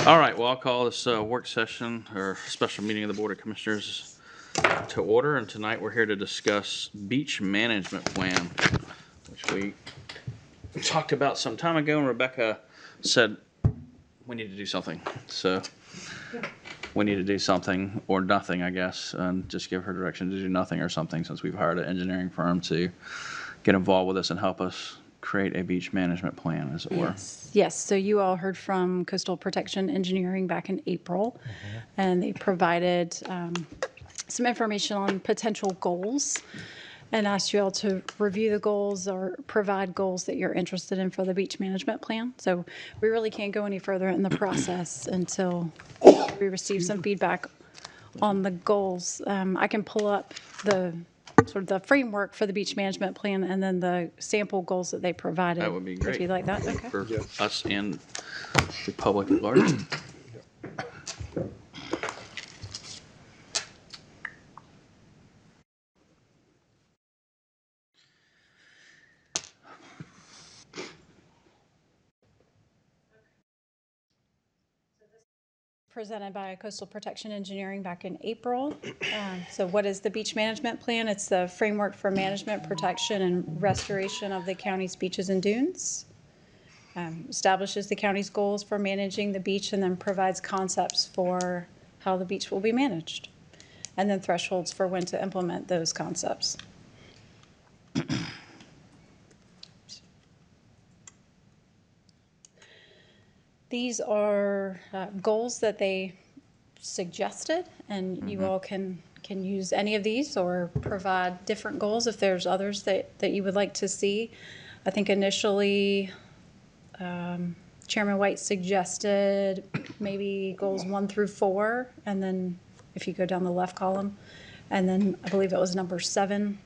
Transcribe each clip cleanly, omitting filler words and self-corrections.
All right, well, I'll call this work session or special meeting of the Board of Commissioners to order. And tonight we're here to discuss beach management plan, which we talked about some time ago. And Rebecca said we need to do something. So we need to do something or nothing, I guess, and just give her direction to do nothing or something, since we've hired an engineering firm to get involved with us and help us create a beach management plan, as it were. Yes, so you all heard from Coastal Protection Engineering back in April, and they provided some information on potential goals and asked you all to review the goals or provide goals that you're interested in for the beach management plan. So we really can't go any further in the process until we receive some feedback on the goals. I can pull up the sort of the framework for the beach management plan and then the sample goals that they provided. That would be great. If you'd like that, okay. For us and the public at large. Presented by Coastal Protection Engineering back in April. So what is the beach management plan? It's the framework for management, protection, and restoration of the county's beaches and dunes. Establishes the county's goals for managing the beach and then provides concepts for how the beach will be managed. And then thresholds for when to implement those concepts. These are goals that they suggested, and you all can use any of these or provide different goals if there's others that you would like to see. I think initially Chairman White suggested maybe goals 1 through 4, and then if you go down the left column, and then I believe it was number 7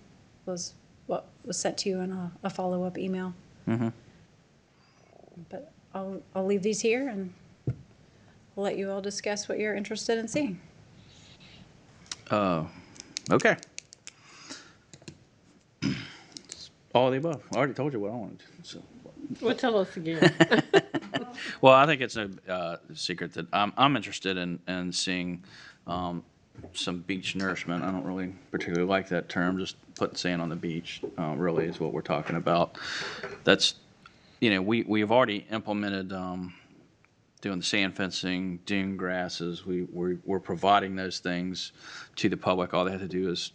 was what was sent to you in a follow-up email. But I'll leave these here and we'll let you all discuss what you're interested in seeing. Okay. All of the above. I already told you what I wanted. So. Well, tell us again. Well, I think it's a secret that I'm interested in seeing some beach nourishment. I don't really particularly like that term. Just putting sand on the beach really is what we're talking about. That's, we've already implemented doing the sand fencing, dune grasses. We're providing those things to the public. All they have to do is,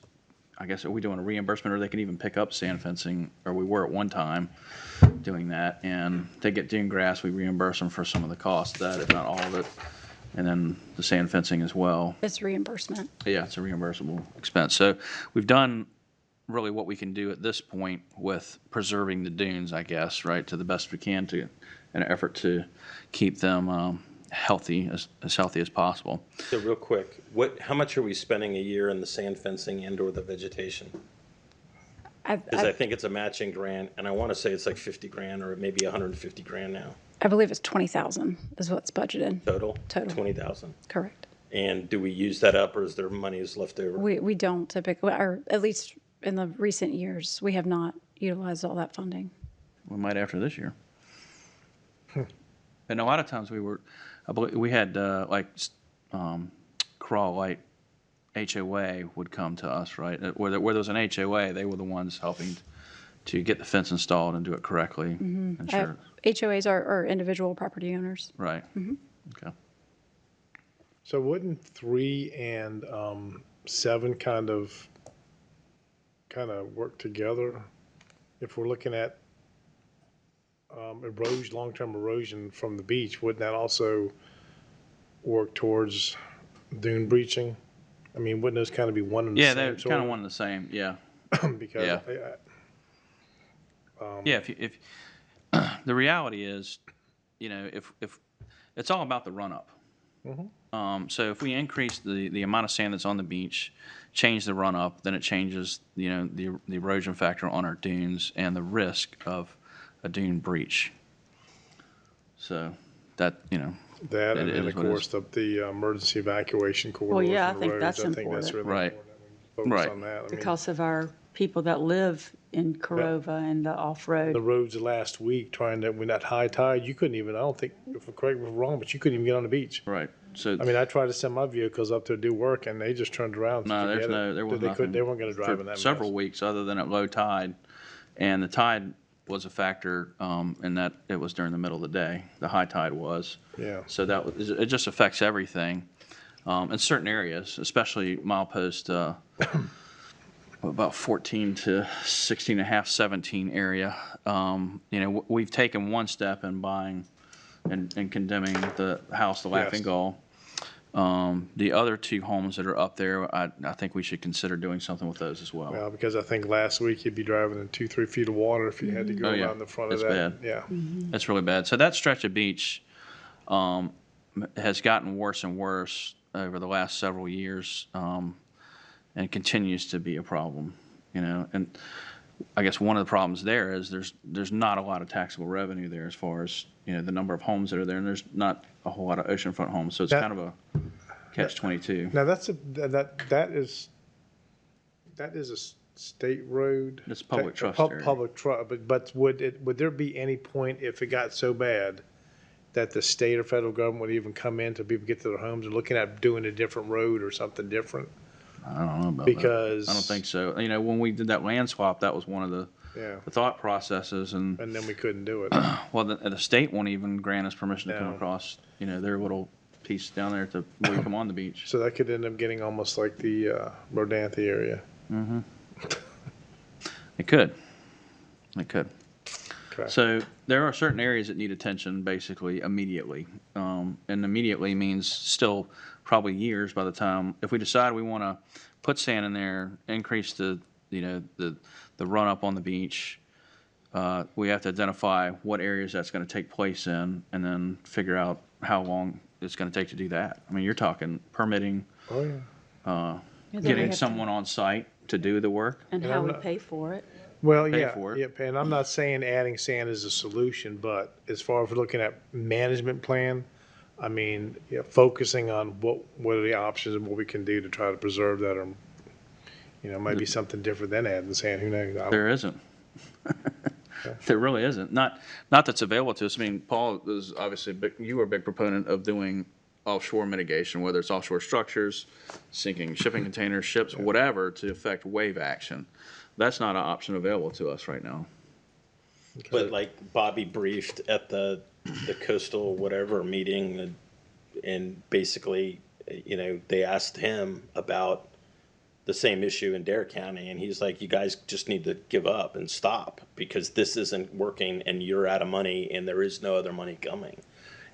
I guess, are we doing a reimbursement, or they can even pick up sand fencing, or we were at one time doing that, and they get dune grass, we reimburse them for some of the cost of that, if not all of it, and then the sand fencing as well. It's reimbursement. Yeah, it's a reimbursable expense. So we've done really what we can do at this point with preserving the dunes, I guess, right, to the best we can, to in an effort to keep them healthy, as healthy as possible. So real quick, how much are we spending a year in the sand fencing and/or the vegetation? Because I think it's a matching grant, and I want to say it's like 50 grand or maybe 150 grand now. I believe it's 20,000 is what's budgeted. Total? Total. 20,000. Correct. And do we use that up, or is there monies left over? We don't typically, or at least in the recent years, we have not utilized all that funding. We might after this year. And a lot of times I believe we had Crawl Light HOA would come to us, right? Where there was an HOA, they were the ones helping to get the fence installed and do it correctly. And sure. HOAs are individual property owners. Right. Okay. So wouldn't 3 and 7 kind of work together? If we're looking at erosion, long-term erosion from the beach, wouldn't that also work towards dune breaching? I mean, wouldn't those kind of be one and the Yeah, same? they're kind of one and the same. Yeah. Because Yeah. Yeah. If the reality is, if it's all about the run up. So if we increase the amount of sand that's on the beach, change the run up, then it changes the erosion factor on our dunes and the risk of a dune breach. So that that, It and then is of what it course the emergency evacuation corridor. yeah, from I think the that's roads. I think that's important. really Right. important. Focus Right. on that. I mean, Because of our people that live in Corova and the The off-road. roads last week trying to, when that high tide, you couldn't even, I don't think, if I'm correct me if I'm wrong, but you couldn't even get on the beach. Right. So I mean, I tried to send my vehicles up there to do work and they just turned around. and no, said, there's "Forget no, it." there was They nothing. couldn't, they weren't gonna drive for in that several mess. weeks other than at low tide. And the tide was a factor in that it was during the middle of the day. The high tide was. Yeah. So that was, it just affects everything in certain areas, especially milepost about 14 to 16 and a half, 17 area. We've taken one step in buying and condemning the house, the Laughing Yes. Gull. The other two homes that are up there, I think we should consider doing something with those as well. Well, because I think last week you'd be driving in 2-3 feet of water if you had to go Oh, yeah. around the front of It's that. bad. Yeah. That's really bad. So that stretch of beach has gotten worse and worse over the last several years, and continues to be a problem. And I guess one of the problems there is there's not a lot of taxable revenue there as far as the number of homes that are there, and there's not a whole lot of oceanfront homes. So it's That- kind of a catch-22. Now that is a state road. It's public trust area. Public trust, but would there be any point if it got so bad that the state or federal government would even come in to people get to their homes and looking at doing a different road or something different? I don't know about Because- that. I don't think so. When we did that land swap, that was one of the Yeah. thought processes, and And then we couldn't do it. well, the state won't even grant us permission to come No. across, their little piece down there to where you come on the beach. So that could end up getting almost like the Rodanthe area. It could. It could. Okay. So there are certain areas that need attention basically immediately. And immediately means still probably years by the time, if we decide we want to put sand in there, increase the run up on the beach, we have to identify what areas that's going to take place in and then figure out how long it's going to take to do that. I mean, you're talking permitting, Oh, yeah. Yeah, then we getting have to- someone on site to do the work. And And how I'm we not- pay for it. Well, Pay yeah, for it. yeah, and I'm not saying adding sand is a solution, but as far as looking at management plan, I mean, focusing on what are the options and what we can do to try to preserve that, or, maybe something different than adding sand, who knows? There isn't. There really isn't. Not that's available to us. I mean, Paul is obviously you were a big proponent of doing offshore mitigation, whether it's offshore structures, sinking shipping containers, ships, whatever, to affect wave action. That's not an option available to us right now. But like Bobby briefed at the coastal whatever meeting, and basically, they asked him about the same issue in Dare County, and he's like, you guys just need to give up and stop because this isn't working and you're out of money and there is no other money coming.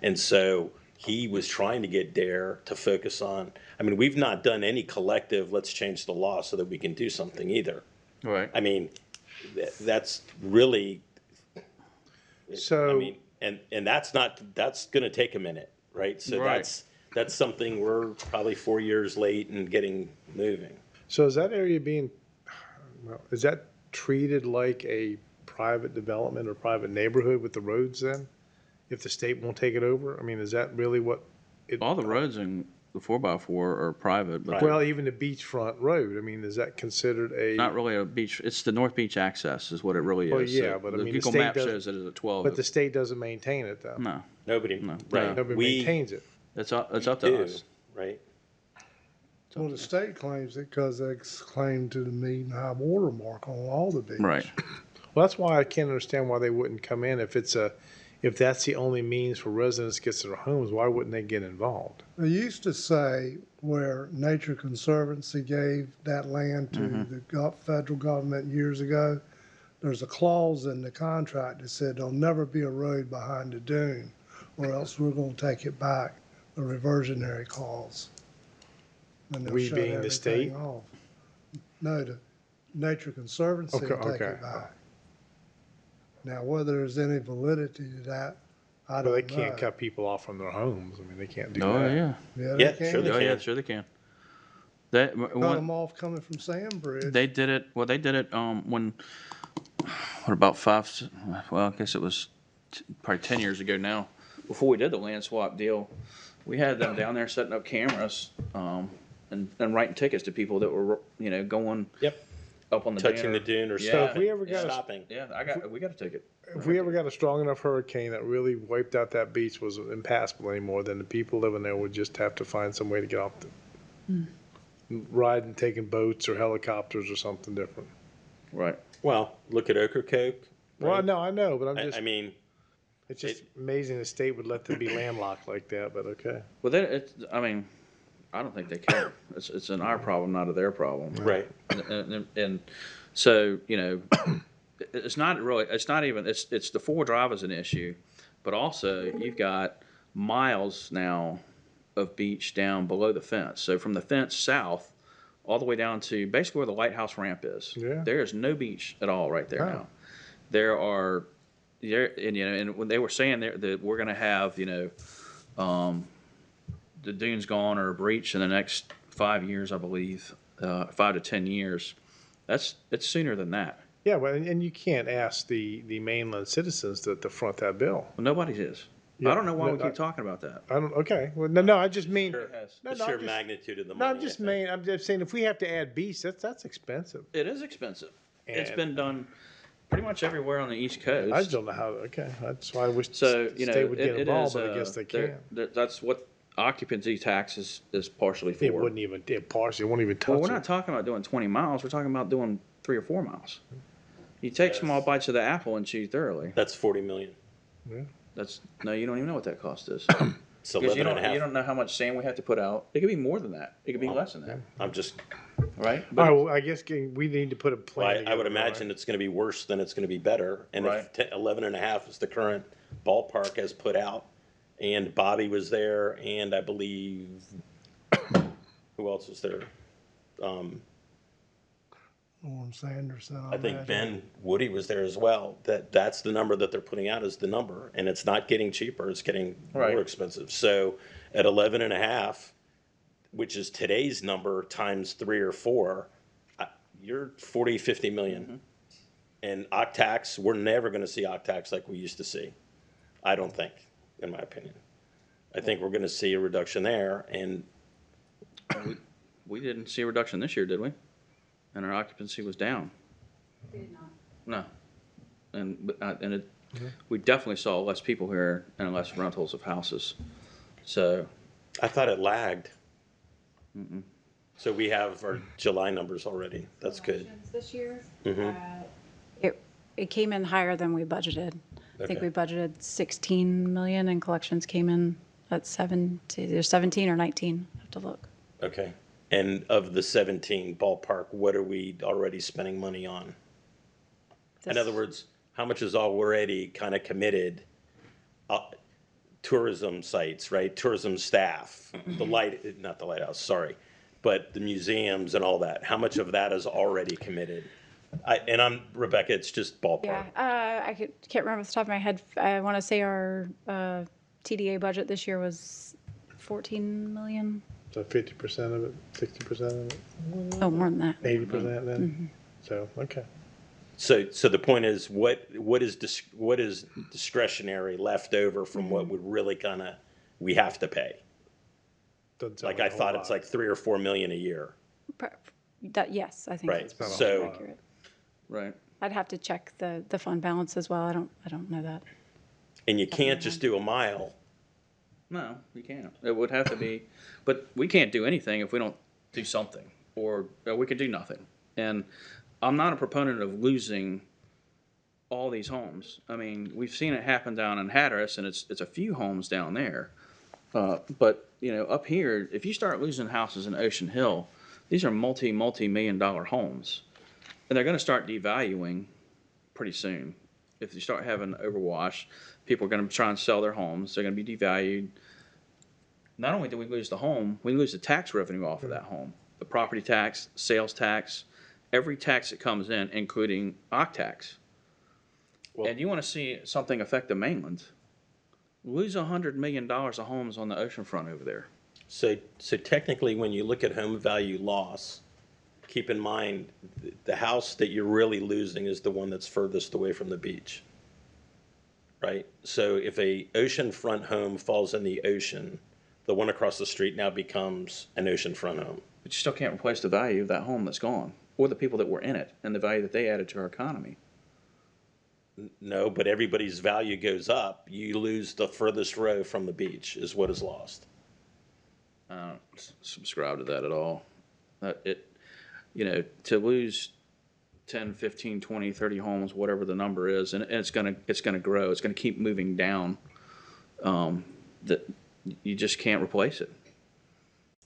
And so he was trying to get Dare to focus on, I mean, we've not done any collective, let's change the law so that we can do something either. Right. I mean, that's really, I So, mean, and that's gonna take a minute, right? So Right. that's something we're probably 4 years late in getting moving. so is that area is that treated like a private development or private neighborhood with the roads then? If the state won't take it over? I mean, is that really what? All the roads in the 4x4 are private, but Well, even the beachfront road, I mean, is that considered a? not really a beach. It's the North Beach access is what it really is. Well, yeah, So but I the mean, the Google state map does- shows it as a 12. But the state doesn't maintain it though. No, Nobody, No. right? Nobody We maintains it. it's up to do, us. right? Well, the state claims it because they claim to meet high water mark on all the beaches. Right. Well, that's why I can't understand why they wouldn't come in if if that's the only means for residents to get to their homes, why wouldn't they get involved? They used to say where Nature Conservancy gave that land to the federal government years ago, there's a clause in the contract that said there'll never be a road behind the dune, or else we're gonna take it back, a reversionary clause. And they'll We shut being the everything state? off. No, the Nature Conservancy will take Okay. it back. Now, whether there's any validity to that, I don't Well, know. they can't cut people off from their homes. I mean, they can't do Oh that. yeah. Yeah, Yeah, they sure can. they Oh yeah. can. Sure they can. That Cut one, them off coming from Sandbridge. they did it. Well, they did it when. What about five? Well, I guess it was probably 10 years ago now. Before we did the land swap deal, we had them down there setting up cameras and writing tickets to people that were going Yep. up on the touching the dune dune or Yeah. So if we ever got a- stopping. Yeah, we got to take it. If we ever got a strong enough hurricane that really wiped out that beach was impassable anymore, then the people living there would just have to find some way to get off the, riding, taking boats or helicopters or something different. Right. Well, look at Ocracoke. Well, right? no, I know, but I'm I just, mean, it's just amazing the state would let them be landlocked like that, but okay. Well, then I mean, I don't think they care. It's an our problem, not a their problem. right. And so, you know, it's not really, it's not even, it's the 4 drive is an issue, but also you've got miles now of beach down below the fence. So from the fence south, all the way down to basically where the lighthouse ramp is. Yeah. There is no beach at all right there Wow. now. There are, and you know, and when they were saying that we're going to have, you know, the dune's gone or a breach in the next 5 years, I believe, 5 to 10 years. It's sooner than that. Yeah, well, and you can't ask the mainland citizens to front that bill. Well, nobody is. Yeah, I don't know why we no, keep talking about that. I don't, okay, well, no, I just mean, Sure. no, The no, sheer I'm just, magnitude of the no, money. I'm just saying if we have to add beach, that's expensive. It is expensive. It's And- been done pretty much everywhere on the East Coast. I just don't know how, okay, that's why I wish So, the you know, state would get it involved, is, but I guess they can. that's what occupancy tax is partially for. It wouldn't even, it partially, it won't even Well, touch we're not it. talking about doing 20 miles. We're talking about doing 3 or 4 miles. You take small bites of the apple and chew thoroughly. That's 40 million. That's no, you don't even know what that cost is. It's Because 11 and a half. you don't know how much sand we have to put out. It could be more than that. It could be less than that, I'm just, right? All right, well, I guess we need to put a well, plan I together. would right? imagine it's going to be worse than it's going to be better. And if Right. 11 and a half is the current ballpark has put out, and Bobby was there, and I believe, who else was there? Norm Sanderson. I think imagine. Ben Woody was there as well. That's the number that they're putting out is the number, and it's not getting cheaper; it's getting Right. more expensive. So, at 11 and a half, which is today's number times 3 or 4, you're 40, 50 million. And Octax, we're never going to see Octax like we used to see. I don't think, in my opinion. I think we're going to see a reduction there, and We didn't see a reduction this year, did we? And our occupancy was down. No. We definitely saw less people here and less rentals of houses. So, I thought it lagged. So we have our July numbers already. That's good. This year, Mhm. it came in higher than we budgeted. I think Okay. we budgeted 16 million and collections came in at 17 or 19. I have to look. Okay. And of the 17 ballpark, what are we already spending money on? In other words, how much is already kind of committed? Tourism sites, right? Tourism staff, not the lighthouse, sorry, but the museums and all that. How much of that is already committed? Rebecca, it's just ballpark. Yeah, can't remember off the top of my head. I want to say our TDA budget this year was 14 million. So 50% of it, 60% of it, Oh, more than that. 80% then? So, okay. So the point is, what is discretionary left over from what would really we have to pay? Doesn't sound Like I a whole thought it's lot. like 3 or 4 million a year. Yes, I think Right. that's So- accurate. right. I'd have to check the fund balance as well. I don't know that. And you can't just do a mile. No, you can't. It would have to be, but we can't do anything if we don't do something, or we could do nothing. And I'm not a proponent of losing all these homes. I mean, we've seen it happen down in Hatteras, and it's a few homes down there. But you know, up here, if you start losing houses in Ocean Hill, these are multi-million-dollar homes, and they're going to start devaluing pretty soon. If you start having overwash, people are going to try and sell their homes. They're going to be devalued. Not only do we lose the home, we lose the tax revenue off of that home. The property tax, sales tax, every tax that comes in, including Octax. Well- And you want to see something affect the mainland, lose $100 million of homes on the oceanfront over there. So technically, when you look at home value loss, keep in mind the house that you're really losing is the one that's furthest away from the beach. Right? So if a oceanfront home falls in the ocean, the one across the street now becomes an oceanfront home. But you still can't replace the value of that home that's gone. or the people that were in it and the value that they added to our economy. No, but everybody's value goes up. You lose the furthest row from the beach is what is lost. I don't subscribe to that at all. To lose 10, 15, 20, 30 homes, whatever the number is, and it's gonna grow. It's gonna keep moving down. That you just can't replace it.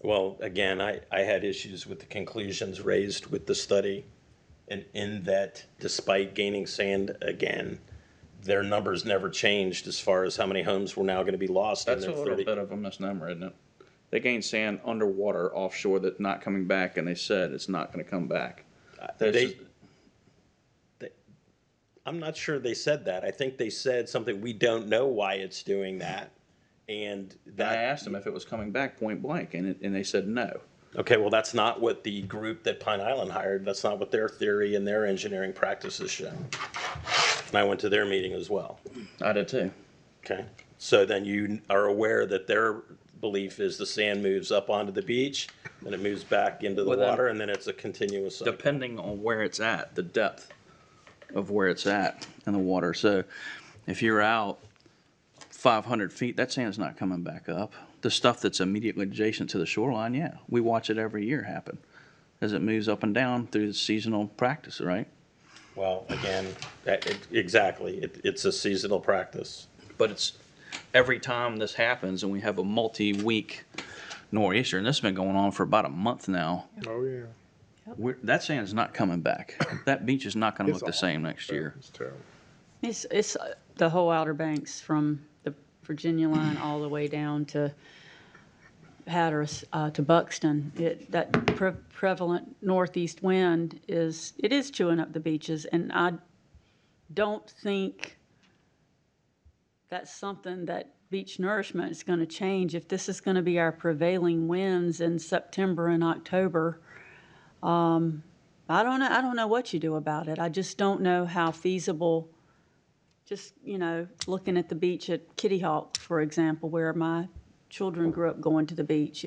Well, again, I had issues with the conclusions raised with the study, and in that, despite gaining sand again, their numbers never changed as far as how many homes were now going to be lost in That's a their little 30. bit of a misnomer, isn't it? They gained sand underwater offshore that's not coming back, and they said it's not going to come back. I'm not sure they said that. I think they said something, we don't know why it's doing that. And I that, asked them if it was coming back point blank, and they said no. okay, well, that's not what the group that Pine Island hired, that's not what their theory and their engineering practices show. And I went to their meeting as well. I did too. Okay, so then you are aware that their belief is the sand moves up onto the beach, then it moves back into the Well, then- water, and then it's a continuous cycle. Depending on where it's at, the depth of where it's at in the water. So if you're out 500 feet, that sand's not coming back up. The stuff that's immediately adjacent to the shoreline, yeah, we watch it every year happen as it moves up and down through the seasonal practice, right? Well, again, exactly, it's a seasonal practice. But it's every time this happens and we have a multi-week nor'easter, and this has been going on for about a month now, Oh, yeah. that sand's not coming back. That beach is not going to It's look the same next year. It's terrible. It's the whole Outer Banks from the Virginia line all the way down to Hatteras, to Buxton. That prevalent northeast wind is chewing up the beaches, and I don't think that's something that beach nourishment is going to change. If this is going to be our prevailing winds in September and October, I don't know what you do about it. I just don't know how feasible. Just, looking at the beach at Kitty Hawk, for example, where my children grew up going to the beach.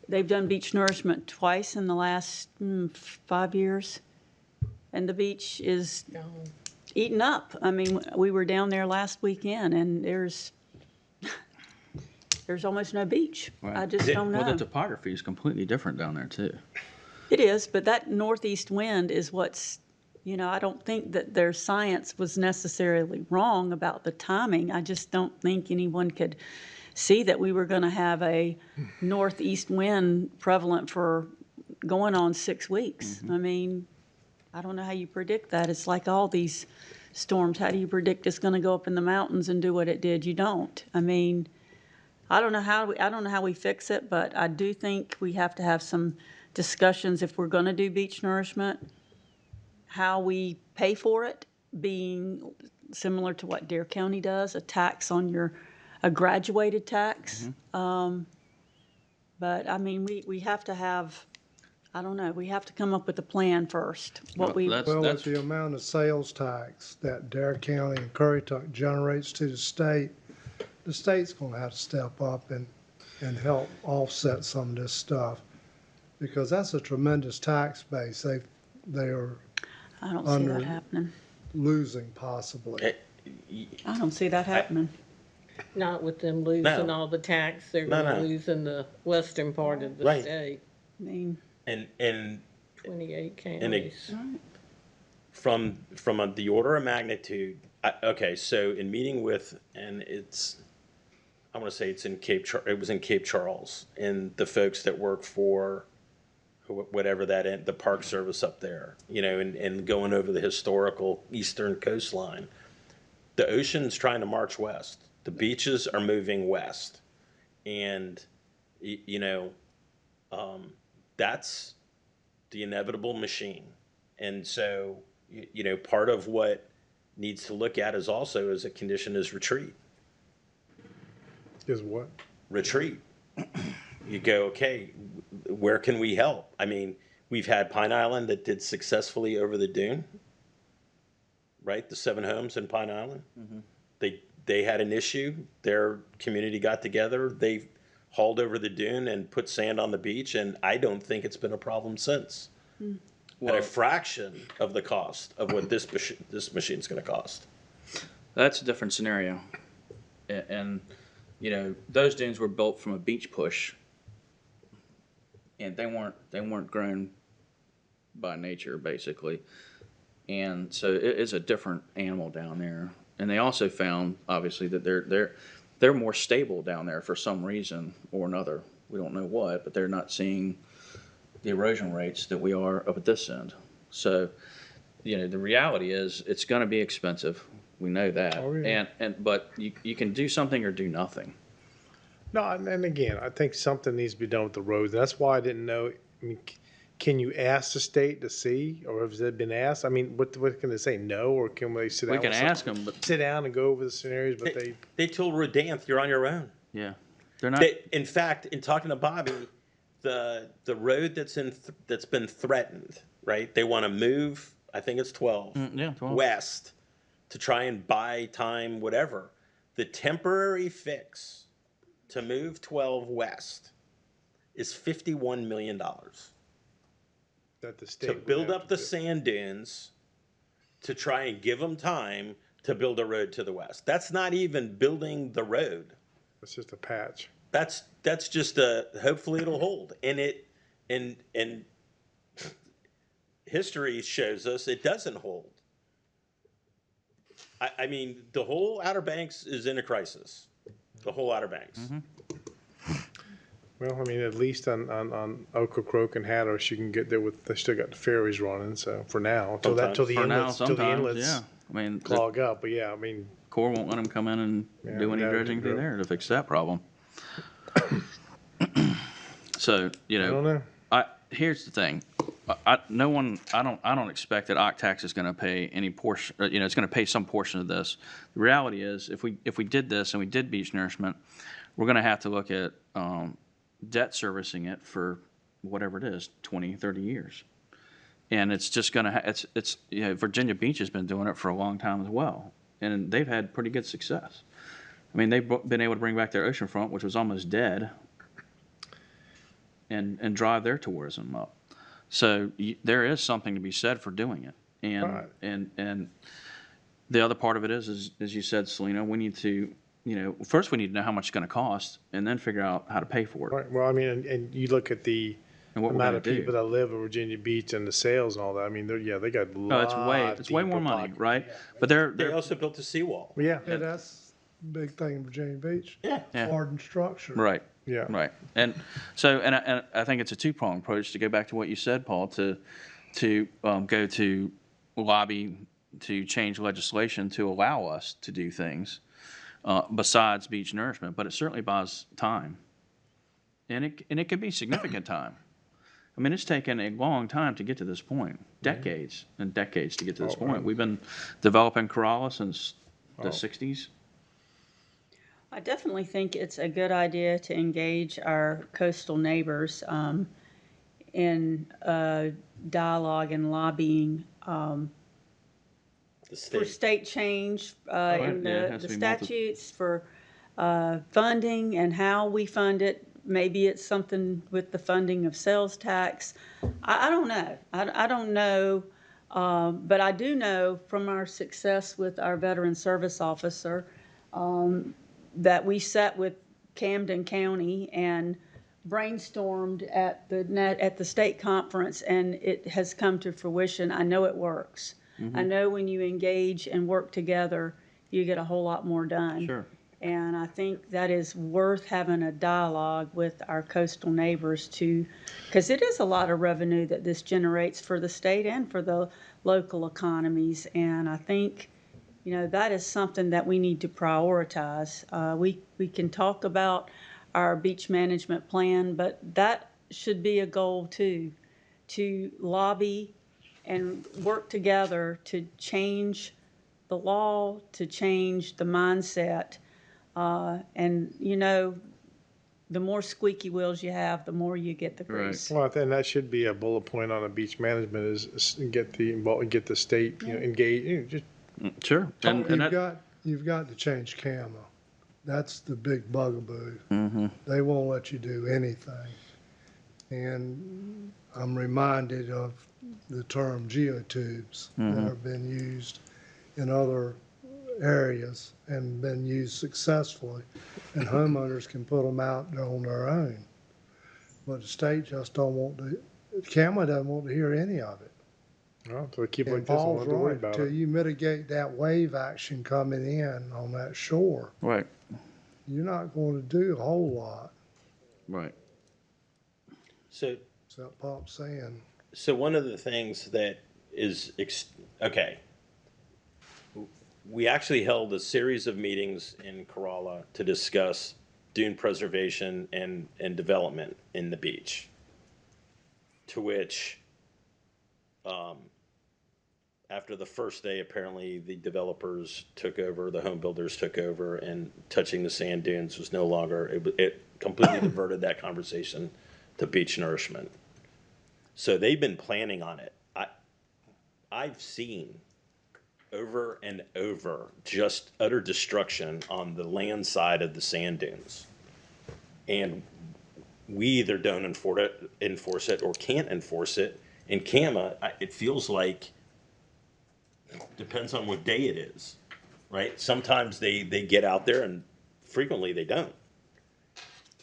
They've done beach nourishment twice in the last 5 years, and the beach is eaten up. I mean, we were down there last weekend, and there's almost no beach. I just don't know. Well, the topography is completely different down there too. It is, but that northeast wind is what's, I don't think that their science was necessarily wrong about the timing. I just don't think anyone could see that we were going to have a northeast wind prevalent for going on 6 weeks. I mean, I don't know how you predict that. It's like all these storms. How do you predict it's going to go up in the mountains and do what it did? You don't. I mean, I don't know how we fix it, but I do think we have to have some discussions if we're going to do beach nourishment, how we pay for it, being similar to what Dare County does, a tax on a graduated tax. But I mean, we have to have, I don't know, we have to come up with a plan first. Well, that's- Well, with the amount of sales tax that Dare County and Currituck generates to the state's gonna have to step up and help offset some of this stuff. Because that's a tremendous tax base they are I don't see under- that happening. losing possibly. I don't see that happening. Not with them losing No. all the tax, they're No, gonna no. lose in the western part of the Right. state, I mean, And 28 And it- counties. from the order of magnitude, okay, so in meeting with, and I want to say it was in Cape Charles, and the folks that work for whatever the Park Service up there, and going over the historical eastern coastline, the ocean's trying to march west. The beaches are moving west, and that's the inevitable machine. And so, part of what needs to look at is also as a condition is retreat. Is what? Retreat. You go, okay, where can we help? I mean, we've had Pine Island that did successfully over the dune, right? The 7 homes in Pine Island. They had an issue. Their community got together. They hauled over the dune and put sand on the beach, and I don't think it's been a problem since. At a fraction of the cost of what this machine's going to cost. That's a different scenario. And, you know, those dunes were built from a beach push, and they weren't grown by nature, basically. And so it is a different animal down there. And they also found, obviously, that they're more stable down there for some reason or another. We don't know what, but they're not seeing the erosion rates that we are up at this end. So, you know, the reality is it's going to be expensive. We know that. Oh, yeah. But you can do something or do nothing. No, and again, I think something needs to be done with the roads. That's why I didn't know. I mean, can you ask the state to see, or has it been asked? I mean, what can they say? No, or can they sit down? We can with ask them, but sit down and go over the scenarios, but They told Rodanth, you're on your own. yeah, they're not. In fact, in talking to Bobby, the road that's been threatened, right? They want to move, I think it's 12, Yeah, 12. west to try and buy time, whatever. The temporary fix to move 12 west is $51 million that the state to would build have up to the do. sand dunes to try and give them time to build a road to the west. That's not even building the road. It's just a patch. That's just hopefully it'll hold. And history shows us it doesn't hold. I mean, the whole Outer Banks is in a crisis. The whole Outer Banks. Well, I mean, at least on Ocracoke and Hatteras, you can get there they still got the ferries running. So for now, till the For now, inlets, till the sometimes, inlets yeah. I mean, the clog up. But yeah, I mean, Corps won't let them come in and do any that would dredging be through great. there to fix that problem. So, you I don't know, know. here's the thing. I don't expect that Octax is going to pay any portion, you know, it's going to pay some portion of this. The reality is, if we did this and we did beach nourishment, we're going to have to look at debt servicing it for whatever it is, 20, 30 years. And it's just going to, it's you know, Virginia Beach has been doing it for a long time as well. And they've had pretty good success. I mean, they've been able to bring back their oceanfront, which was almost dead, and drive their tourism up. So there is something to be said for doing it. And Right. and the other part of it is, as you said, Selena, we need to, you know, first we need to know how much it's going to cost, and then figure out how to pay for it. Right. Well, I mean, and you look at the And what we're amount gonna of do. people that live in Virginia Beach and the sales and all that. I mean, they got a No, lot. it's way more deeper money, pocket. right? But they're They also built a seawall. Yeah. Yeah, that's a big thing in Virginia Beach. Yeah. Yeah. Hardened structure. right. Yeah. Right. And so, and I think it's a two-pronged approach, to go back to what you said, Paul, to go to lobby to change legislation to allow us to do things besides beach nourishment, but it certainly buys time. And it could be significant time. I mean, it's taken a long time to get to this point, decades and decades to get to this point. We've been developing Corolla since the 60s. I definitely think it's a good idea to engage our coastal neighbors in dialogue and lobbying The for state. state change in Yeah, it the has to the be statutes, for funding and how we fund it. Maybe it's something with the funding of sales tax. I don't know. I don't know. But I do know from our success with our veteran service officer that we sat with Camden County and brainstormed at the state conference, and it has come to fruition. I know it works. I know when you engage and work together, you get a whole lot more done. Sure. And I think that is worth having a dialogue with our coastal neighbors because it is a lot of revenue that this generates for the state and for the local economies. And I think, you know, that is something that we need to prioritize. We can talk about our beach management plan, but that should be a goal too, to lobby and work together to change the law, to change the mindset. And, you know, the more squeaky wheels you have, the more you get the grease. Well, and that should be a bullet point on a beach management is get the state, you know, engaged. You know, just Sure. And You've that, got to change CAMA. That's the big bugaboo. They won't let you do anything. And I'm reminded of the term geotubes that have been used in other areas and been used successfully. And homeowners can put them out there on their own. But the state just don't want to, CAMA doesn't want to hear any of it. Well, so we keep And like this, I don't Paul's have to worry right, about till it. you mitigate that wave action coming in on that shore, Right, you're not going to do a whole lot, right. So, except Pop saying, so one of the things that is, okay. We actually held a series of meetings in Corolla to discuss dune preservation and development in the beach. To which, after the first day, apparently the developers took over, the home builders took over, and touching the sand dunes was no longer, it completely diverted that conversation to beach nourishment. So they've been planning on it. I've seen over and over just utter destruction on the land side of the sand dunes. And we either don't enforce it or can't enforce it. In CAMA, it feels like, depends on what day it is, right? Sometimes they get out there and frequently they don't.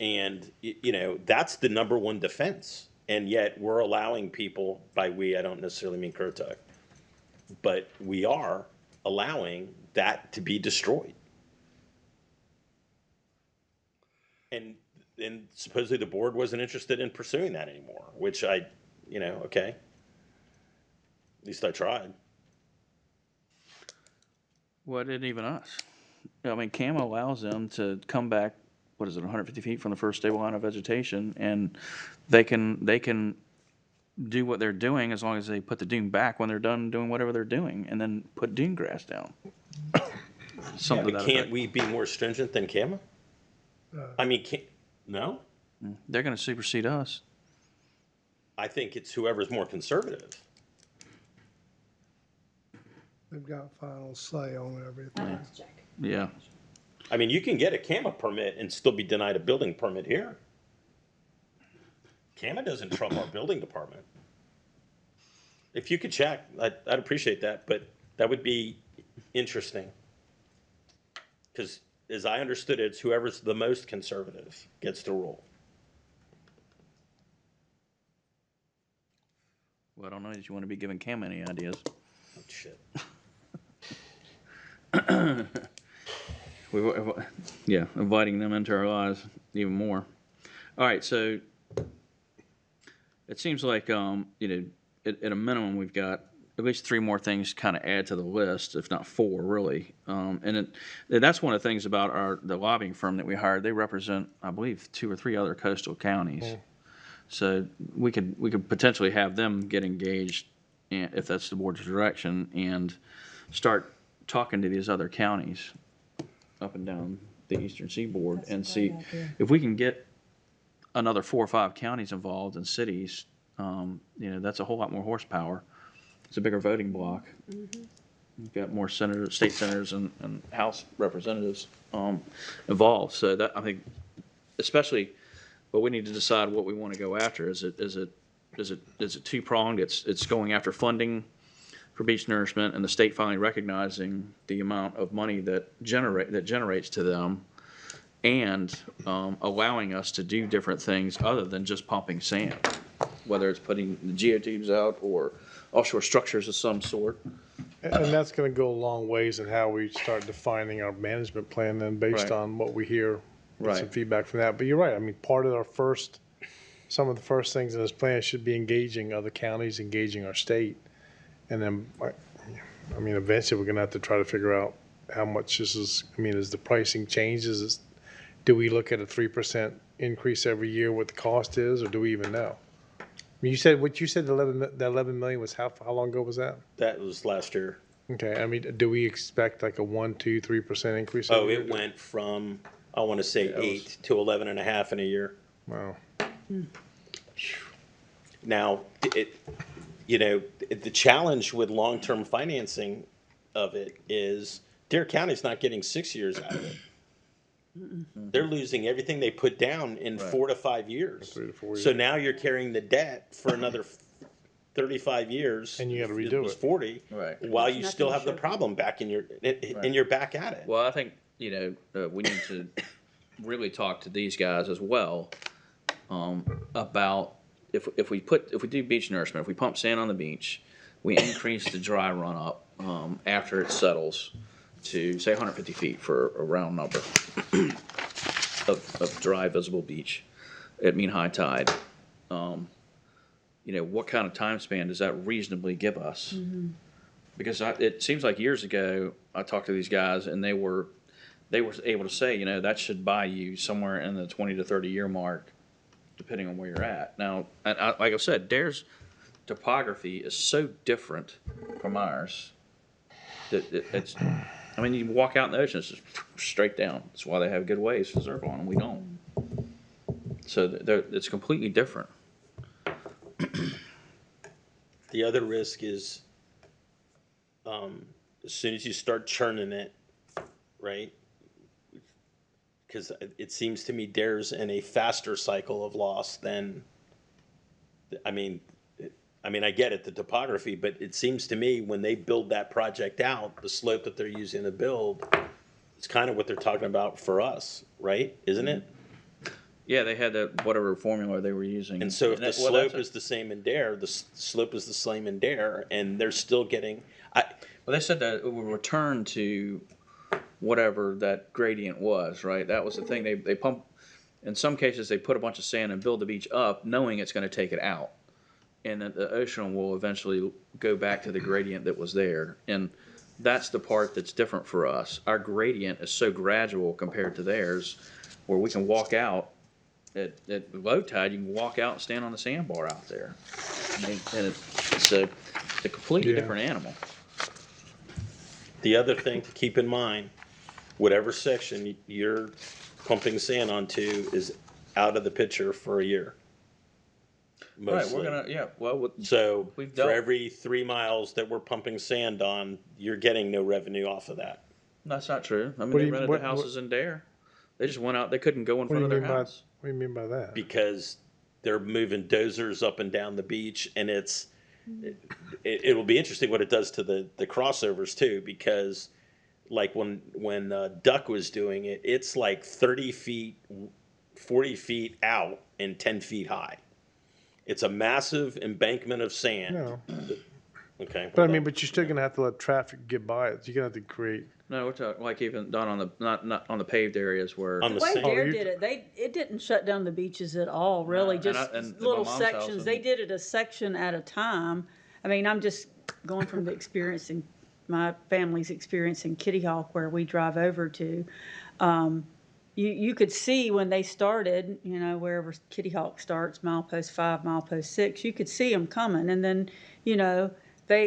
And, you know, that's the number one defense. And yet we're allowing people, by we, I don't necessarily mean Currituck, but we are allowing that to be destroyed. And supposedly the board wasn't interested in pursuing that anymore, which okay. At least I tried. Well, it isn't even us. I mean, CAMA allows them to come back, 150 feet from the first stable line of vegetation, and they can do what they're doing as long as they put the dune back when they're done doing whatever they're doing, and then put dune grass down. Something to But that can't effect. we be more stringent than CAMA? I mean, no? They're gonna supersede us. I think it's whoever's more conservative. they've got final say on everything. Yeah. I mean, you can get a CAMA permit and still be denied a building permit here. CAMA doesn't trump our building department. If you could check, I'd appreciate that, but that would be interesting. Because as I understood it, it's whoever's the most conservative gets to rule. Well, I don't know if you want to be giving CAMA any ideas. Oh, shit. Yeah, inviting them into our lives even more. All right, so it seems like, at a minimum, we've got at least 3 more things kind of add to the list, if not 4, really. And that's one of the things about the lobbying firm that we hired. They represent, I believe, 2 or 3 other coastal counties. So we could potentially have them get engaged, if that's the board's direction, and start talking to these other counties up and down the eastern seaboard and see if we can get another 4 or 5 counties involved and cities. That's a whole lot more horsepower. It's a bigger voting block. You've got more senators, state senators, and House representatives involved. So that, I think, especially, but we need to decide what we want to go after. Is it 2-pronged? It's going after funding for beach nourishment and the state finally recognizing the amount of money that generates to them, and allowing us to do different things other than just pumping sand, whether it's putting the geotubes out or offshore structures of some sort. And that's gonna go a long ways in how we start defining our management plan then based Right. on what we hear. Get some Right. feedback from that. But you're right. I mean, part of some of the first things in this plan should be engaging other counties, engaging our state. And then, I mean, eventually we're gonna have to try to figure out how much this is, as the pricing changes, do we look at a 3% increase every year, what the cost is, or do we even know? I mean, you said the 11 million was how long ago was that? That was last year. Okay, I mean, do we expect like a 1, 2, 3% increase? Oh, every it year? went from, I want to say 8 to 11.5 in a year. Wow. Now, the challenge with long-term financing of it is Dare County's not getting 6 years out of it. They're losing everything they put down in 4 to 5 years. 3 to 4 years. So now you're carrying the debt for another 35 years. And you gotta It redo was it. 40. Right. While you Nothing still to have the show for problem back and you're back at it. Well, I think, we need to really talk to these guys as well, about if we do beach nourishment, if we pump sand on the beach, we increase the dry run up, after it settles to say 150 feet for a round number of dry visible beach at mean high tide. What kind of time span does that reasonably give us? Because it seems like years ago, I talked to these guys and they were able to say, that should buy you somewhere in the 20 to 30 year mark, depending on where you're at. Now, like I said, Dare's topography is so different from ours that you walk out in the ocean, it's just straight down. That's why they have good waves to surf on, and we don't. So it's completely different. The other risk is, as soon as you start churning it, right? Because it seems to me Dare's in a faster cycle of loss than, I get it, the topography, but it seems to me when they build that project out, the slope that they're using to build, it's kind of what they're talking about for us, right? Isn't it? Yeah, they had whatever formula they were using. And so if the well, slope that's is the same in Dare, the slope is the same in Dare, and they're still getting, well, they said that it would return to whatever that gradient was, right? That was the thing. They pump. In some cases, they put a bunch of sand and build the beach up, knowing it's going to take it out, and that the ocean will eventually go back to the gradient that was there. And that's the part that's different for us. Our gradient is so gradual compared to theirs, where we can walk out at low tide. You can walk out and stand on the sandbar out there, and it's a completely Yeah. different animal. the other thing to keep in mind, whatever section you're pumping sand onto is out of the picture for a year. Right, Mostly. So We've for dealt- every 3 miles that we're pumping sand on, you're getting no revenue off of that. That's not true. I mean, What do they you- rented what- the houses in Dare. They just went out. They couldn't go in What do front you of their mean by, house. what do you mean by that? Because they're moving dozers up and down the beach, and it'll be interesting what it does to the crossovers too, because like when Duck was doing it, it's like 30 feet, 40 feet out and 10 feet high. It's a massive embankment of sand. No, Okay. but but you're still gonna have to let traffic get by it. You're gonna have to create. No, we're talking like even not on the not on the paved areas where. On The the way sand. Dare you- did it, it didn't shut down the beaches at all, really, No, just and my little mom's sections. house They and- did it a section at a time. I mean, I'm just going from the experience in my family's experience in Kitty Hawk, where we drive over to. You could see when they started, wherever Kitty Hawk starts, milepost 5, milepost 6, you could see them coming. And then, they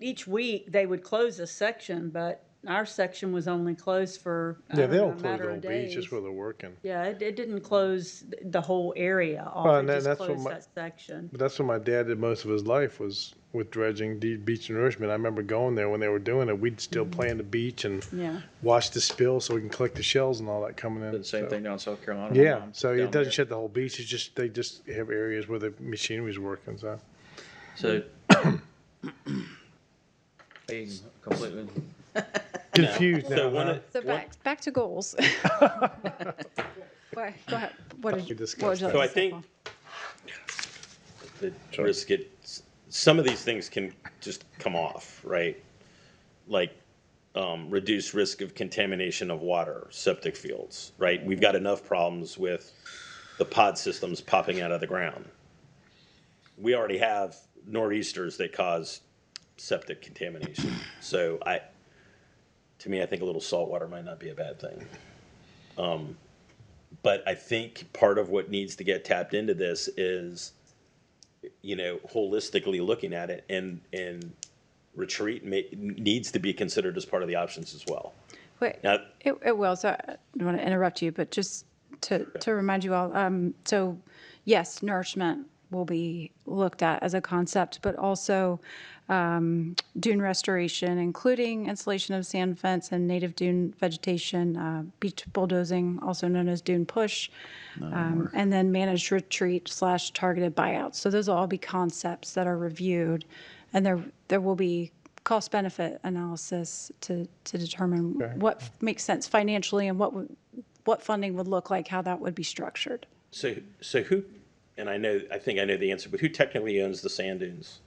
each week they would close a section, but our section was only closed for, I Yeah, don't they know, don't a close matter the of whole beach days. just where they're working. Yeah, it didn't close the whole area off. Well, It and just that's what closed my- that section. But that's what my dad did most of his life, was with dredging beach nourishment. I remember going there when they were doing it. We'd still play on the beach and Yeah. watch the spill so we can collect the shells and all that coming in. Did the same so. thing down in South Carolina. My Yeah, mom so down it doesn't there. shut the whole beach. It's just they just have areas where the machinery's working. So So. Being completely. confused now. So huh? So back to goals. Go ahead. What did We you? discussed What would you that. like So I to say, think Paul? the risk some of these things can just come off, right? Like reduce risk of contamination of water, septic fields, right? We've got enough problems with the pod systems popping out of the ground. We already have nor'easters that cause septic contamination. So to me, I think a little salt water might not be a bad thing. But I think part of what needs to get tapped into this is, holistically looking at it, and retreat needs to be considered as part of the options as well. Wait, Now, it will. So I don't want to interrupt you, but just to remind you all. So yes, nourishment will be looked at as a concept, but also dune restoration, including installation of sand fence and native dune vegetation, beach bulldozing, also known as dune push, and then managed retreat / targeted buyouts. So those will all be concepts that are reviewed, and there will be cost benefit analysis to determine what makes sense financially and what funding would look like, how that would be structured. So who, and I think I know the answer, but who technically owns the sand dunes?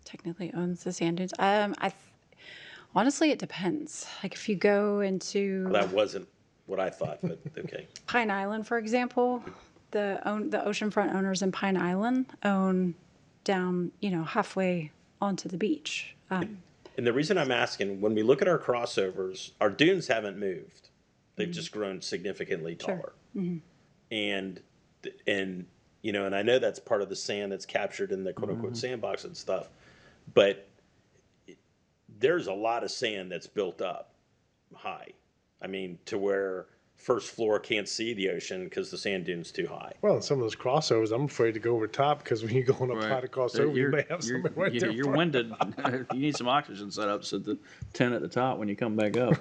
Technically owns the sand dunes. Honestly, it depends. Like if you go into Well, that wasn't what I thought, but okay. Pine Island, for example, the oceanfront owners in Pine Island own down, halfway onto the beach. And the reason I'm asking, when we look at our crossovers, our dunes haven't moved. They've just grown significantly taller. And and I know that's part of the sand that's captured in the quote unquote sandbox and stuff, but there's a lot of sand that's built up high. I mean, to where first floor can't see the ocean because the sand dune's too high. Well, some of those crossovers, I'm afraid to go over top because when you're going up high to cross over, you may have somebody right there. You're winded. You need some oxygen set up so the tent at the top when you come back up.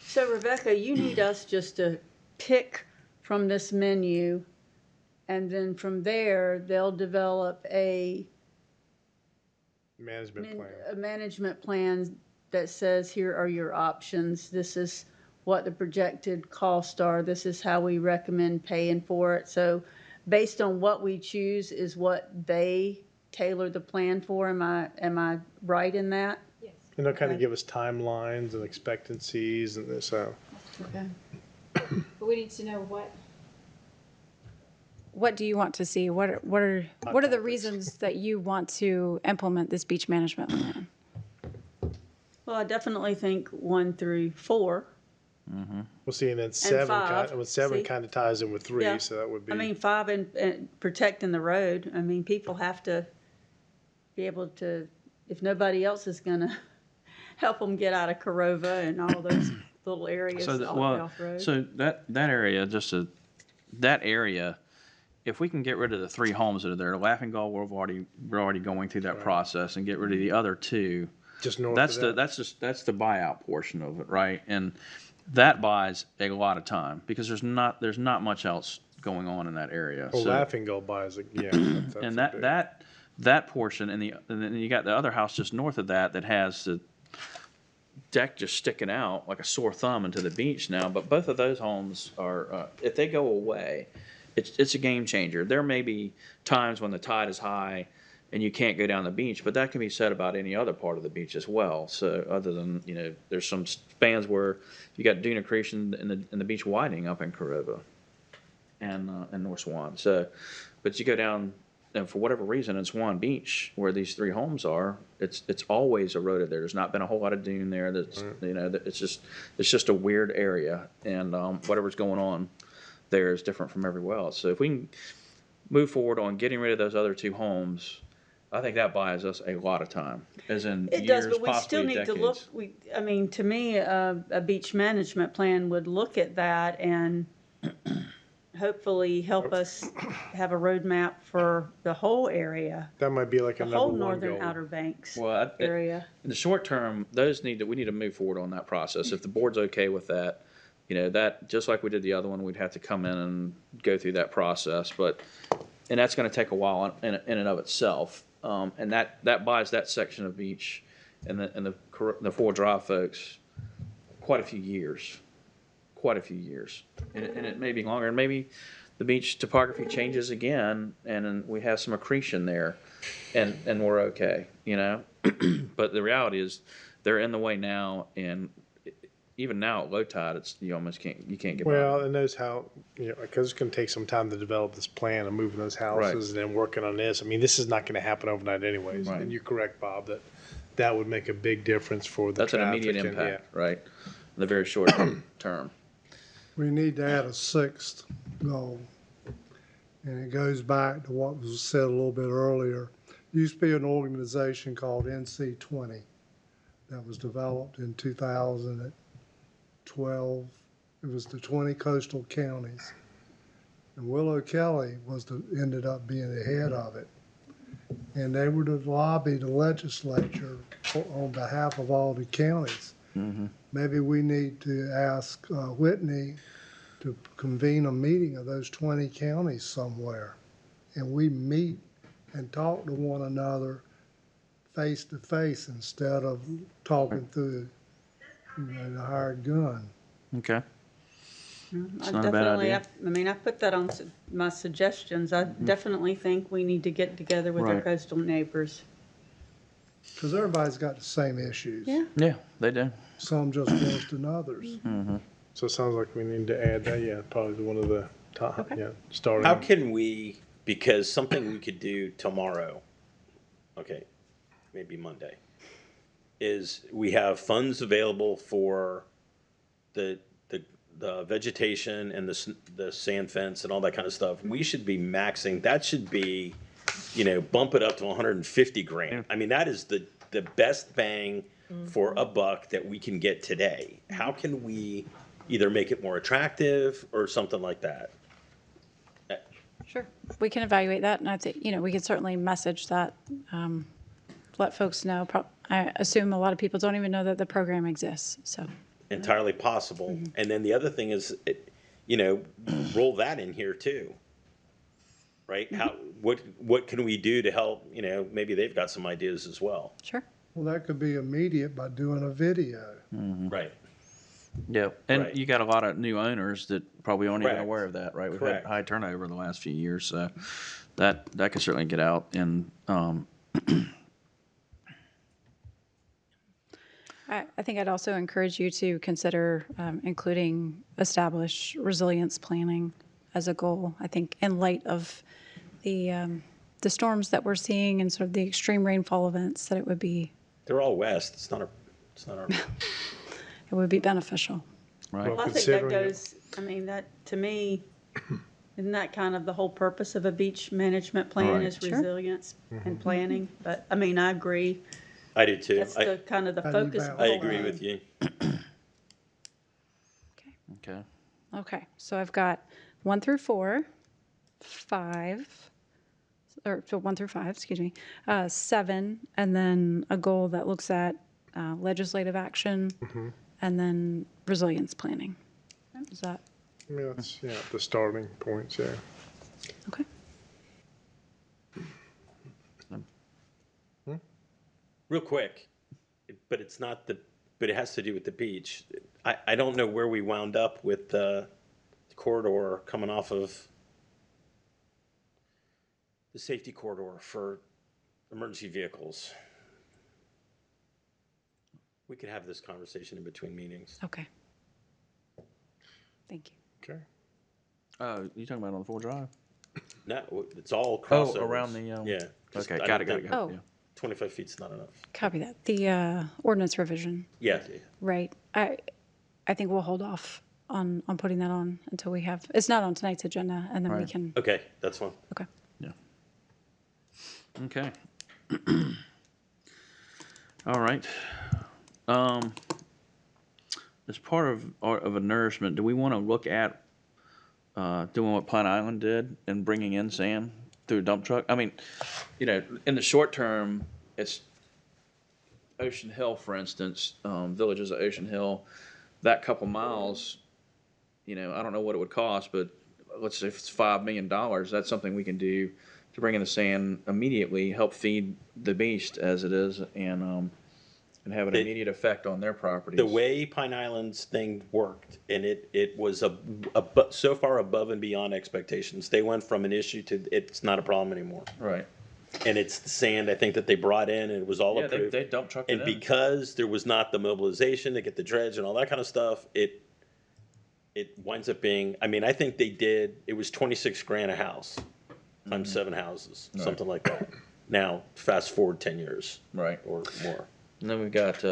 So Rebecca, you need us just to pick from this menu, and then from there, they'll develop a Management plan. management plan that says, here are your options. This is what the projected costs are. This is how we recommend paying for it. So based on what we choose is what they tailor the plan for. Am I right in that? And they'll kind of Okay. give us timelines and expectancies and this, so. Okay. But we need to know what do you want to see? What are the reasons that you want to implement this beach management plan? Well, I definitely think 1 through 4. We'll see, and then seven, 5, seven see? kind of ties in with 3, Yeah. so that would be. I mean, 5 and protecting the road. I mean, people have to be able to, if nobody else is gonna help them get out of Corova and all those little areas all the way off road. So that area, that area, if we can get rid of the 3 homes that are there, Laughing Gull, we're already going through that process, and get rid of the other 2. Just north That's of that. that's the buyout portion of it, right? And that buys a lot of time because there's not much else going on in that area. Well, So- Laughing Gull buys it, yeah. That's and a big- that portion, and then you got the other house just north of that has the deck just sticking out like a sore thumb into the beach now. But both of those homes are, if they go away, it's a game changer. There may be times when the tide is high and you can't go down the beach, but that can be said about any other part of the beach as well. So other than, there's some spans where you got dune accretion in the beach widening up in Corova and North Swan. So, but you go down, and for whatever reason, in Swan Beach, where these 3 homes are, it's always eroded there. There's not been a whole lot of dune there. That's it's just a weird area, and whatever's going on there is different from everywhere else. So if we can move forward on getting rid of those other 2 homes, I think that buys us a lot of time, as in It years, does, but we still possibly need decades. to look, I mean, to me, a beach management plan would look at that and hopefully help us have a roadmap for the whole area, That might be like a the number whole 1 northern goal. Outer Banks Well, area. in the short term, we need to move forward on that process. If the board's okay with that, that, just like we did the other one, we'd have to come in and go through that process, and that's gonna take a while in and of itself. And that buys that section of beach and the 4 Drive folks quite a few years. And it may be longer, and maybe the beach topography changes again, and then we have some accretion there, and we're okay, But the reality is, they're in the way now, and even now at low tide, you can't get by. Well, and those because it's going to take some time to develop this plan of moving those houses and then working on this. I mean, this is not going to happen overnight anyways. Right. And you're correct, Bob, that would make a big difference for the That's an traffic. immediate and, impact, right? In the very short term. We need to add a 6th goal. And it goes back to what was said a little bit earlier. Used to be an organization called NC20 that was developed in 2012. It was the 20 coastal counties. And Willow Kelly ended up being the head of it. And they were to lobby the legislature on behalf of all the counties. Maybe we need to ask Whitney to convene a meeting of those 20 counties somewhere. And we meet and talk to one another face to face instead of talking through the hired gun. Okay. I not a bad definitely, idea. I mean, I put that on my suggestions. I definitely think we need to get together with our Right. coastal neighbors. Because everybody's got the same issues. Yeah. Yeah, they do. Some just worse than others. So it sounds like we need to add that, yeah, probably one of the top, Okay. yeah, starting. How can we, because something we could do tomorrow, okay, maybe Monday, is we have funds available for the vegetation and the sand fence and all that kind of stuff. We should be maxing, that should be, bump it up to 150 grand. I mean, that is the best bang for a buck that we can get today. How can we either make it more attractive or something like that? Sure. We can evaluate that, and I think, we could certainly message that, let folks know. I assume a lot of people don't even know that the program exists, so. Entirely possible. And then the other thing is, roll that in here too. Right? What can we do to help, maybe they've got some ideas as well. Sure. Well, that could be immediate by doing a video. Right. Yeah, and Right. you got a lot of new owners that probably aren't even Correct. aware of that, right? We've Correct. had high turnover the last few years, so that could certainly get out. And I think I'd also encourage you to consider including establish resilience planning as a goal. I think in light of the storms that we're seeing and sort of the extreme rainfall events, that it would be They're all west. It's not our. beneficial. right, Well, I think that considering it- goes, I mean, that, to me, isn't that kind of the whole purpose of a beach management plan Right. is Sure. resilience and planning? But, I mean, I agree. I do too. That's the kind of the How do you focus of the balance I whole agree thing. with you. okay. Okay, so I've got 1 through 4, 5, or so 1 through 5, excuse me, 7, and then a goal that looks at legislative action, and then resilience planning. Is that I mean, that's, yeah, the starting points, yeah. okay? Real quick, but it's not but it has to do with the beach. I don't know where we wound up with the corridor coming off of the safety corridor for emergency vehicles. We could have this conversation in between meetings. Okay. Thank you. Okay. You talking about on the 4 Drive? No, it's all Oh, crossovers. around the, Yeah. just Okay, I got don't it, got it, think got Oh. it, yeah. 25 feet's not enough. Copy that. The ordinance revision, Yeah. right? I think we'll hold off on putting that on until we have, it's not on tonight's agenda, and then we Right. can, Okay, that's fine. okay. Okay. All right. As part of a nourishment, do we want to look at doing what Pine Island did and bringing in sand through a dump truck? I mean, in the short term, it's Ocean Hill, for instance, villages of Ocean Hill, that couple miles, I don't know what it would cost, but let's say if it's $5 million, that's something we can do to bring in the sand immediately, help feed the beast as it is, and have an immediate effect on their properties. The way Pine Island's thing worked, and it was so far above and beyond expectations. They went from an issue to it's not a problem anymore. Right. And it's the sand, I think, that they brought in, and it was all Yeah, approved. they dump trucked it And in. because there was not the mobilization to get the dredge and all that kind of stuff, it winds up being, I mean, I think it was 26 grand a house times 7 houses, something like that. Now, fast forward 10 years. Right. Or more. And then we've got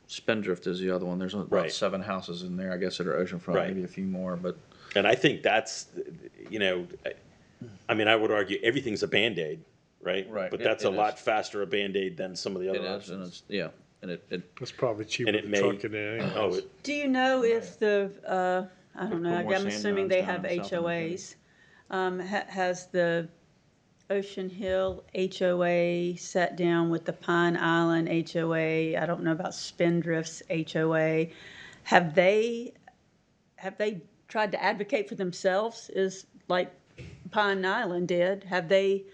Spindrift is the other one. There's about Right. 7 houses in there, I guess, that are oceanfront, Right. maybe a few more, but And I think that's, I mean, I would argue everything's a Band-Aid, right? Right. But It- that's it a lot is. faster a Band-Aid than some of the other it is, options. and it's, yeah, and it It's probably cheaper And it to may, truck it in oh, anyways. Do you know if I don't know, Put more I'm sand assuming guns they down have in South End. HOAs. Has the Ocean Hill HOA sat down with the Pine Island HOA? I don't know about Spindrift's HOA. Have they tried to advocate for themselves, is like Pine Island did? Have they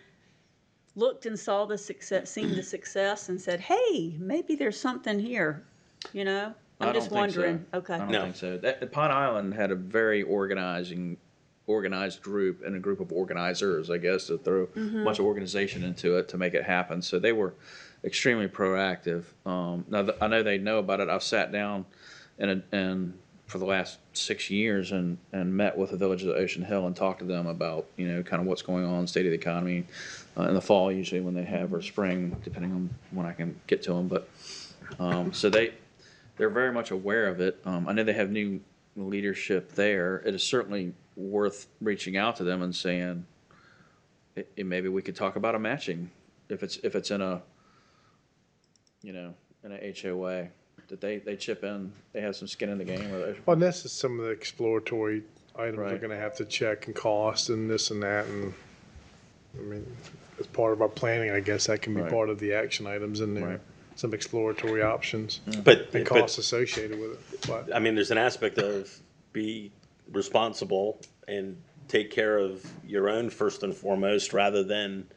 looked and saw the success, seen the success and said, hey, maybe there's something here, you know? I I'm don't just think so. wondering. Okay. I don't No. think so. Pine Island had a very organized group and a group of organizers, I guess, to throw a bunch of organization into it to make it happen. So they were extremely proactive. I know they know about it. I've sat down and for the last 6 years and met with the Village of Ocean Hill and talked to them about, kind of what's going on, state of the economy, in the fall usually when they have, or spring, depending on when I can get to them. But so they're very much aware of it. I know they have new leadership there. It is certainly worth reaching out to them and saying, maybe we could talk about a matching if it's in a, in a HOA, that they chip in, they have some skin in the game. Well, and this is some of the exploratory items we're Right. gonna have to check, and cost and this and that, and, I mean, as part of our planning, I guess that can be Right. part of the action items in there. Right. Some exploratory options But, and costs associated with it, but. I mean, there's an aspect of be responsible and take care of your own first and foremost, rather than,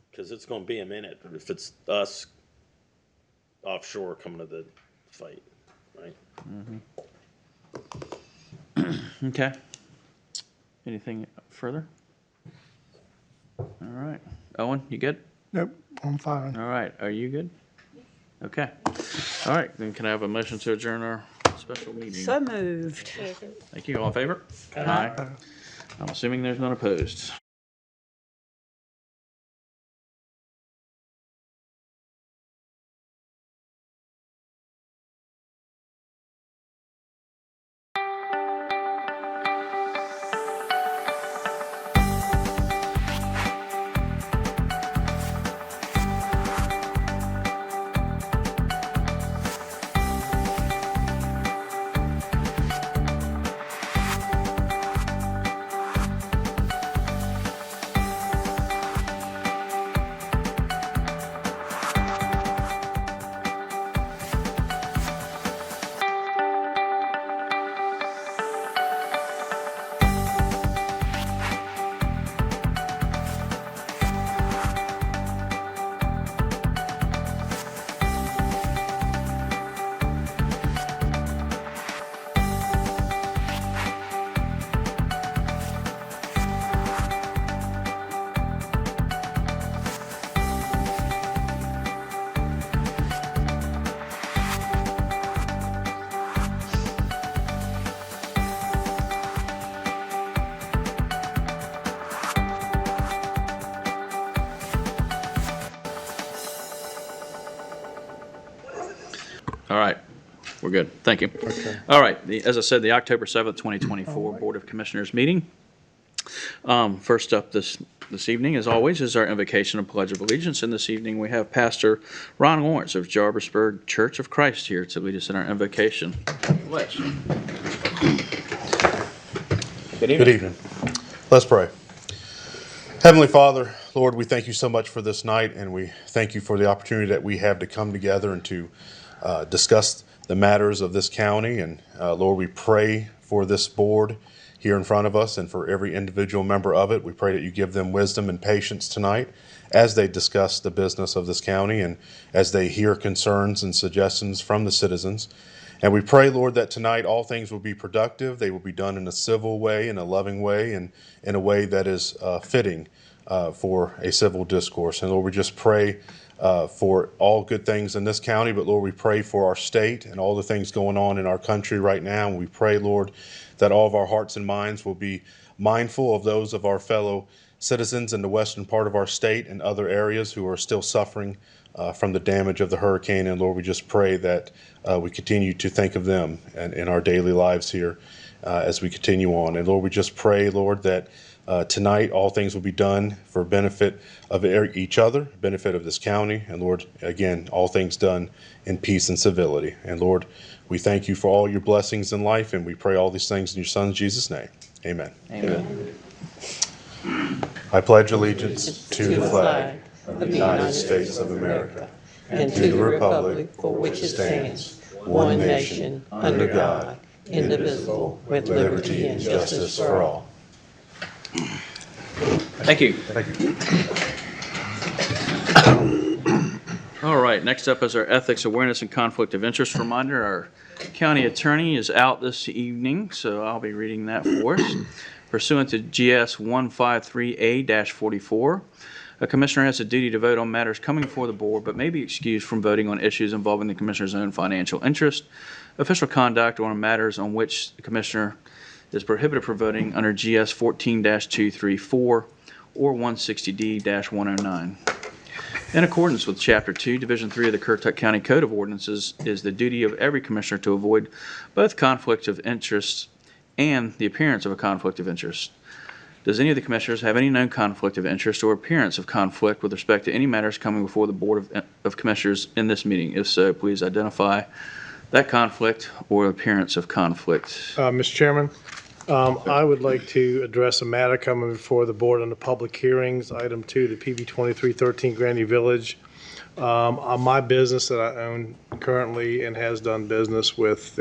because it's going to be a minute if it's us offshore coming to the fight, right? Okay. Anything further? All right. Owen, you good? Nope, I'm fine. All right. Are you good? Okay. All right. Then can I have a motion to adjourn our special meeting? So moved. Thank you. All in favor? Aye. I'm assuming there's none opposed. All right, we're good. Thank you. All right, as I said, the October 7th, 2024 Board of Commissioners meeting. First up this evening, as always, is our invocation and pledge of allegiance. And this evening, we have Pastor Ron Lawrence of Jarvisburg Church of Christ here to lead us in our invocation. Pledge. Good Good evening. Let's pray. Heavenly Father, Lord, we thank you so much for this night, and we thank you for the opportunity that we have to come together and to discuss the matters of this county. And Lord, we pray for this board here in front of us and for every individual member of it. We pray that you give them wisdom and patience tonight as they discuss the business of this county and as they hear concerns and suggestions from the citizens. And we pray, Lord, that tonight all things will be productive. They will be done in a civil way, in a loving way, and in a way that is fitting for a civil discourse. And Lord, we just pray for all good things in this county, but Lord, we pray for our state and all the things going on in our country right now. And we pray, Lord, that all of our hearts and minds will be mindful of those of our fellow citizens in the western part of our state and other areas who are still suffering from the damage of the hurricane. And Lord, we just pray that we continue to think of them in our daily lives here as we continue on. And Lord, we just pray, Lord, that tonight all things will be done for benefit of each other, benefit of this county. And Lord, again, all things done in peace and civility. And Lord, we thank you for all your blessings in life, and we pray all these things in your Son, Jesus' name. Amen. Amen. I pledge allegiance to the flag of the United States of America and to the republic for which it stands, one nation, under God, indivisible, with liberty and justice for all. Thank you. Thank you. All right, next up is our Ethics, Awareness, and Conflict of Interest reminder. Our county attorney is out this evening, so I'll be reading that for us. Pursuant to GS 153A-44, a commissioner has a duty to vote on matters coming before the board, but may be excused from voting on issues involving the commissioner's own financial interest, official conduct, or on matters on which the commissioner is prohibited from voting under GS 14-234 or 160D-109. In accordance with Chapter 2, Division 3 of the Currituck County Code of Ordinances, it is the duty of every commissioner to avoid both conflicts of interest and the appearance of a conflict of interest. Does any of the commissioners have any known conflict of interest or appearance of conflict with respect to any matters coming before the Board of Commissioners in this meeting? If so, please identify that conflict or appearance of conflict. Mr. Chairman, I would like to address a matter coming before the board under public hearings. Item 2, the PB 2313 Grandy Village. On my business that I own currently and has done business with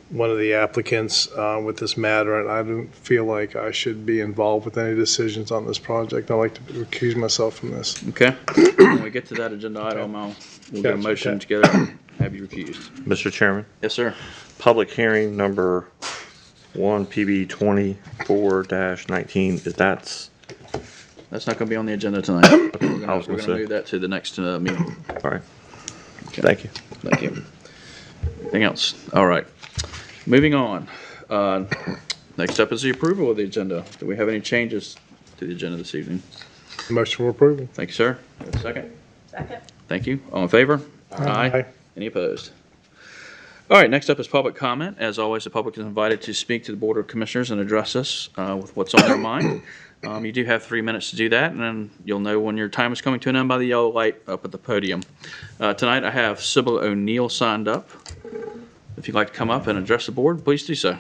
one of the applicants with this matter, and I don't feel like I should be involved with any decisions on this project. I'd like to recuse myself from this. Okay? When we get to that agenda item, we'll get a Gotcha, motion okay. together and have you recused. Mr. Chairman, Yes, sir. public hearing number 1 PB 24-19, That's not going to be on the agenda tonight. We're going I was to gonna say. move that to the next meeting. all right. Thank you. Thank you. Anything else? All right. Moving on. Next up is the approval of the agenda. Do we have any changes to the agenda this evening? Motion for approval. Thank you, sir. We have a second? Second. Thank you. All in favor? Aye. Any opposed? All right, next up is public comment. As always, the public is invited to speak to the Board of Commissioners and address us with what's on their mind. You do have 3 minutes to do that, and then you'll know when your time is coming to an end by the yellow light up at the podium. Tonight, I have Sybil O'Neill signed up. If you'd like to come up and address the board, please do so.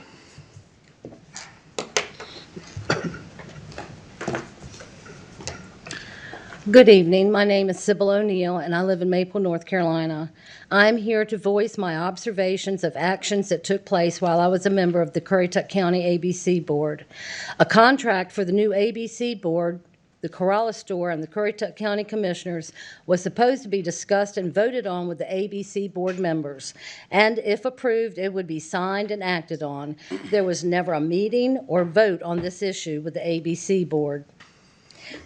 Good evening. My name is Sybil O'Neill, and I live in Maple, North Carolina. I'm here to voice my observations of actions that took place while I was a member of the Currituck County ABC Board. A contract for the new ABC Board, the Corolla Store, and the Currituck County Commissioners was supposed to be discussed and voted on with the ABC Board members. And if approved, it would be signed and acted on. There was never a meeting or vote on this issue with the ABC Board.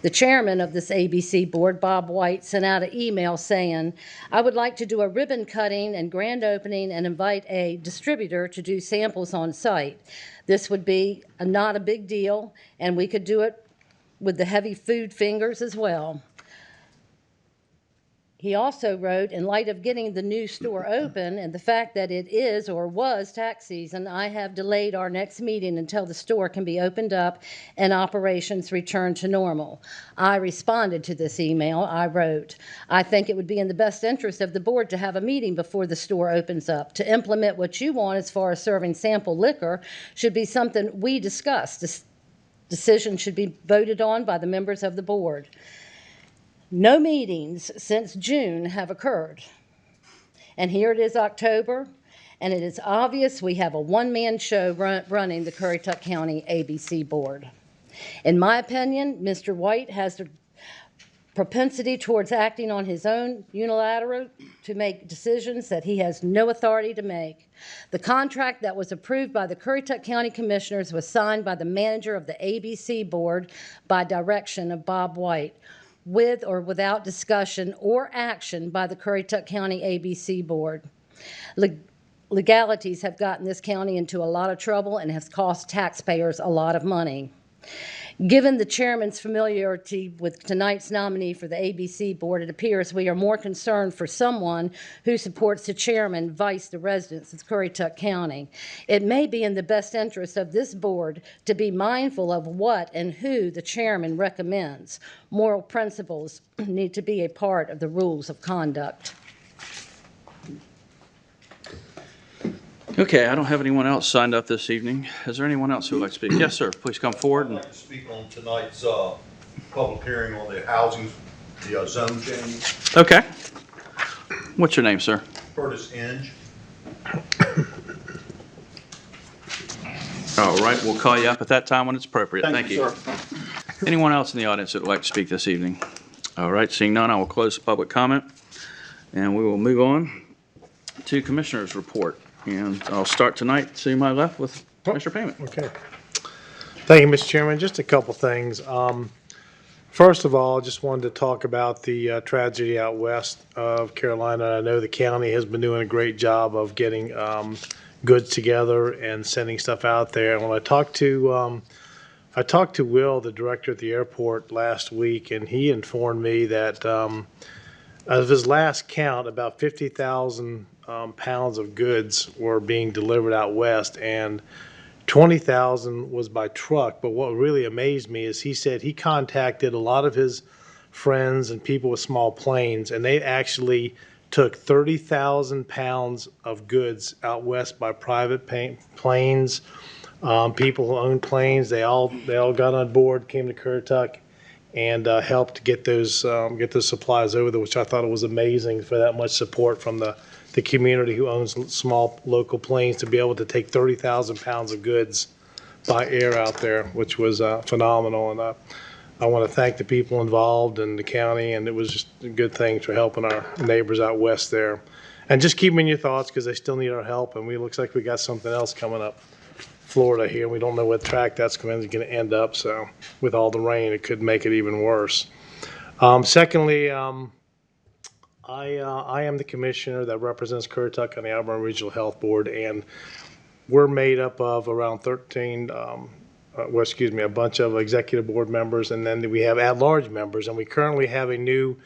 The chairman of this ABC board, Bob White, sent out an email saying, I would like to do a ribbon cutting and grand opening and invite a distributor to do samples on site. This would be not a big deal, and we could do it with the heavy food fingers as well. He also wrote, in light of getting the new store open and the fact that it is or was tax season, I have delayed our next meeting until the store can be opened up and operations return to normal. I responded to this email. I wrote, I think it would be in the best interest of the board to have a meeting before the store opens up. To implement what you want as far as serving sample liquor should be something we discuss. This decision should be voted on by the members of the board. No meetings since June have occurred. And here it is October, and it is obvious we have a one-man show running the Currituck County ABC Board. In my opinion, Mr. White has the propensity towards acting on his own unilateral to make decisions that he has no authority to make. The contract that was approved by the Currituck County Commissioners was signed by the manager of the ABC Board by direction of Bob White, with or without discussion or action by the Currituck County ABC Board. Legalities have gotten this county into a lot of trouble and has cost taxpayers a lot of money. Given the chairman's familiarity with tonight's nominee for the ABC Board, it appears we are more concerned for someone who supports the chairman, vice the residents of Currituck County. It may be in the best interest of this board to be mindful of what and who the chairman recommends. Moral principles need to be a part of the rules of conduct. Okay, I don't have anyone else signed up this evening. Is there anyone else who would like to speak? Yes, sir. Please come forward. I'd like to speak on tonight's public hearing on the housing, the zone change. Okay. What's your name, sir? Curtis Inge. All right, we'll call you up at that time when it's appropriate. Thank you. sir. Anyone else in the audience that would like to speak this evening? All right, seeing none, I will close the public comment, and we will move on to Commissioner's report. And I'll start tonight to my left with Commissioner Payment. Okay. Thank you, Mr. Chairman. Just a couple things. First of all, I just wanted to talk about the tragedy out west of Carolina. I know the county has been doing a great job of getting goods together and sending stuff out there. And when I talked to Will, the director at the airport, last week, and he informed me that of his last count, about 50,000 pounds of goods were being delivered out west, and 20,000 was by truck. But what really amazed me is he said he contacted a lot of his friends and people with small planes, and they actually took 30,000 pounds of goods out west by private planes. People who own planes, they all got on board, came to Currituck, and helped get those supplies over there, which I thought it was amazing for that much support from the community who owns small local planes to be able to take 30,000 pounds of goods by air out there, which was phenomenal. And I want to thank the people involved and the county, and it was just a good thing for helping our neighbors out west there. And just keep them in your thoughts because they still need our help, and looks like we got something else coming up. Florida here. We don't know what track that's going to end up. So with all the rain, it could make it even worse. Secondly, I am the commissioner that represents Currituck on the Albemarle Regional Health Board, and we're made up of around 13, a bunch of executive board members, and then we have at-large members, and we currently have a new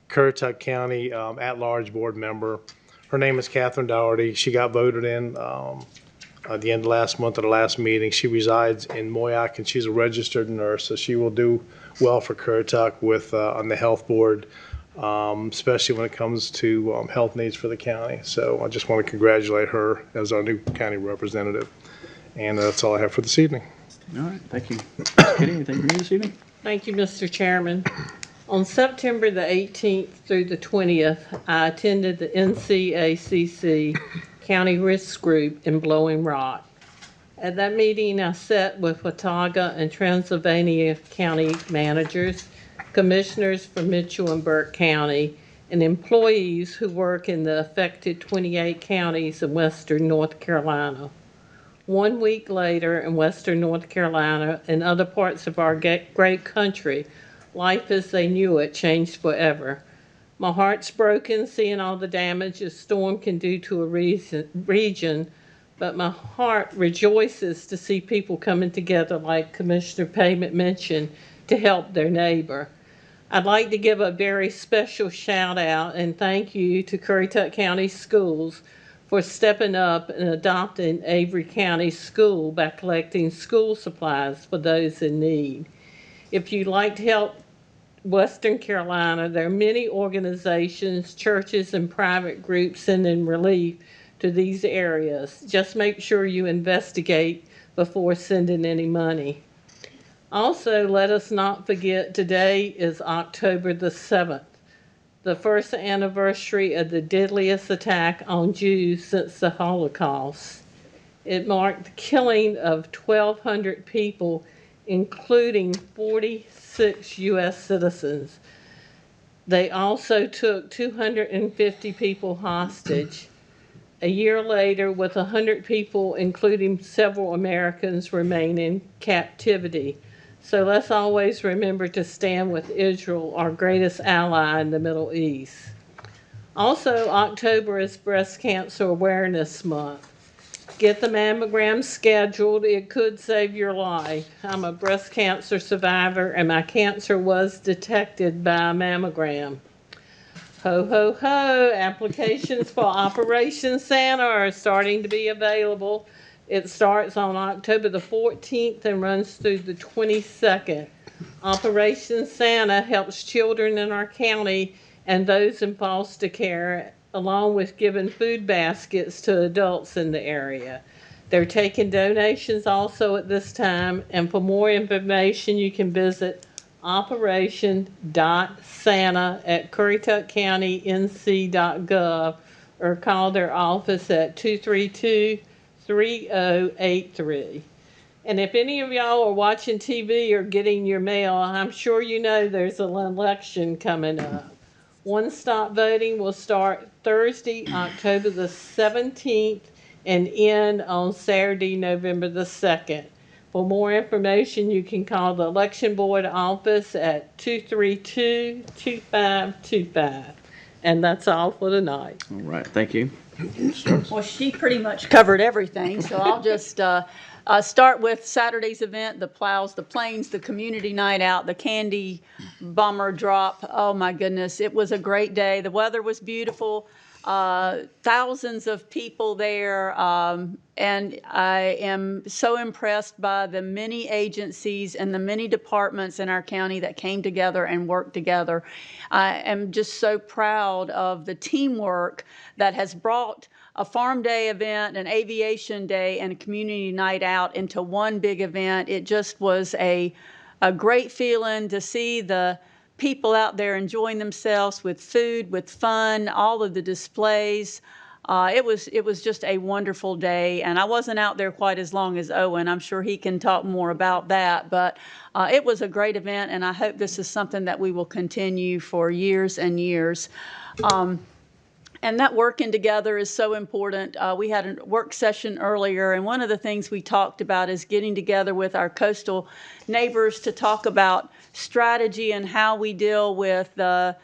Currituck County at-large board member. Her name is Catherine Dougherty. She got voted in at the end of last month at the last meeting. She resides in Moyock, and she's a registered nurse, so she will do well for Currituck with on the health board, especially when it comes to health needs for the county. So I just want to congratulate her as our new county representative. And that's all I have for this evening. All right, thank you. Ms. Kitty, anything from you this evening? Thank you, Mr. Chairman. On September the 18th through the 20th, I attended the NCACC County Risk Group in Blowing Rock. At that meeting, I sat with Watauga and Transylvania County managers, commissioners from Mitchell and Burke County, and employees who work in the affected 28 counties in western North Carolina. 1 week later, in western North Carolina and other parts of our great country, life as they knew it changed forever. My heart's broken seeing all the damage a storm can do to a region, but my heart rejoices to see people coming together, like Commissioner Payment mentioned, to help their neighbor. I'd like to give a very special shout out and thank you to Currituck County Schools for stepping up and adopting Avery County School by collecting school supplies for those in need. If you'd like to help Western Carolina, there are many organizations, churches, and private groups sending relief to these areas. Just make sure you investigate before sending any money. Also, let us not forget today is October the 7th, the first anniversary of the deadliest attack on Jews since the Holocaust. It marked the killing of 1,200 people, including 46 U.S. citizens. They also took 250 people hostage. A year later, with 100 people, including several Americans, remain in captivity. So let's always remember to stand with Israel, our greatest ally in the Middle East. Also, October is Breast Cancer Awareness Month. Get the mammogram scheduled. It could save your life. I'm a breast cancer survivor, and my cancer was detected by a mammogram. Ho, ho, ho. Applications for Operation Santa are starting to be available. It starts on October the 14th and runs through the 22nd. Operation Santa helps children in our county and those in foster care along with giving food baskets to adults in the area. They're taking donations also at this time, and for more information, you can visit operation.santa@currituckcountync.gov or call their office at 232-3083. And if any of y'all are watching TV or getting your mail, I'm sure you know there's an election coming up. One-stop voting will start Thursday, October the 17th, and end on Saturday, November the 2nd. For more information, you can call the Election Board office at 232-2525. And that's all for tonight. All right, thank you. Well, she pretty much covered everything, so I'll just start with Saturday's event, the plows, the planes, the community night out, the candy bomber drop. Oh, my goodness, it was a great day. The weather was beautiful. Thousands of people there, and I am so impressed by the many agencies and the many departments in our county that came together and worked together. I am just so proud of the teamwork that has brought a farm day event, an aviation day, and a community night out into one big event. It just was a great feeling to see the people out there enjoying themselves with food, with fun, all of the displays. It was just a wonderful day, and I wasn't out there quite as long as Owen. I'm sure he can talk more about that, but it was a great event, and I hope this is something that we will continue for years and years. And that working together is so important. We had a work session earlier, and one of the things we talked about is getting together with our coastal neighbors to talk about strategy and how we deal with the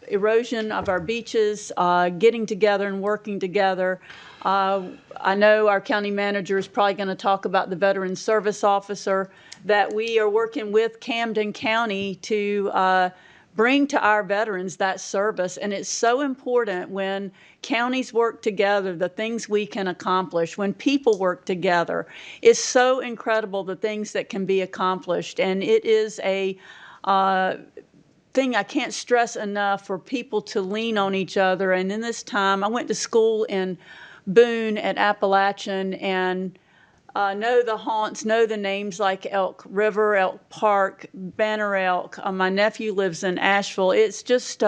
erosion of our beaches, getting together and working together. I know our county manager is probably going to talk about the Veteran Service Officer, that we are working with Camden County to bring to our veterans that service. And it's so important when counties work together, the things we can accomplish. When people work together, it's so incredible the things that can be accomplished. And it is a thing I can't stress enough for people to lean on each other. And in this time, I went to school in Boone at Appalachian, and know the haunts, know the names like Elk River, Elk Park, Banner Elk. My nephew lives in Asheville. It's just,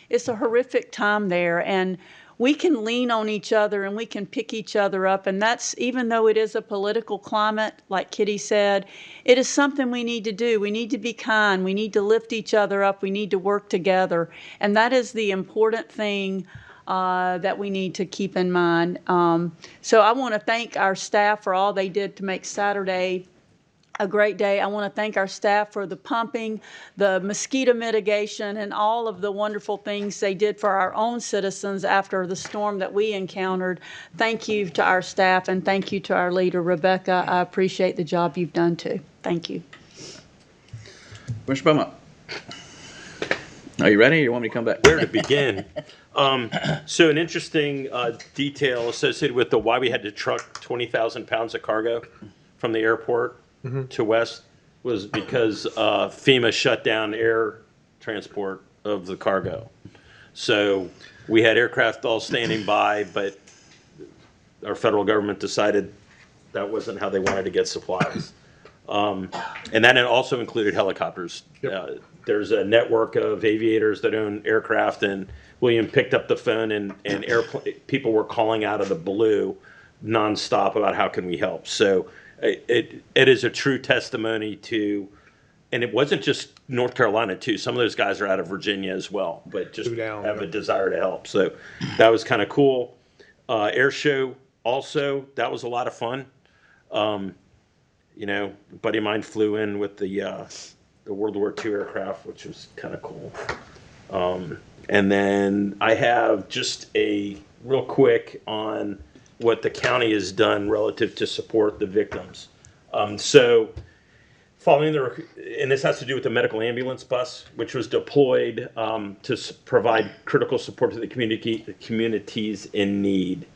it's a horrific time there. And we can lean on each other and we can pick each other up. And that's, even though it is a political climate, like Kitty said, it is something we need to do. We need to be kind. We need to lift each other up. We need to work together. And that is the important thing that we need to keep in mind. So I want to thank our staff for all they did to make Saturday a great day. I want to thank our staff for the pumping, the mosquito mitigation, and all of the wonderful things they did for our own citizens after the storm that we encountered. Thank you to our staff, and thank you to our leader, Rebecca. I appreciate the job you've done too. Thank you. Commissioner Beaumont. Are you ready, or you want me to come back? Where to begin? So an interesting detail associated with the why we had to truck 20,000 pounds of cargo from the airport to West was because FEMA shut down air transport of the cargo. So we had aircraft all standing by, but our federal government decided that wasn't how they wanted to get supplies. And that also included helicopters. There's a network of aviators that own aircraft, and William picked up the phone, and people were calling out of the blue nonstop about how can we help. So it is a true testimony to, and it wasn't just North Carolina too. Some of those guys are out of Virginia as well, but just have a desire to help. So that was kind of cool. Air show also, that was a lot of fun. You know, a buddy of mine flew in with the World War II aircraft, which was kind of cool. And then I have just a real quick on what the county has done relative to support the victims. So following and this has to do with the medical ambulance bus, which was deployed to provide critical support to the communities in need.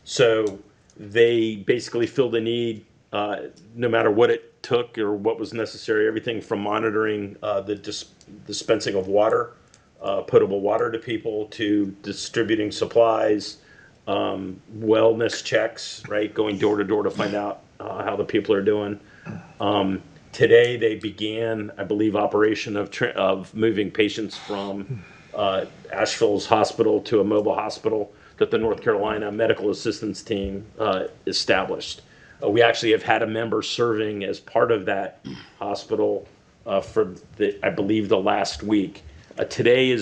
So they basically filled a need, no matter what it took or what was necessary, everything from monitoring the dispensing of water potable water to people, to distributing supplies, wellness checks, right? Going door to door to find out how the people are doing. Today they began, I believe, operation of moving patients from Asheville's hospital to a mobile hospital that the North Carolina Medical Assistance Team established. We actually have had a member serving as part of that hospital for I believe the last week. Today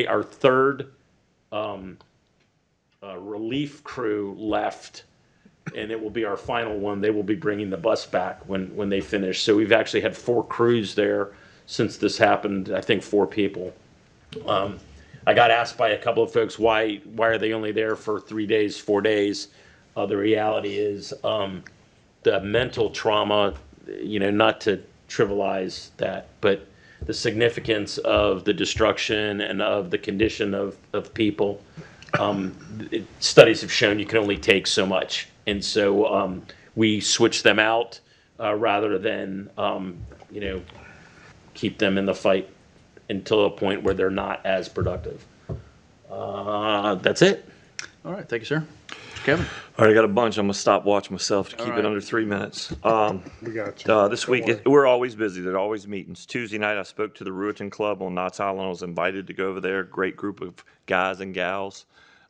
our third relief crew left, and it will be our final one. They will be bringing the bus back when they finish. So we've actually had 4 crews there since this happened. I think 4 people. I got asked by a couple of folks why are they only there for 3 days, 4 days. The reality is the mental trauma. Not to trivialize that, but the significance of the destruction and of the condition of people. Studies have shown you can only take so much. And so we switch them out rather than, keep them in the fight until a point where they're not as productive. That's it. All right, thank you, sir. Kevin? All right, I got a bunch. I'm gonna stop watch myself to keep right. it under 3 minutes. We got you. This week, we're always busy. There are always meetings. Tuesday night, I spoke to the Ruetan Club on Knott's Island. I was invited to go over there. Great group of guys and gals.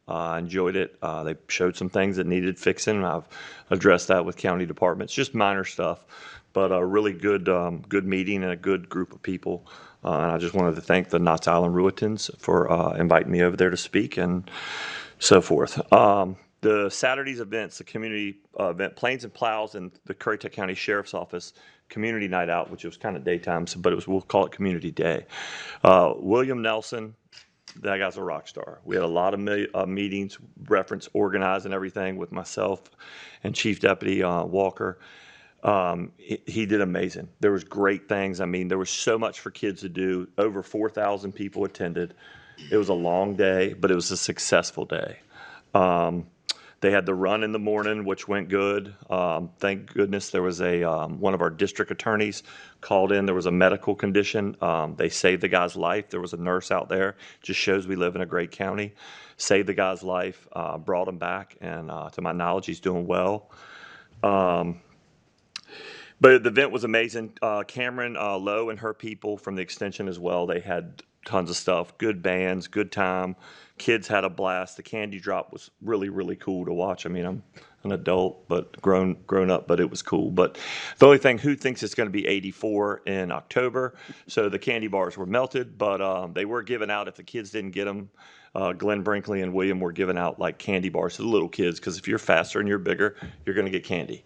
Enjoyed it. They showed some things that needed fixing. I've addressed that with county departments, just minor stuff, but a really good meeting and a good group of people. And I just wanted to thank the Knott's Island Ruetans for inviting me over there to speak and so forth. The Saturday's events, the community event, Plains and Plows and the Currituck County Sheriff's Office community night out, which was kind of daytime, but we'll call it Community Day. William Nelson, that guy's a rock star. We had a lot of meetings, reference organized and everything with myself and Chief Deputy Walker. He did amazing. There was great things. I mean, there was so much for kids to do. Over 4,000 people attended. It was a long day, but it was a successful day. They had the run in the morning, which went good. Thank goodness there was one of our district attorneys called in. There was a medical condition. They saved the guy's life. There was a nurse out there. Just shows we live in a great county. Saved the guy's life, brought him back, and to my knowledge, he's doing well. But the event was amazing. Cameron Lowe and her people from the extension as well, they had tons of stuff, good bands, good time. Kids had a blast. The candy drop was really, really cool to watch. I mean, I'm an adult, but grown up, but it was cool. But the only thing, who thinks it's going to be 84 in October? So the candy bars were melted, but they were given out. If the kids didn't get them, Glenn Brinkley and William were giving out like candy bars to the little kids, because if you're faster and you're bigger, you're going to get candy.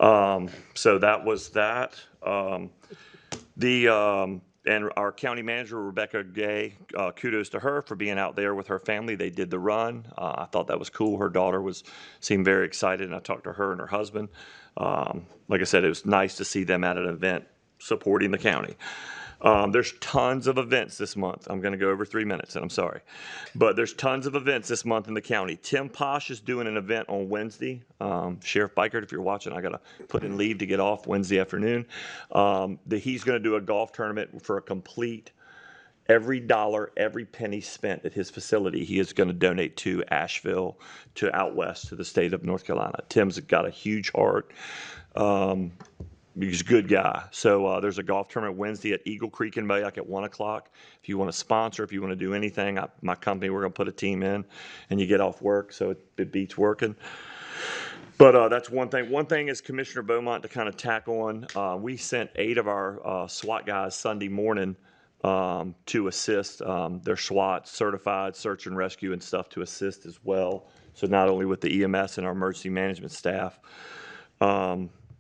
So that was that. And our county manager, Rebecca Gay, kudos to her for being out there with her family. They did the run. I thought that was cool. Her daughter seemed very excited, and I talked to her and her husband. Like I said, it was nice to see them at an event supporting the county. There's tons of events this month. I'm going to go over 3 minutes, and I'm sorry. But there's tons of events this month in the county. Tim Posh is doing an event on Wednesday. Sheriff Bikert, if you're watching, I got to put in leave to get off Wednesday afternoon. He's going to do a golf tournament for a complete, every dollar, every penny spent at his facility, he is going to donate to Asheville, to out west, to the state of North Carolina. Tim's got a huge heart. He's a good guy. So there's a golf tournament Wednesday at Eagle Creek in Mayock at 1 o'clock. If you want to sponsor, if you want to do anything, my company, we're going to put a team in, and you get off work, so it beats working. But that's one thing. One thing is Commissioner Beaumont to kind of tack on. We sent 8 of our SWAT guys Sunday morning to assist. They're SWAT certified, search and rescue and stuff, to assist as well. So not only with the EMS and our emergency management staff,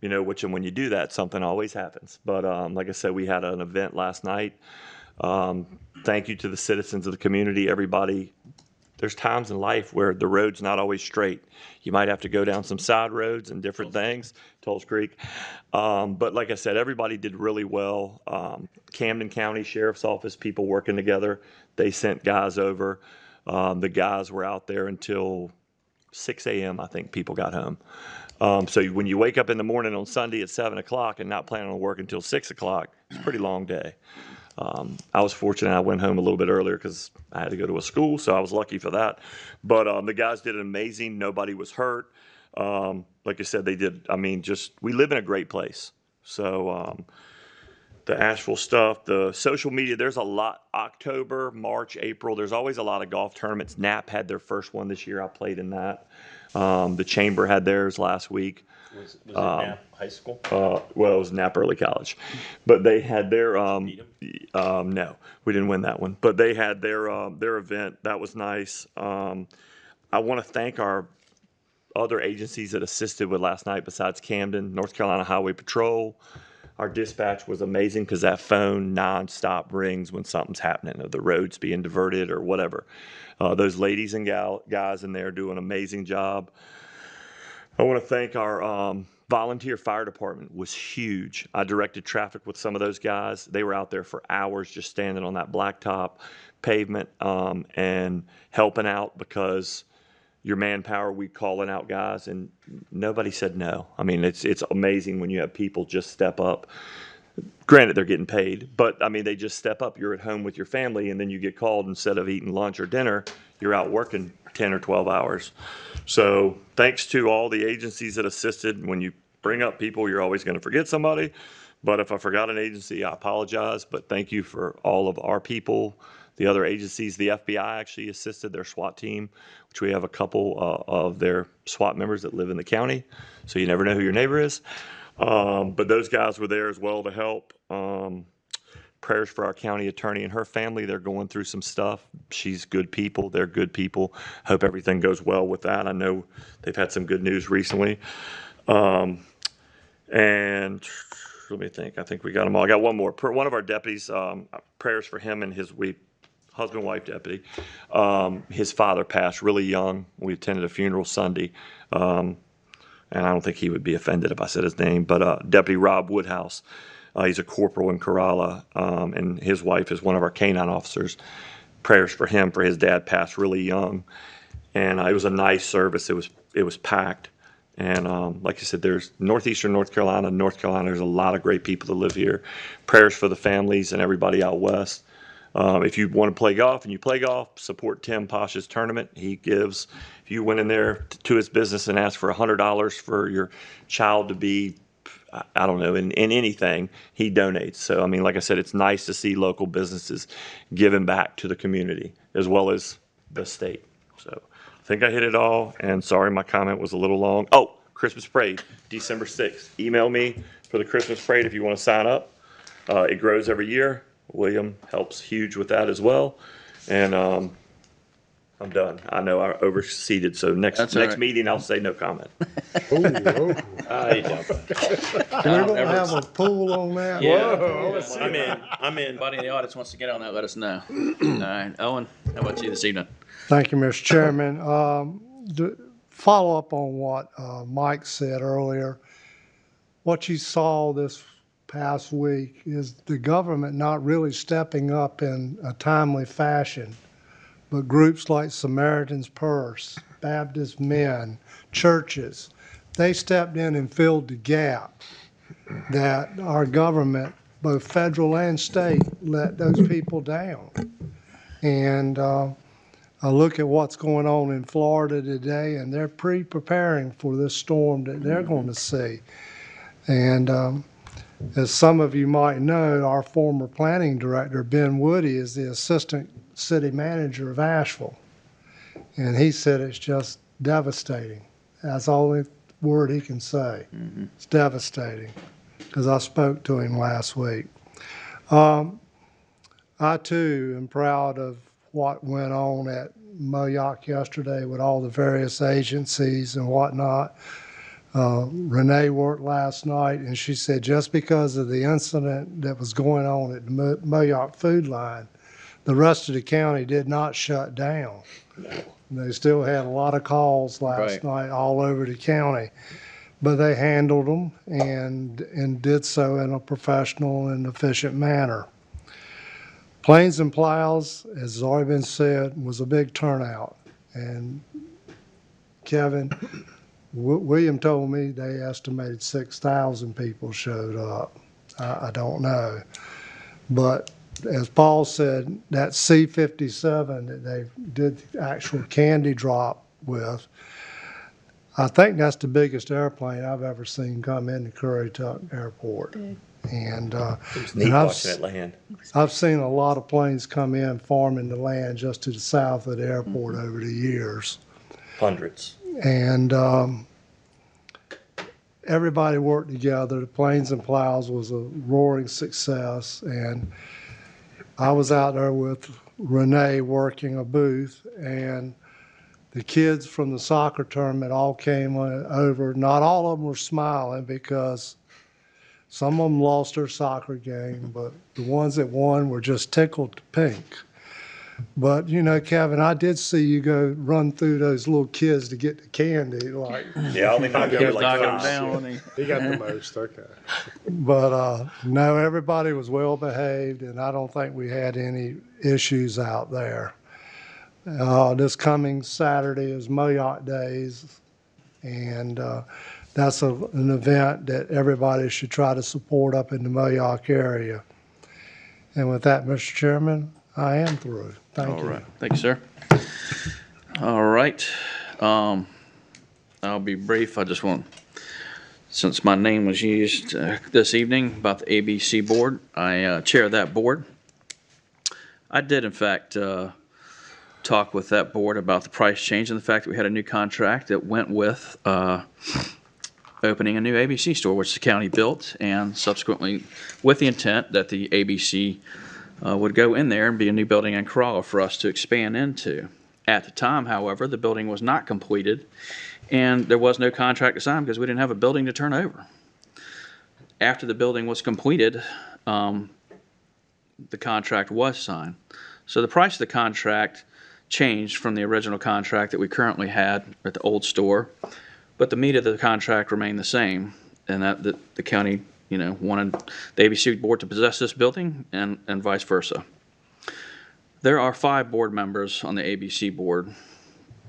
which, and when you do that, something always happens. But like I said, we had an event last night. Thank you to the citizens of the community, everybody. There's times in life where the road's not always straight. You might have to go down some side roads and different things, Tulse Creek. But like I said, everybody did really well. Camden County Sheriff's Office, people working together. They sent guys over. The guys were out there until 6 a.m., I think people got home. So when you wake up in the morning on Sunday at 7 o'clock and not planning on work until 6 o'clock, it's a pretty long day. I was fortunate. I went home a little bit earlier because I had to go to a school, so I was lucky for that. But the guys did amazing. Nobody was hurt. Like I said, they did. I mean, just we live in a great place. So the Asheville stuff, the social media, there's a lot. October, March, April, there's always a lot of golf tournaments. Knapp had their first one this year. I played in that. The Chamber had theirs last week. Was it Knapp High School? Well, it was Knapp Early College, but they had their no, we didn't win that one, but they had their event. That was nice. I want to thank our other agencies that assisted with last night besides Camden, North Carolina Highway Patrol. Our dispatch was amazing because that phone nonstop rings when something's happening, or the road's being diverted or whatever. Those ladies and guys in there do an amazing job. I want to thank our volunteer fire department. Was huge. I directed traffic with some of those guys. They were out there for hours just standing on that blacktop pavement and helping out because your manpower, we calling out guys, and nobody said no. I mean, it's amazing when you have people just step up. Granted, they're getting paid, but I mean, they just step up. You're at home with your family, and then you get called instead of eating lunch or dinner, you're out working 10 or 12 hours. So thanks to all the agencies that assisted. When you bring up people, you're always going to forget somebody. But if I forgot an agency, I apologize. But thank you for all of our people, the other agencies. The FBI actually assisted their SWAT team, which we have a couple of their SWAT members that live in the county. So you never know who your neighbor is. But those guys were there as well to help. Prayers for our county attorney and her family. They're going through some stuff. She's good people. They're good people. Hope everything goes well with that. I know they've had some good news recently. And let me think. I think we got them all. I got one more. One of our deputies, prayers for him and his husband-wife deputy. His father passed really young. We attended a funeral Sunday. And I don't think he would be offended if I said his name, but Deputy Rob Woodhouse. He's a corporal in Corolla, and his wife is one of our canine officers. Prayers for him, for his dad passed really young. And it was a nice service. It was packed. And like I said, there's northeastern North Carolina. There's a lot of great people that live here. Prayers for the families and everybody out west. If you want to play golf and you play golf, support Tim Posh's tournament. He gives, if you went in there to his business and asked for $100 for your child to be, I don't know, in anything, he donates. So, I mean, like I said, it's nice to see local businesses giving back to the community as well as the state. So I think I hit it all. And sorry, my comment was a little long. Oh, Christmas Parade, December 6th. Email me for the Christmas Parade if you want to sign up. It grows every year. William helps huge with that as well. And I'm done. I know I overseeded, so next right. meeting I'll say no comment. I don't. We're gonna have a pool on that. I'm in. Anybody in the audience wants to get on that, let us know. All right, Owen, how about you this evening? Thank you, Mr. Chairman. Follow up on what Mike said earlier. What you saw this past week is the government not really stepping up in a timely fashion, but groups like Samaritan's Purse, Baptist Men, churches, they stepped in and filled the gap that our government, both federal and state, let those people down. And I look at what's going on in Florida today, and they're pre-preparing for this storm that they're going to see. And as some of you might know, our former planning director, Ben Woody, is the assistant city manager of Asheville. And he said it's just devastating. That's the only word he can say. Mm-hmm. It's devastating, because I spoke to him last week. I, too, am proud of what went on at Moyock yesterday with all the various agencies and whatnot. Renee worked last night, and she said just because of the incident that was going on at the Moyock Food Line, the rest of the county did not shut down. No. They still had a lot of calls last night all over the county, but they handled them and did so in a professional and efficient manner. Plains and Plows, as has already been said, was a big turnout. And Kevin, William told me they estimated 6,000 people showed up. I don't know. But as Paul said, that C-57 that they did the actual candy drop with, I think that's the biggest airplane I've ever seen come into Currituck Airport. And, It's neat and I've watching it land. I've seen a lot of planes come in farming the land just to the south of the airport over the years. Hundreds. And everybody worked together. The Planes and Plows was a roaring success. And I was out there with Renee working a booth, and the kids from the soccer tournament all came over. Not all of them were smiling because some of them lost their soccer game, but the ones that won were just tickled to pink. But, you know, Kevin, I did see you go run through those little kids to get the candy, like, Yeah, I only knocked He over was like knocking them five. down, wasn't he? He got the most, okay. but no, everybody was well behaved, and I don't think we had any issues out there. This coming Saturday is Moyoc Days, and that's an event that everybody should try to support up in the Moyoc area. And with that, Mr. Chairman, I am through. Thank All you. right, thank you, sir. All right, I'll be brief. I just want, since my name was used this evening about the ABC board, I chair that board. I did, in fact, talk with that board about the price change and the fact that we had a new contract that went with opening a new ABC store, which the county built, and subsequently with the intent that the ABC would go in there and be a new building in Corolla for us to expand into. At the time, however, the building was not completed, and there was no contract to sign because we didn't have a building to turn over. After the building was completed, the contract was signed. So the price of the contract changed from the original contract that we currently had at the old store, but the meat of the contract remained the same, and that the county, wanted the ABC board to possess this building and vice versa. There are 5 board members on the ABC board.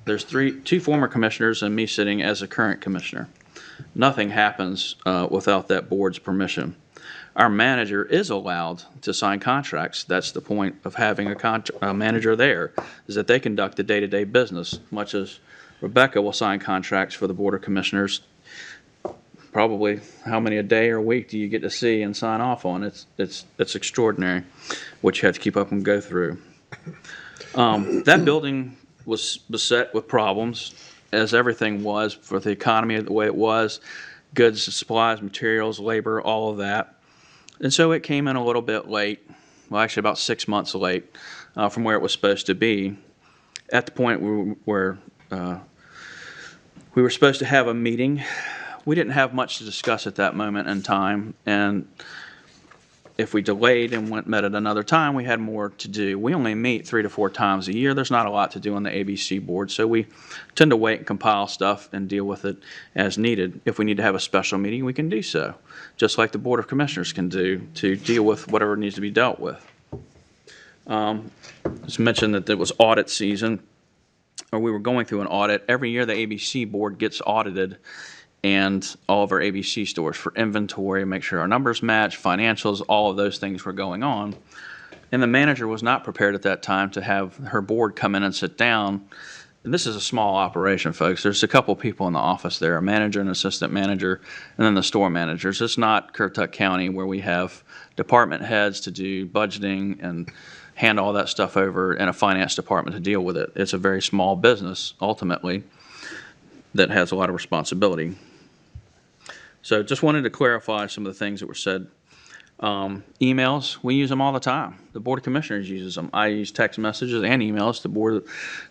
There's 2 former commissioners and me sitting as a current commissioner. Nothing happens without that board's permission. Our manager is allowed to sign contracts. That's the point of having a manager there, is that they conduct the day-to-day business, much as Rebecca will sign contracts for the Board of Commissioners. Probably how many a day or a week do you get to see and sign off on? It's extraordinary what you have to keep up and go through. That building was beset with problems, as everything was for the economy the way it was, goods, supplies, materials, labor, all of that. And so it came in a little bit late, well, actually about 6 months late from where it was supposed to be, at the point where we were supposed to have a meeting. We didn't have much to discuss at that moment in time, and if we delayed and met at another time, we had more to do. We only meet 3 to 4 times a year. There's not a lot to do on the ABC board, so we tend to wait and compile stuff and deal with it as needed. If we need to have a special meeting, we can do so, just like the Board of Commissioners can do to deal with whatever needs to be dealt with. It's mentioned that there was audit season, or we were going through an audit. Every year, the ABC board gets audited, and all of our ABC stores for inventory, make sure our numbers match, financials, all of those things were going on. And the manager was not prepared at that time to have her board come in and sit down. And this is a small operation, folks. There's a couple people in the office there, a manager, an assistant manager, and then the store managers. It's not Currituck County where we have department heads to do budgeting and hand all that stuff over and a finance department to deal with it. It's a very small business, ultimately, that has a lot of responsibility. So just wanted to clarify some of the things that were said. Emails, we use them all the time. The Board of Commissioners uses them. I use text messages and emails to the board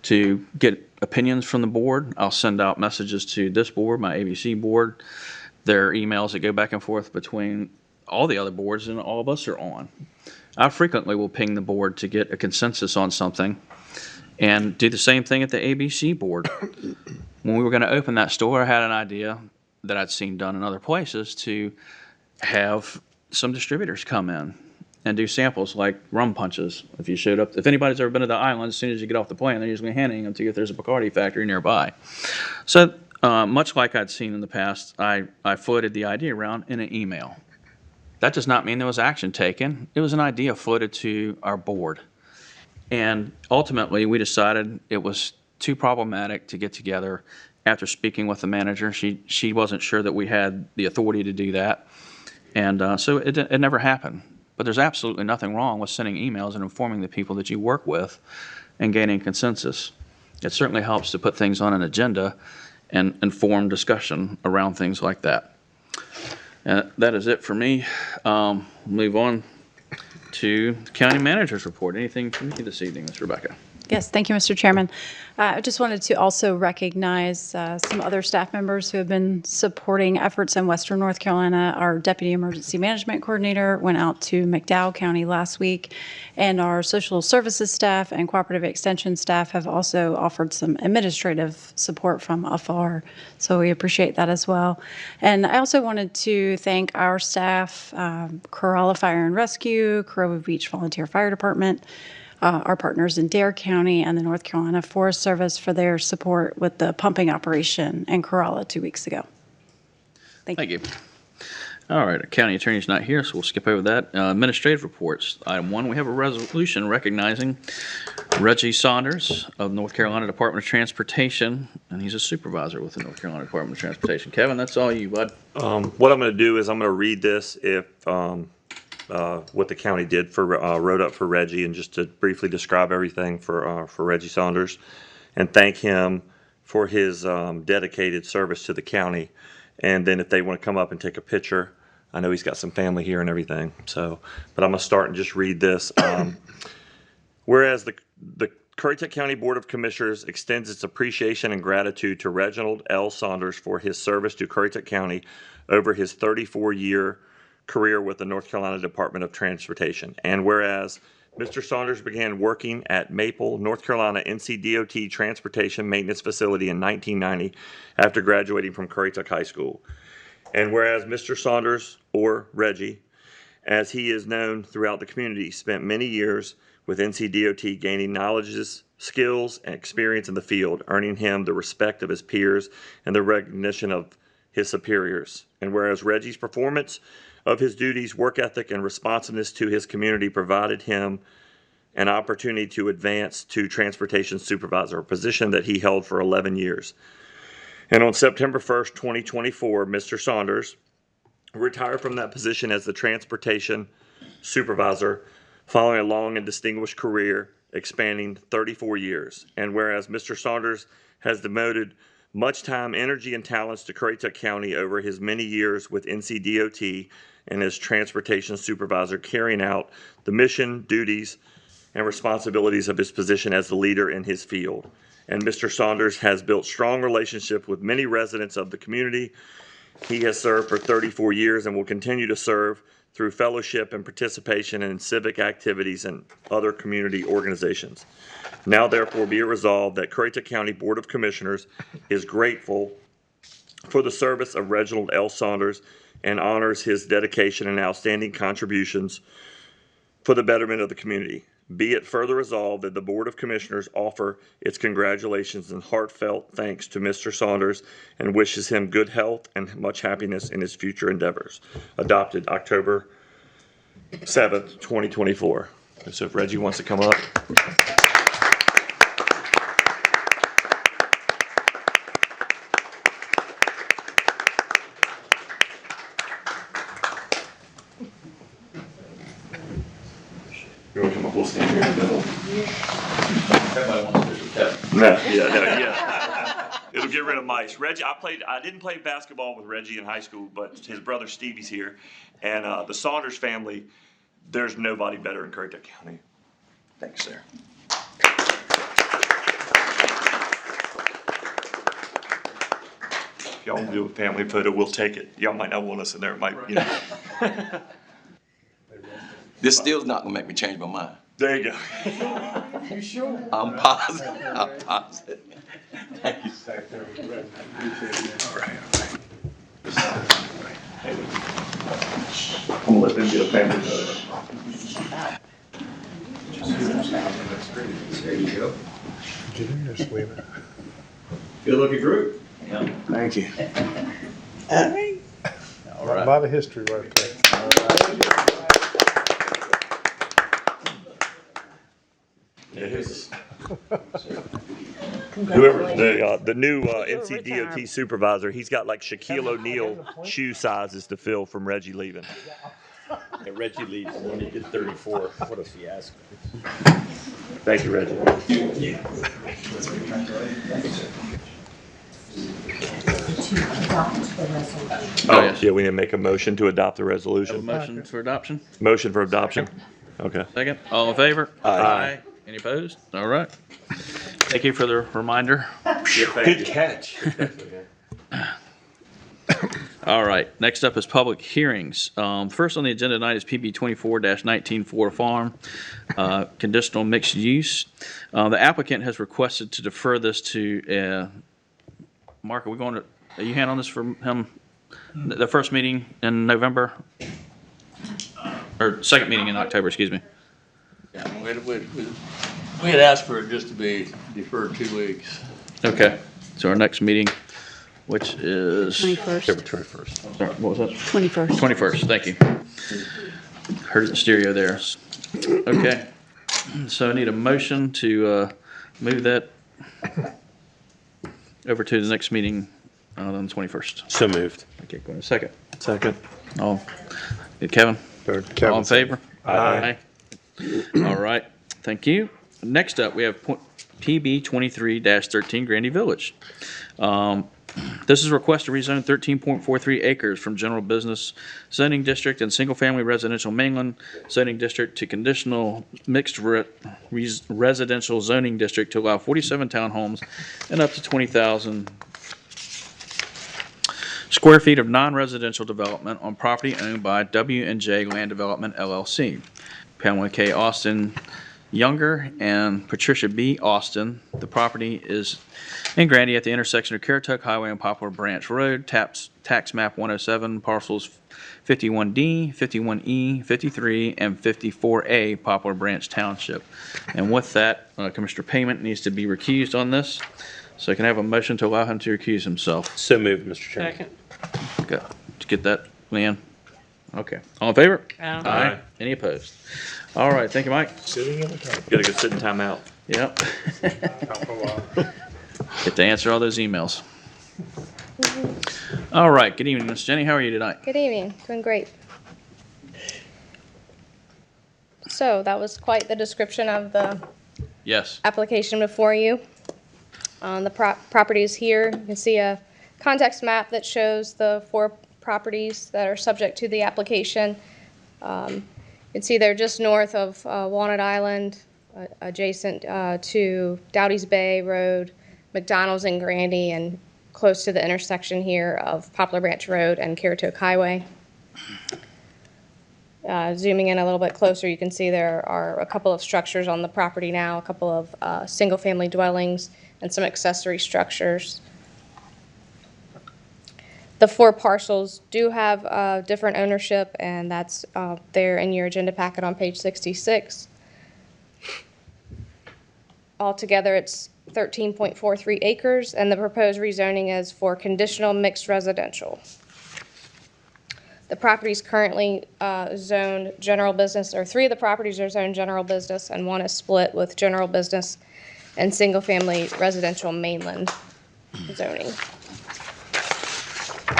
to get opinions from the board. I'll send out messages to this board, my ABC board. There are emails that go back and forth between all the other boards, and all of us are on. I frequently will ping the board to get a consensus on something, and do the same thing at the ABC board. When we were going to open that store, I had an idea that I'd seen done in other places to have some distributors come in and do samples like rum punches. If you showed up, if anybody's ever been to the island, as soon as you get off the plane, they're usually handing them to you if there's a Bacardi factory nearby. So much like I'd seen in the past, I floated the idea around in an email. That does not mean there was action taken. It was an idea floated to our board. And ultimately, we decided it was too problematic to get together after speaking with the manager. She wasn't sure that we had the authority to do that. And so it never happened. But there's absolutely nothing wrong with sending emails and informing the people that you work with and gaining consensus. It certainly helps to put things on an agenda and inform discussion around things like that. And that is it for me. Move on to the county manager's report. Anything from you this evening, Ms. Rebecca? Yes, thank you, Mr. Chairman. I just wanted to also recognize some other staff members who have been supporting efforts in Western North Carolina. Our Deputy Emergency Management Coordinator went out to McDowell County last week, and our social services staff and cooperative extension staff have also offered some administrative support from afar. So we appreciate that as well. And I also wanted to thank our staff, Corolla Fire and Rescue, Corowa Beach Volunteer Fire Department, our partners in Dare County and the North Carolina Forest Service for their support with the pumping operation in Corolla 2 weeks ago. Thank you. All right, our county attorney's not here, so we'll skip over that. Administrative reports. Item 1, we have a resolution recognizing Reggie Saunders of North Carolina Department of Transportation, and he's a supervisor with the North Carolina Department of Transportation. Kevin, that's all you, bud. What I'm going to do is I'm going to read this what the county did for wrote up for Reggie, and just to briefly describe everything for Reggie Saunders, and thank him for his dedicated service to the county. And then if they want to come up and take a picture, I know he's got some family here and everything. So, but I'm gonna start and just read this. Whereas the Currituck County Board of Commissioners extends its appreciation and gratitude to Reginald L. Saunders for his service to Currituck County over his 34-year career with the North Carolina Department of Transportation. And whereas Mr. Saunders began working at Maple, North Carolina NCDOT Transportation Maintenance Facility in 1990 after graduating from Currituck High School. And whereas Mr. Saunders, or Reggie, as he is known throughout the community, spent many years with NCDOT gaining knowledge, skills, and experience in the field, earning him the respect of his peers and the recognition of his superiors. And whereas Reggie's performance of his duties, work ethic, and responsiveness to his community provided him an opportunity to advance to transportation supervisor, a position that he held for 11 years. And on September 1st, 2024, Mr. Saunders retired from that position as the transportation supervisor following a long and distinguished career spanning 34 years. And whereas Mr. Saunders has devoted much time, energy, and talents to Currituck County over his many years with NCDOT and as transportation supervisor, carrying out the mission, duties, and responsibilities of his position as the leader in his field. And Mr. Saunders has built strong relationships with many residents of the community. He has served for 34 years and will continue to serve through fellowship and participation in civic activities and other community organizations. Now therefore be it resolved that Currituck County Board of Commissioners is grateful for the service of Reginald L. Saunders and honors his dedication and outstanding contributions for the betterment of the community. Be it further resolved that the Board of Commissioners offer its congratulations and heartfelt thanks to Mr. Saunders and wishes him good health and much happiness in his future endeavors. Adopted October 7th, 2024. So if Reggie wants to come up. You want to come up? We'll stand here in the middle. Yeah. It'll get rid of mice. Reggie, I didn't play basketball with Reggie in high school, but his brother Stevie's here. And the Saunders family, there's nobody better in Currituck County. Thanks, sir. If y'all want to do a family photo, we'll take it. Y'all might not want us in there. It might, you know. This still's not gonna make me change my mind. There you go. You sure? I'm positive. I'm positive. Thank you. I'm gonna let them get a family photo. There you go. Did you just leave it? Good looking group. Thank you. A lot of history right there. Whoever, the new NCDOT supervisor, he's got like Shaquille O'Neal shoe sizes to fill from Reggie leaving. Yeah, Reggie leaves when you get 34. What a fiasco. Thank you, Reggie. Oh, yes. Yeah, we need to make a motion to adopt the Have a resolution. motion for adoption? Motion for adoption. Okay. Second, all in favor? Aye. Any opposed? All right. Thank you for the reminder. Good catch. All right, next up is public hearings. First on the agenda tonight is PB 24-19 Flora Farm, conditional mixed use. The applicant has requested to defer this to, Mark, are you handling this for him? The first meeting in November? Or second meeting in October, excuse me. Yeah, we had asked for it just to be deferred 2 weeks. Okay, so our next meeting, which is, 21st. 21st. sorry, what was that? 21st. 21st, thank you. Heard it in stereo there. Okay, so I need a motion to move that over to the next meeting on the 21st. So moved. Okay, go in a second. Second. All, Kevin? Third. All in favor? Aye. All right, thank you. Next up, we have PB 23-13 Grandy Village. This is a request to rezone 13.43 acres from general business zoning district and single-family residential mainland zoning district to conditional mixed residential zoning district to allow 47 townhomes and up to 20,000 square feet of non-residential development on property owned by W&J Land Development LLC. Pamela K. Austin Younger and Patricia B. Austin. The property is in Grandy at the intersection of Currituck Highway and Poplar Branch Road, tax map 107, parcels 51D, 51E, 53, and 54A, Poplar Branch Township. And with that, Commissioner Payment needs to be recused on this. So I can have a motion to allow him to recuse himself. So moved, Mr. Chairman. Second. Did you get that, Leanne? Okay. All in favor? Aye. Any opposed? All right, thank you, Mike. Sitting in the top. Gotta go sit in timeout. Yep. Out for a while. Get to answer all those emails. All right, good evening, Miss Jenny. How are you tonight? Good evening. Doing great. So that was quite the description of the Yes. application before you. The property is here. You can see a context map that shows the 4 properties that are subject to the application. You can see they're just north of Walnut Island, adjacent to Dowdy's Bay Road, McDonald's in Grandy, and close to the intersection here of Poplar Branch Road and Currituck Highway. Zooming in a little bit closer, you can see there are a couple of structures on the property now, a couple of single-family dwellings and some accessory structures. The 4 parcels do have different ownership, and that's there in your agenda packet on page 66. Altogether, it's 13.43 acres, and the proposed rezoning is for conditional mixed residential. The property is currently zoned general business, or 3 of the properties are zoned general business, and 1 is split with general business and single-family residential mainland zoning.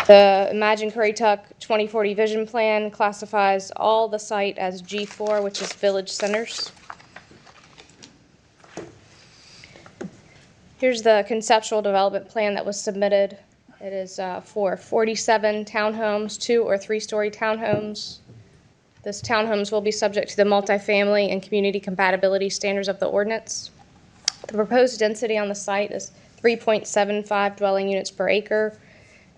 The Imagine Currituck 2040 Vision Plan classifies all the site as G4, which is village centers. Here's the conceptual development plan that was submitted. It is for 47 townhomes, 2- or 3-story townhomes. This townhomes will be subject to the multifamily and community compatibility standards of the ordinance. The proposed density on the site is 3.75 dwelling units per acre.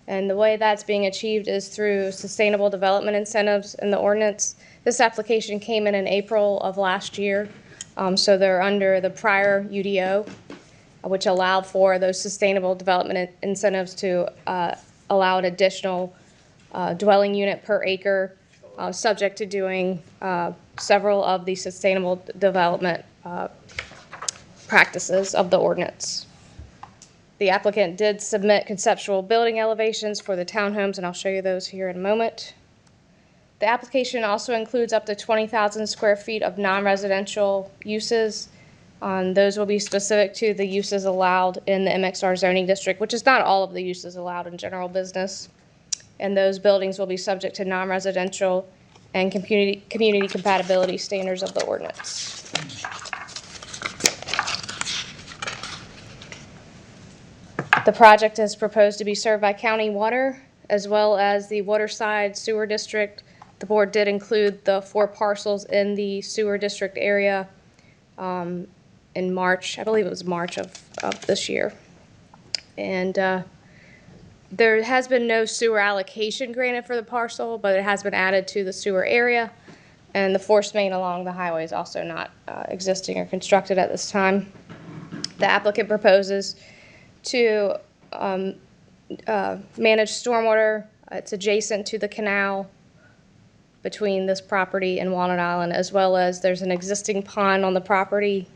And the way that's being achieved is through sustainable development incentives in the ordinance. This application came in April of last year, so they're under the prior UDO, which allowed for those sustainable development incentives to allow an additional dwelling unit per acre, subject to doing several of the sustainable development practices of the ordinance. The applicant did submit conceptual building elevations for the townhomes, and I'll show you those here in a moment. The application also includes up to 20,000 square feet of non-residential uses. Those will be specific to the uses allowed in the MXR zoning district, which is not all of the uses allowed in general business. And those buildings will be subject to non-residential and community compatibility standards of the ordinance. The project is proposed to be served by county water as well as the Waterside Sewer District. The board did include the 4 parcels in the sewer district area in March. I believe it was March of this year. And there has been no sewer allocation granted for the parcel, but it has been added to the sewer area. And the force main along the highway is also not existing or constructed at this time. The applicant proposes to manage stormwater. It's adjacent to the canal between this property and Walnut Island, as well as there's an existing pond on the property.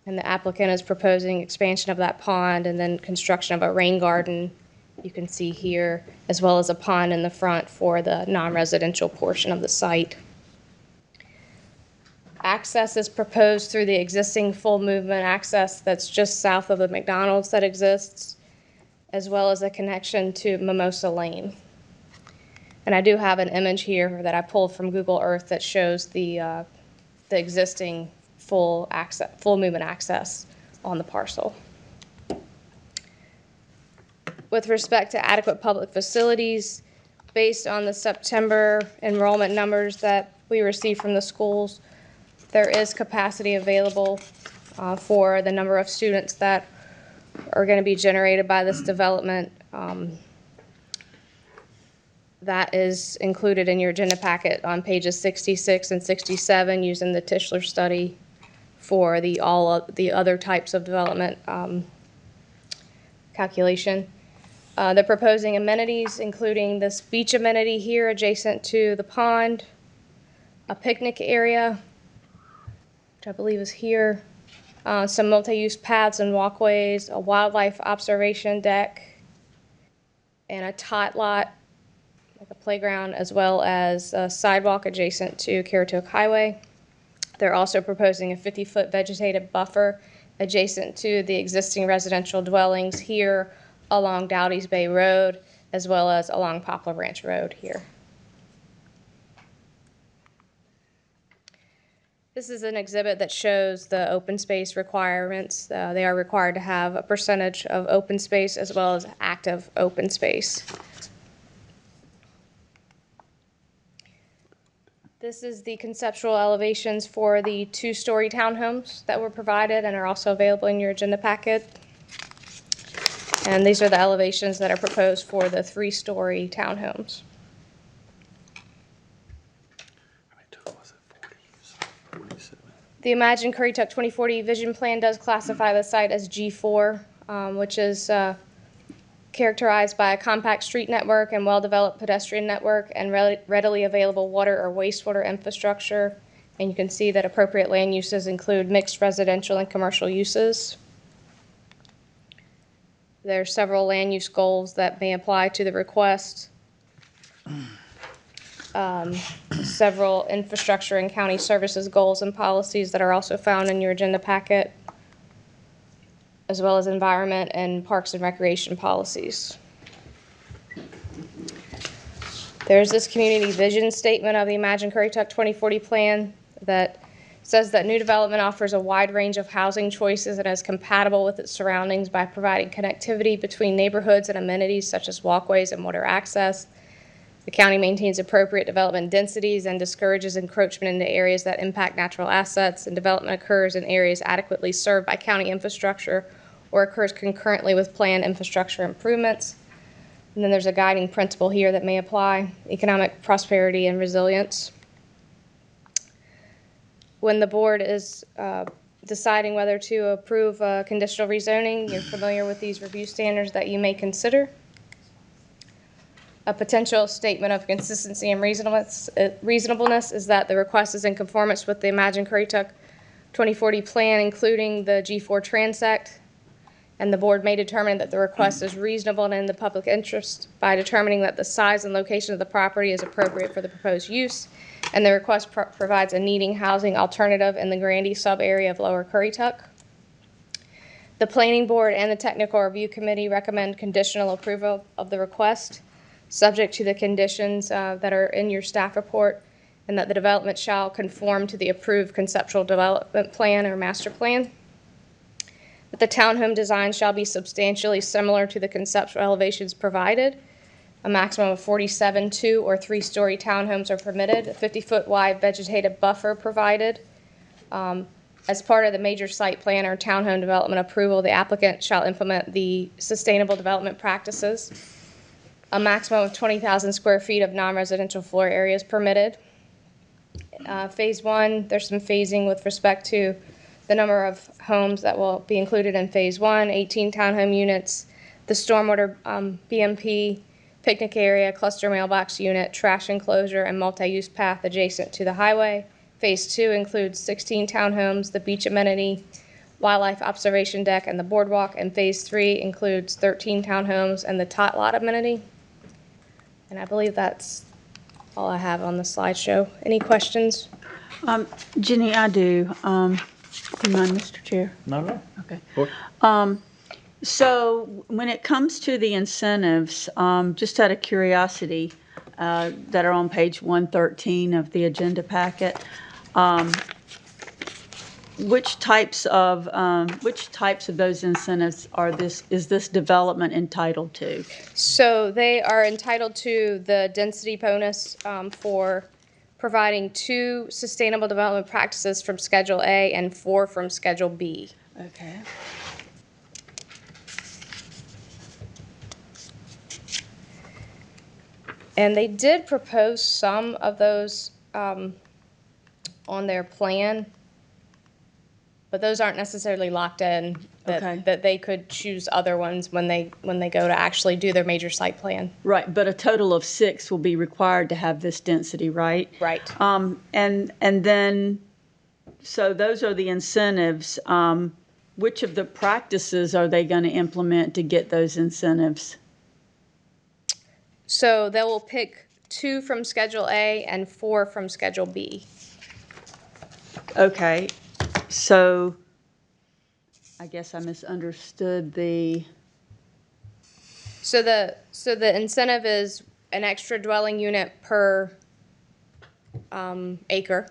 And the applicant is proposing expansion of that pond and then construction of a rain garden, you can see here, as well as a pond in the front for the non-residential portion of the site. Access is proposed through the existing full movement access that's just south of the McDonald's that exists, as well as a connection to Mimosa Lane. And I do have an image here that I pulled from Google Earth that shows the existing full movement access on the parcel. With respect to adequate public facilities, based on the September enrollment numbers that we received from the schools, there is capacity available for the number of students that are going to be generated by this development. That is included in your agenda packet on pages 66 and 67 using the Tischler study for all of the other types of development calculation. They're proposing amenities, including this beach amenity here adjacent to the pond, a picnic area, which I believe is here, some multi-use paths and walkways, a wildlife observation deck, and a tot lot, like a playground, as well as a sidewalk adjacent to Caratoke Highway. They're also proposing a 50-foot vegetative buffer adjacent to the existing residential dwellings here along Dowdy's Bay Road, as well as along Poplar Ranch Road here. This is an exhibit that shows the open space requirements. They are required to have a percentage of open space as well as active open space. This is the conceptual elevations for the 2-story townhomes that were provided and are also available in your agenda packet. And these are the elevations that are proposed for the 3-story townhomes. The Imagine Currituck 2040 Vision Plan does classify the site as G4, which is characterized by a compact street network and well-developed pedestrian network and readily available water or wastewater infrastructure. And you can see that appropriate land uses include mixed residential and commercial uses. There are several land use goals that may apply to the request. Several infrastructure and county services goals and policies that are also found in your agenda packet, as well as environment and parks and recreation policies. There's this community vision statement of the Imagine Currituck 2040 plan that says that new development offers a wide range of housing choices and is compatible with its surroundings by providing connectivity between neighborhoods and amenities such as walkways and water access. The county maintains appropriate development densities and discourages encroachment into areas that impact natural assets, and development occurs in areas adequately served by county infrastructure or occurs concurrently with planned infrastructure improvements. And then there's a guiding principle here that may apply: economic prosperity and resilience. When the board is deciding whether to approve conditional rezoning, you're familiar with these review standards that you may consider. A potential statement of consistency and reasonableness is that the request is in conformance with the Imagine Currituck 2040 plan, including the G4 transect, and the board may determine that the request is reasonable and in the public interest by determining that the size and location of the property is appropriate for the proposed use, and the request provides a needing housing alternative in the Grandy sub-area of Lower Currituck. The Planning Board and the Technical Review Committee recommend conditional approval of the request, subject to the conditions that are in your staff report, and that the development shall conform to the approved conceptual development plan or master plan. That the townhome design shall be substantially similar to the conceptual elevations provided. A maximum of 47 2- or 3-story townhomes are permitted. A 50-foot wide vegetative buffer provided. As part of the major site plan or townhome development approval, the applicant shall implement the sustainable development practices. A maximum of 20,000 square feet of non-residential floor area is permitted. Phase 1, there's some phasing with respect to the number of homes that will be included in Phase 1, 18 townhome units, the stormwater BMP, picnic area, cluster mailbox unit, trash enclosure, and multi-use path adjacent to the highway. Phase 2 includes 16 townhomes, the beach amenity, wildlife observation deck, and the boardwalk. And Phase 3 includes 13 townhomes and the tot lot amenity. And I believe that's all I have on the slideshow. Any questions? Jenny, I do. Do you mind, Mr. Chair? Not at all. Okay. So when it comes to the incentives, just out of curiosity, that are on page 113 of the agenda packet, which types of those incentives is this development entitled to? So they are entitled to the density bonus for providing 2 sustainable development practices from Schedule A and 4 from Schedule B. Okay. And they did propose some of those on their plan, but those aren't necessarily locked in. Okay. That they could choose other ones when they go to actually do their major site plan. Right, but a total of 6 will be required to have this density, right? Right. And then, so those are the incentives. Which of the practices are they going to implement to get those incentives? So they will pick 2 from Schedule A and 4 from Schedule B. Okay, so I guess I misunderstood the, So the incentive is an extra dwelling unit per acre,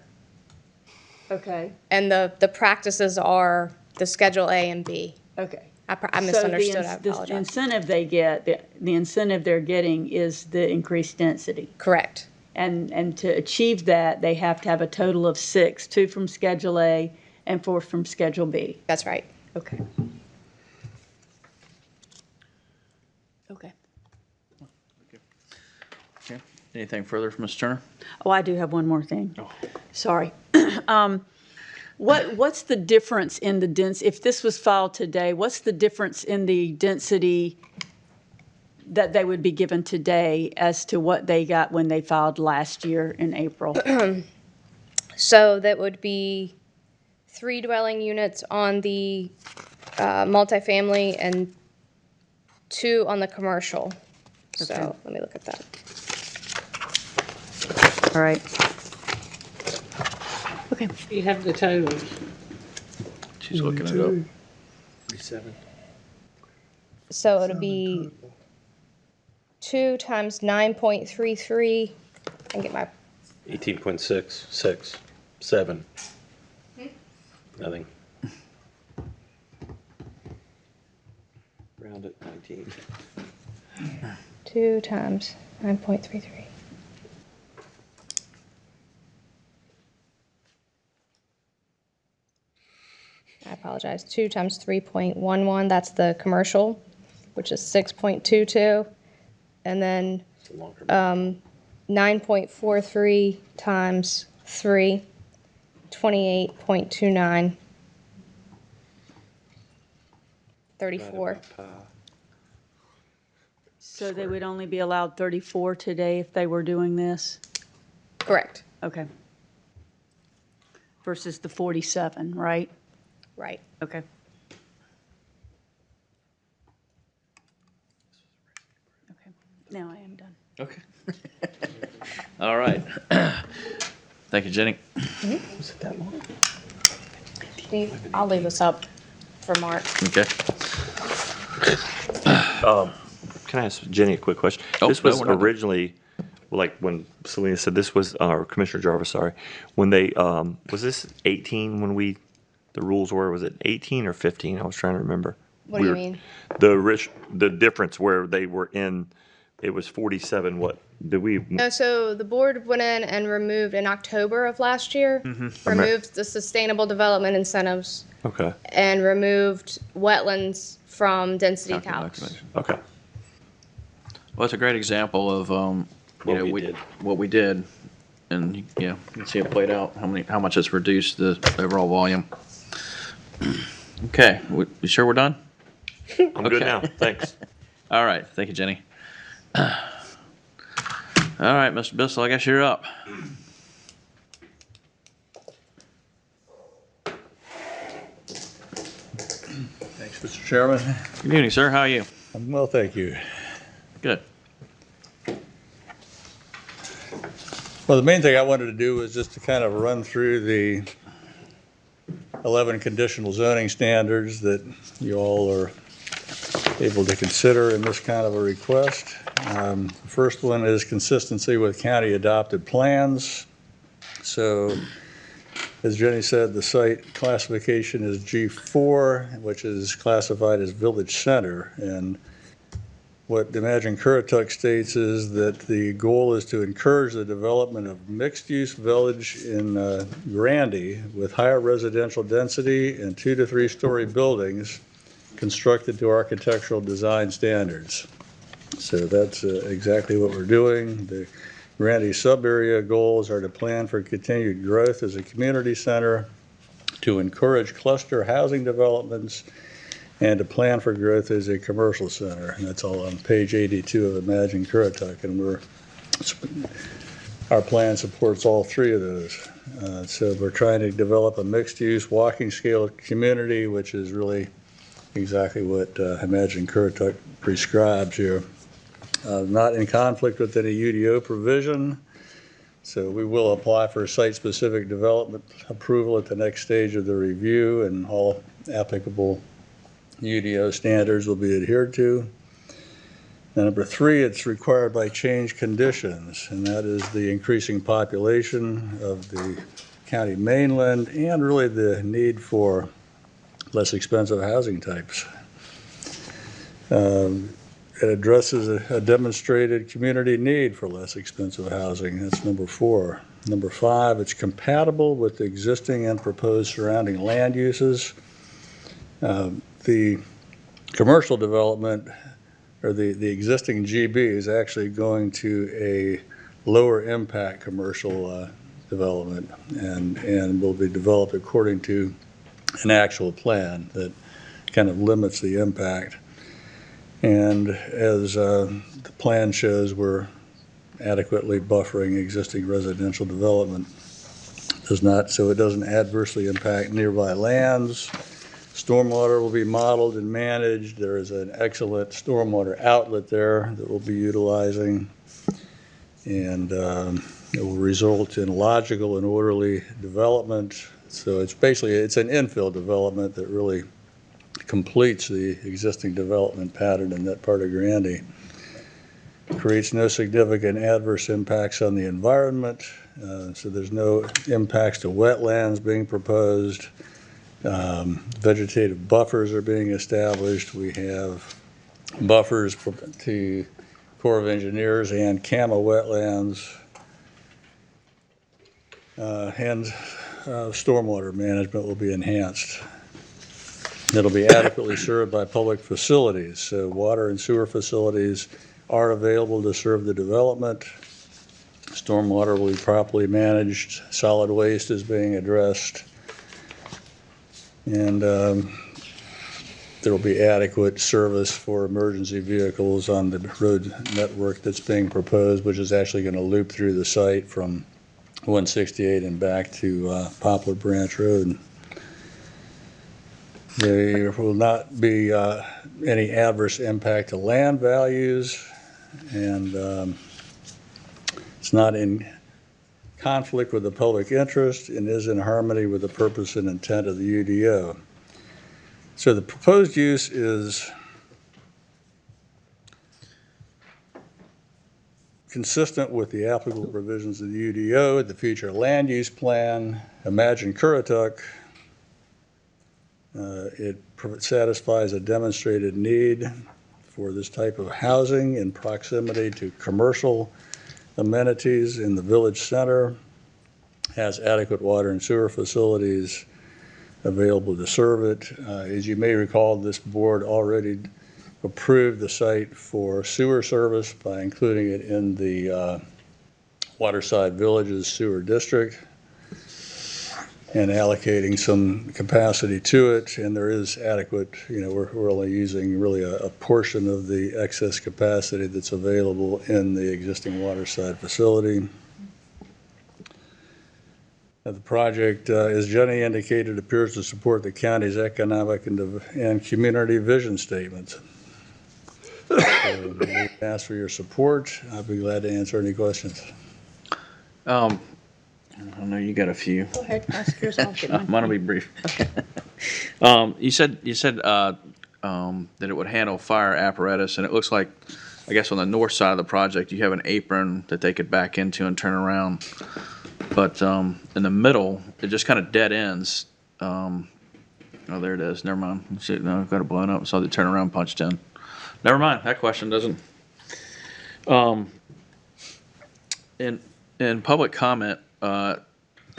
okay, and the practices are the Schedule A and B. okay. I misunderstood, I So the apologize. incentive they get, the incentive they're getting is the increased density. Correct. And to achieve that, they have to have a total of 6, 2 from Schedule A and 4 from Schedule B. That's right. Okay. Okay. Okay. Anything further from Mr. Turner? Oh, I do have one more thing. Sorry. What's the difference in the if this was filed today, what's the difference in the density that they would be given today as to what they got when they filed last year in April? So that would be 3 dwelling units on the multifamily and 2 on the commercial. So Okay. let me look at that. All right. Okay. You have the totals. She's looking it up. 47. So it'll be 2 times 9.33. I can get my 18.6, 7. Nothing. Round it 19. 2 times 9.33. I apologize. 2 times 3.11, that's the commercial, which is 6.22. And then It's a longer 9.43 times 3, 28.29. 34. So they would only be allowed 34 today if they were doing this? Correct. Okay. Versus the 47, right? Right. Okay. Okay. Now I am done. Okay. All right. Thank you, Jenny. Was it that long? I'll leave this up for Mark. Okay. Can I ask Jenny a quick question? Oh, This no, was we're not done. originally, like when Selena said this was, or Commissioner Jarvis, sorry, when they, was this 18 when the rules were, was it 18 or 15? I was trying to remember. What do you mean? The difference where they were in, it was 47, what, did we? No, so the board went in and removed in October of last year, removed the sustainable development incentives Okay, and removed wetlands from density calcs. okay. Well, it's a great example of, what we did. And, yeah, you can see it played out, how much it's reduced the overall volume. Okay, we sure we're done? I'm good Okay. now, thanks. All right, thank you, Jenny. All right, Mr. Bissell, I guess you're up. Thanks, Mr. Chairman. Good evening, sir. How are you? I'm well, thank you. Good. Well, the main thing I wanted to do was just to kind of run through the 11 conditional zoning standards that you all are able to consider in this kind of a request. The first one is consistency with county adopted plans. So, as Jenny said, the site classification is G4, which is classified as village center. And what Imagine Currituck states is that the goal is to encourage the development of mixed-use village in Grandy with higher residential density and 2 to 3 story buildings constructed to architectural design standards. So that's exactly what we're doing. The Grandy sub-area goals are to plan for continued growth as a community center, to encourage cluster housing developments, and to plan for growth as a commercial center. And that's all on page 82 of Imagine Currituck. And our plan supports all 3 of those. So we're trying to develop a mixed-use walking scale community, which is really exactly what Imagine Currituck prescribes here. Not in conflict with any UDO provision. So we will apply for site-specific development approval at the next stage of the review, and all applicable UDO standards will be adhered to. And number 3, it's required by change conditions, and that is the increasing population of the county mainland and really the need for less expensive housing types. It addresses a demonstrated community need for less expensive housing. That's number 4. Number 5, it's compatible with the existing and proposed surrounding land uses. The commercial development, or the existing GB, is actually going to a lower impact commercial development and will be developed according to an actual plan that kind of limits the impact. And as the plan shows, we're adequately buffering existing residential development. So it doesn't adversely impact nearby lands. Stormwater will be modeled and managed. There is an excellent stormwater outlet there that we'll be utilizing. And it will result in logical and orderly development. So it's an infill development that really completes the existing development pattern in that part of Grandy. Creates no significant adverse impacts on the environment. So there's no impacts to wetlands being proposed. Vegetative buffers are being established. We have buffers to Corps of Engineers and CAMA wetlands. And stormwater management will be enhanced. It'll be adequately served by public facilities. So water and sewer facilities are available to serve the development. Stormwater will be properly managed. Solid waste is being addressed. And there will be adequate service for emergency vehicles on the road network that's being proposed, which is actually going to loop through the site from 168 and back to Poplar Branch Road. There will not be any adverse impact to land values, and it's not in conflict with the public interest and is in harmony with the purpose and intent of the UDO. So the proposed use is consistent with the applicable provisions of the UDO, the future land use plan, Imagine Currituck. It satisfies a demonstrated need for this type of housing in proximity to commercial amenities in the village center, has adequate water and sewer facilities available to serve it. As you may recall, this board already approved the site for sewer service by including it in the Waterside Villages Sewer District and allocating some capacity to it, and there is adequate, we're only using really a portion of the excess capacity that's available in the existing Waterside facility. The project, as Jenny indicated, appears to support the county's economic and community vision statement. So we ask for your support. I'll be glad to answer any questions. I know you got a few. Go ahead, ask yours, I'll get I'm mine. gonna be brief. You said that it would handle fire apparatus, and it looks like, I guess on the north side of the project, you have an apron that they could back into and turn around. But in the middle, it just kind of dead ends. Oh, there it is. Never mind. Shit, no, I've got it blown up. Saw the turnaround punched in. Never mind. That question doesn't. In public comment,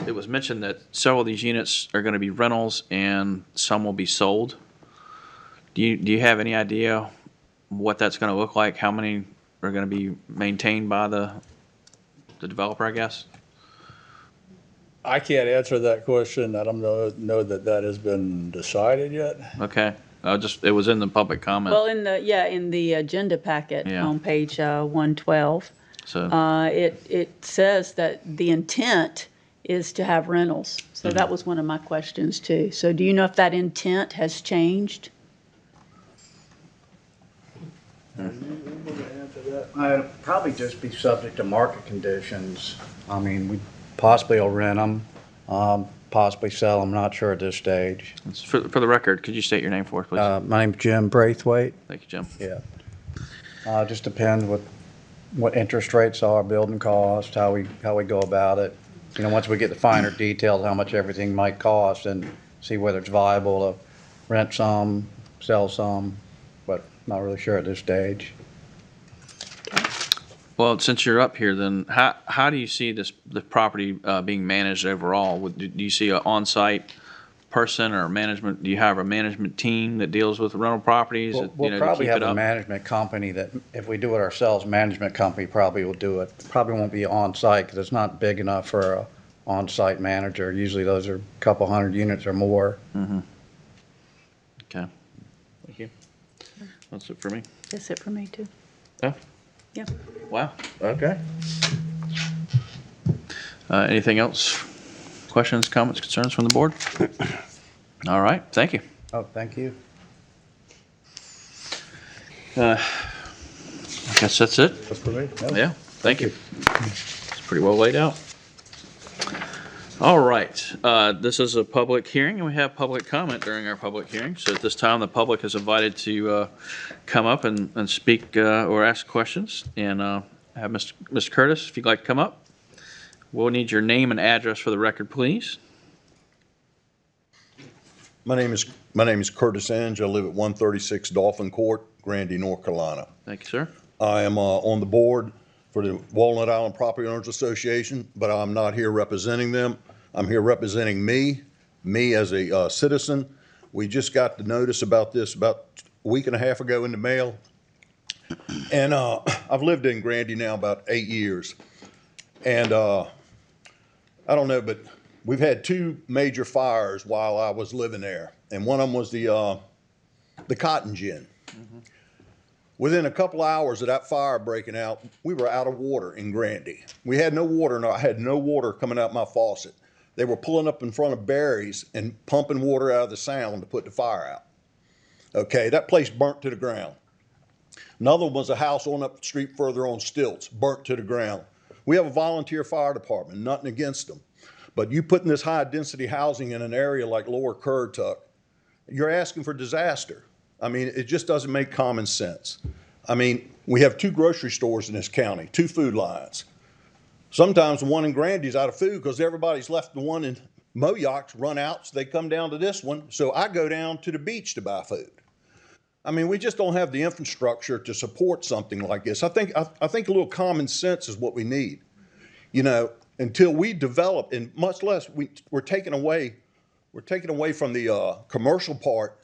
it was mentioned that several of these units are going to be rentals and some will be sold. Do you have any idea what that's going to look like? How many are going to be maintained by the developer, I guess? I can't answer that question. I don't know that has been decided yet. Okay. It was in the public comment. Well, in the agenda packet Yeah. on page 112, So, it says that the intent is to have rentals. So that was one of my questions too. So do you know if that intent has changed? I'd probably just be subject to market conditions. I mean, we possibly will rent them, possibly sell them, not sure at this stage. for the record, could you state your name for us, please? My name's Jim Braithwaite. Thank you, Jim. Yeah. Just depends what interest rates are, building cost, how we go about it. Once we get the finer details, how much everything might cost and see whether it's viable to rent some, sell some, but not really sure at this stage. Well, since you're up here, then how do you see the property being managed overall? Do you see an on-site person or management? Do you have a management team that deals with rental properties? We'll to probably keep have it a up? management company that, if we do it ourselves, management company probably will do it. Probably won't be on-site because it's not big enough for a on-site manager. Usually those are a couple hundred units or more. Mm-hmm. Okay. Thank you. That's it for me. That's it for me too. Yeah. Yeah. Wow. Okay. Anything else? Questions, comments, concerns from the board? All right. Thank you. Oh, thank you. I guess that's it. That's for me. Yeah. Thank you. It's pretty well laid out. All right. This is a public hearing, and we have public comment during our public hearing. So at this time, the public is invited to come up and speak or ask questions. And have Mr. Curtis, if you'd like to come up. We'll need your name and address for the record, please. My name is Curtis Inge. I live at 136 Dolphin Court, Grandy, North Carolina. Thank you, sir. I am on the board for the Walnut Island Property Owners Association, but I'm not here representing them. I'm here representing me as a citizen. We just got the notice about this about a week and a half ago in the mail. And I've lived in Grandy now about 8 years. And I don't know, but we've had two major fires while I was living there. And one of them was the cotton gin. Mm-hmm. Within a couple hours of that fire breaking out, we were out of water in Grandy. We had no water, and I had no water coming out my faucet. They were pulling up in front of Barry's and pumping water out of the sound to put the fire out. Okay, that place burnt to the ground. Another one was a house on up the street further on stilts, burnt to the ground. We have a volunteer fire department, nothing against them. But you putting this high-density housing in an area like Lower Currituck, you're asking for disaster. I mean, it just doesn't make common sense. I mean, we have 2 grocery stores in this county, 2 food lines. Sometimes the one in Grandy's out of food because everybody's left the one in Moyock's run out, so they come down to this one. So I go down to the beach to buy food. I mean, we just don't have the infrastructure to support something like this. I think a little common sense is what we need. You know, until we develop, and much less we're taking away from the commercial part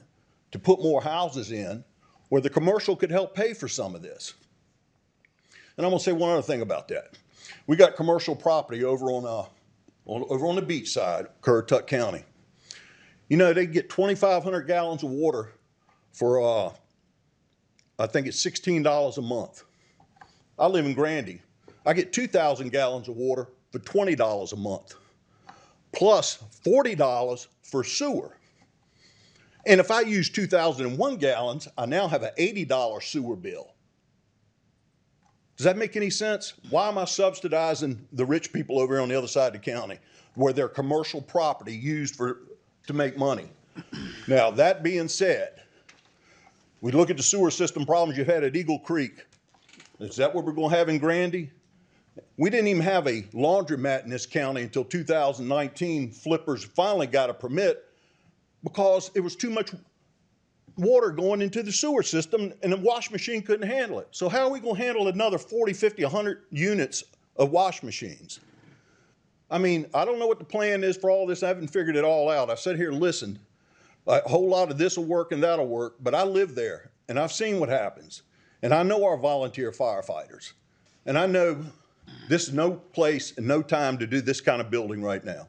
to put more houses in, where the commercial could help pay for some of this. And I'm gonna say one other thing about that. We got commercial property over on the beach side, Currituck County. You know, they get 2,500 gallons of water for, I think it's $16 a month. I live in Grandy. I get 2,000 gallons of water for $20 a month, plus $40 for sewer. And if I use 2,001 gallons, I now have an $80 sewer bill. Does that make any sense? Why am I subsidizing the rich people over here on the other side of the county where their commercial property used to make money? Now, that being said, we look at the sewer system problems you've had at Eagle Creek. Is that what we're going to have in Grandy? We didn't even have a laundromat in this county until 2019. Flippers finally got a permit because it was too much water going into the sewer system and the wash machine couldn't handle it. So how are we going to handle another 40, 50, 100 units of wash machines? I mean, I don't know what the plan is for all this. I haven't figured it all out. I sat here and listened. A whole lot of this will work and that'll work, but I live there and I've seen what happens. And I know our volunteer firefighters. And I know this is no place and no time to do this kind of building right now.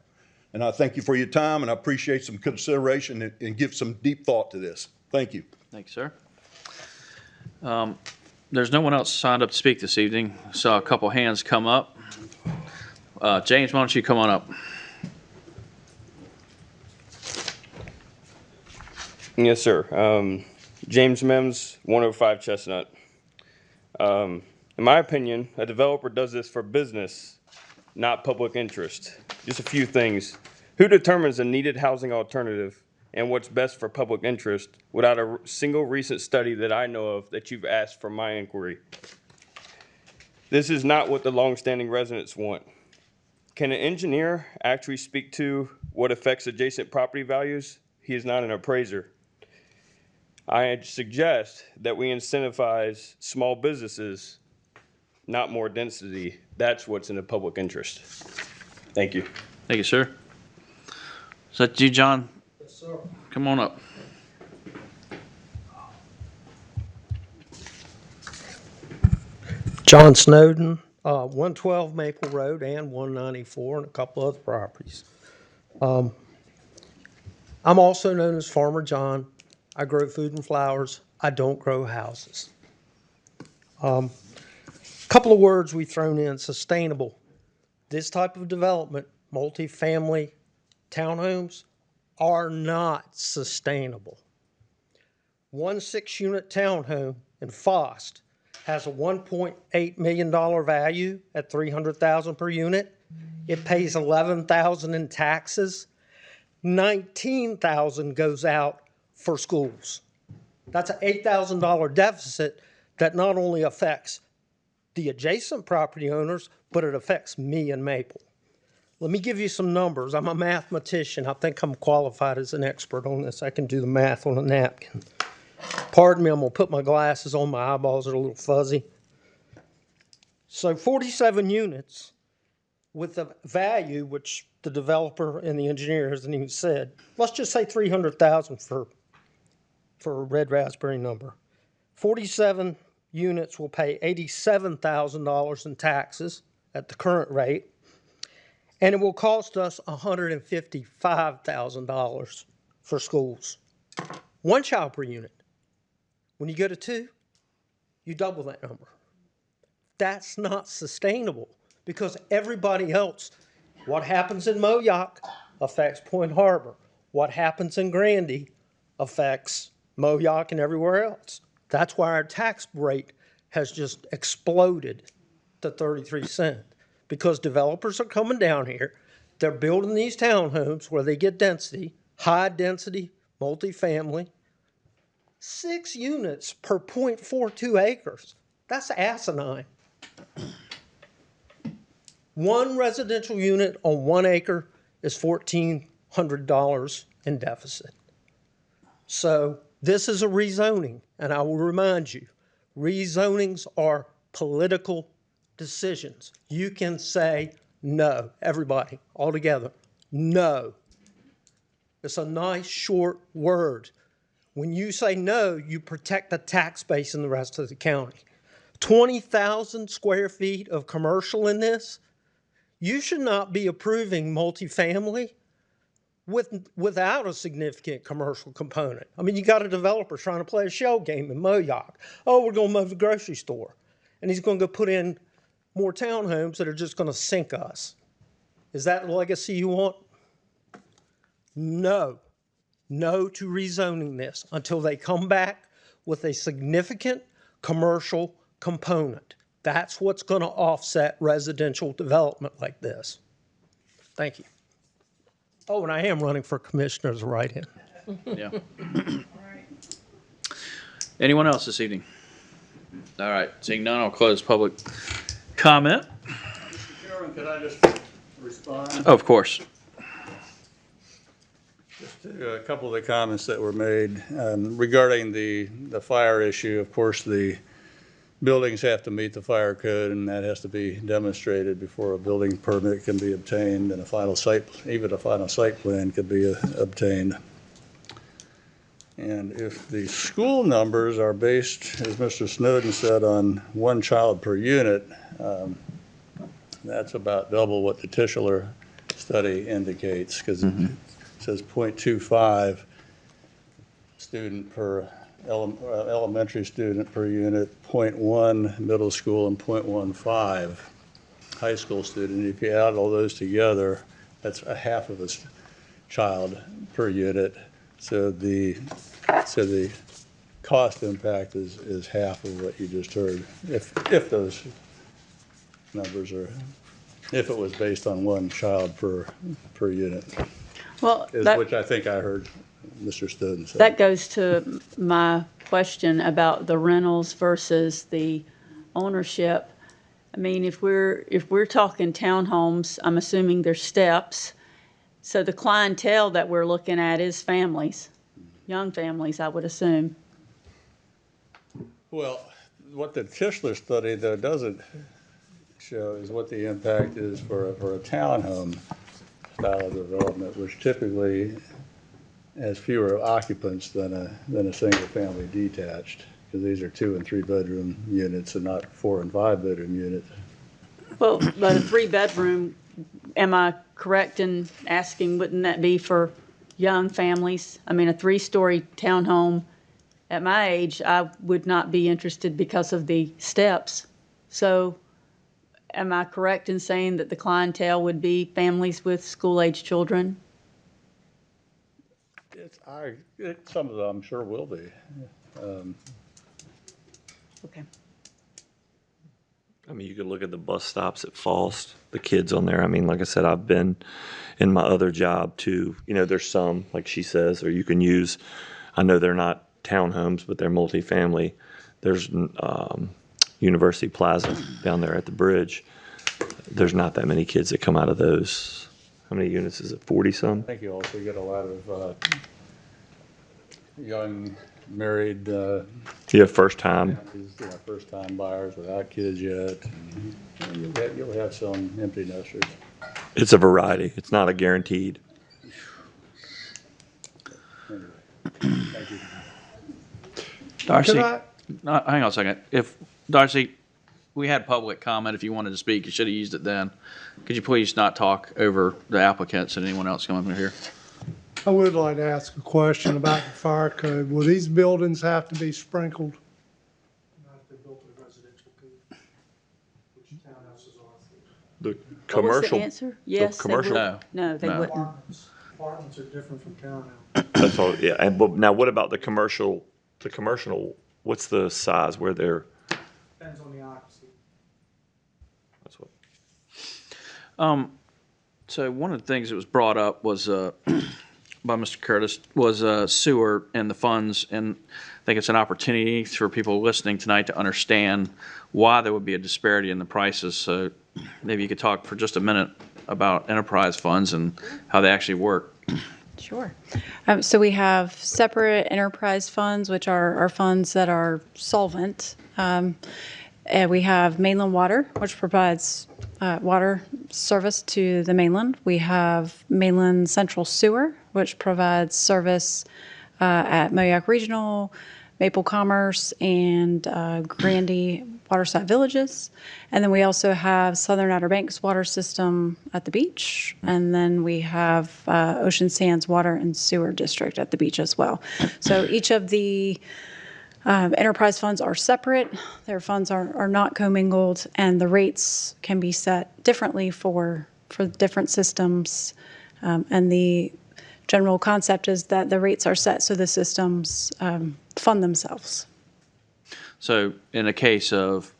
And I thank you for your time, and I appreciate some consideration and give some deep thought to this. Thank you. Thanks, sir. There's no one else signed up to speak this evening. Saw a couple hands come up. James, why don't you come on up? Yes, sir. James Mims, 105 Chestnut. In my opinion, a developer does this for business, not public interest. Just a few things. Who determines a needed housing alternative and what's best for public interest without a single recent study that I know of that you've asked for my inquiry? This is not what the longstanding residents want. Can an engineer actually speak to what affects adjacent property values? He is not an appraiser. I suggest that we incentivize small businesses, not more density. That's what's in the public interest. Thank you. Thank you, sir. Is that you, John? Yes, sir. Come on up. John Snowden, 112 Maple Road and 194 and a couple other properties. I'm also known as Farmer John. I grow food and flowers. I don't grow houses. Couple of words we've thrown in: sustainable. This type of development, multifamily townhomes, are not sustainable. One 6-unit townhome in Fost has a $1.8 million value at $300,000 per unit. It pays $11,000 in taxes. $19,000 goes out for schools. That's an $8,000 deficit that not only affects the adjacent property owners, but it affects me and Maple. Let me give you some numbers. I'm a mathematician. I think I'm qualified as an expert on this. I can do the math on a napkin. Pardon me, I'm going to put my glasses on. My eyeballs are a little fuzzy. So 47 units with a value, which the developer and the engineer hasn't even said. Let's just say $300,000 for a red raspberry number. 47 units will pay $87,000 in taxes at the current rate, and it will cost us $155,000 for schools. One child per unit. When you go to 2, you double that number. That's not sustainable because everybody else, what happens in Moyock affects Point Harbor. What happens in Grandy affects Moyock and everywhere else. That's why our tax rate has just exploded to 33 cents, because developers are coming down here. They're building these townhomes where they get density, high density, multifamily. 6 units per 0.42 acres. That's asinine. 1 residential unit on 1 acre is $1,400 in deficit. So this is a rezoning, and I will remind you, rezonings are political decisions. You can say no, everybody, all together, no. It's a nice short word. When you say no, you protect the tax base in the rest of the county. 20,000 square feet of commercial in this, you should not be approving multifamily without a significant commercial component. I mean, you got a developer trying to play a shell game in Moyock. Oh, we're going to move the grocery store. And he's going to go put in more townhomes that are just going to sink us. Is that the legacy you want? No. No to rezoning this until they come back with a significant commercial component. That's what's going to offset residential development like this. Thank you. Oh, and I am running for commissioner as a write-in. Yeah. Anyone else this evening? All right, seeing none, I'll close public comment. Mr. Chairman, could I just respond? Of course. Just to a couple of the comments that were made regarding the fire issue. Of course, the buildings have to meet the fire code, and that has to be demonstrated before a building permit can be obtained, and even a final site plan could be obtained. And if the school numbers are based, as Mr. Snowden said, on 1 child per unit, that's about double what the Tischler study indicates, because it says 0.25 student per elementary student per unit, 0.1 middle school, and 0.15 high school student. If you add all those together, that's a half of a child per unit. So the cost impact is half of what you just heard. If those numbers are, if it was based on 1 child per unit, Well, which I think I heard Mr. Snowden say. that goes to my question about the rentals versus the ownership. I mean, if we're talking townhomes, I'm assuming there's steps. So the clientele that we're looking at is families, young families, I would assume. Well, what the Tischler study, though, doesn't show is what the impact is for a townhome style of development, which typically has fewer occupants than a single-family detached, because these are 2 and 3 bedroom units and not 4 and 5 bedroom units. Well, but a 3-bedroom, am I correct in asking, wouldn't that be for young families? I mean, a 3-story townhome, at my age, I would not be interested because of the steps. So am I correct in saying that the clientele would be families with school-age children? Some of them, I'm sure, will be. Okay. I mean, you could look at the bus stops at Falls, the kids on there. I mean, like I said, I've been in my other job too. You know, there's some, like she says, or you can use, I know they're not townhomes, but they're multifamily. There's University Plaza down there at the bridge. There's not that many kids that come out of those. How many units is it, 40-some? I think you also get a lot of young married first-time. First-time buyers without kids yet. And you'll have some empty nesters. It's a variety. It's not a guaranteed. Anyway, thank you. Darcy, Can hang on a second. Darcy, we had public comment. If you wanted to speak, you should have used it then. Could you please not talk over the applicants and anyone else coming here? I would like to ask a question about the fire code. Will these buildings have to be sprinkled? The What was the commercial. answer? Yes, they commercial- would. No, they No. wouldn't. Apartments are different from townhouses. That's all, yeah. And but now, what about the commercial? The commercial, what's the size where they're? Depends on the occupancy. That's what. So one of the things that was brought up was by Mr. Curtis was sewer and the funds, and I think it's an opportunity for people listening tonight to understand why there would be a disparity in the prices. So maybe you could talk for just a minute about enterprise funds and how they actually work. Sure. So we have separate enterprise funds, which are funds that are solvent. And we have mainland water, which provides water service to the mainland. We have mainland central sewer, which provides service at Moayac Regional, Maple Commerce, and Grandy Waterside Villages. And then we also have Southern Outer Banks water system at the beach. And then we have Ocean Sands Water and Sewer District at the beach as well. So each of the enterprise funds are separate. Their funds are not commingled, and the rates can be set differently for different systems. And the general concept is that the rates are set so the systems fund themselves. So in the case of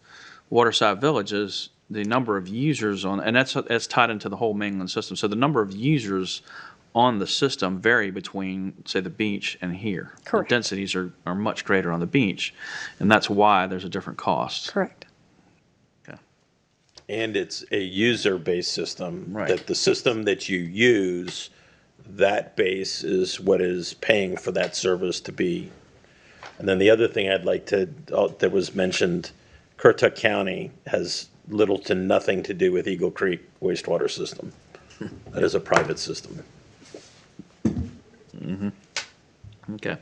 Waterside Villages, the number of users on, and that's tied into the whole mainland system. So the number of users on the system vary between, say, the beach and here. Correct. The densities are much greater on the beach, and that's why there's a different cost. Correct. Okay. And it's a user-based system. Right. That the system that you use, that base is what is paying for that service to be. And then the other thing I'd like to, that was mentioned, Currituck County has little to nothing to do with Eagle Creek wastewater system. That is a private system. Okay.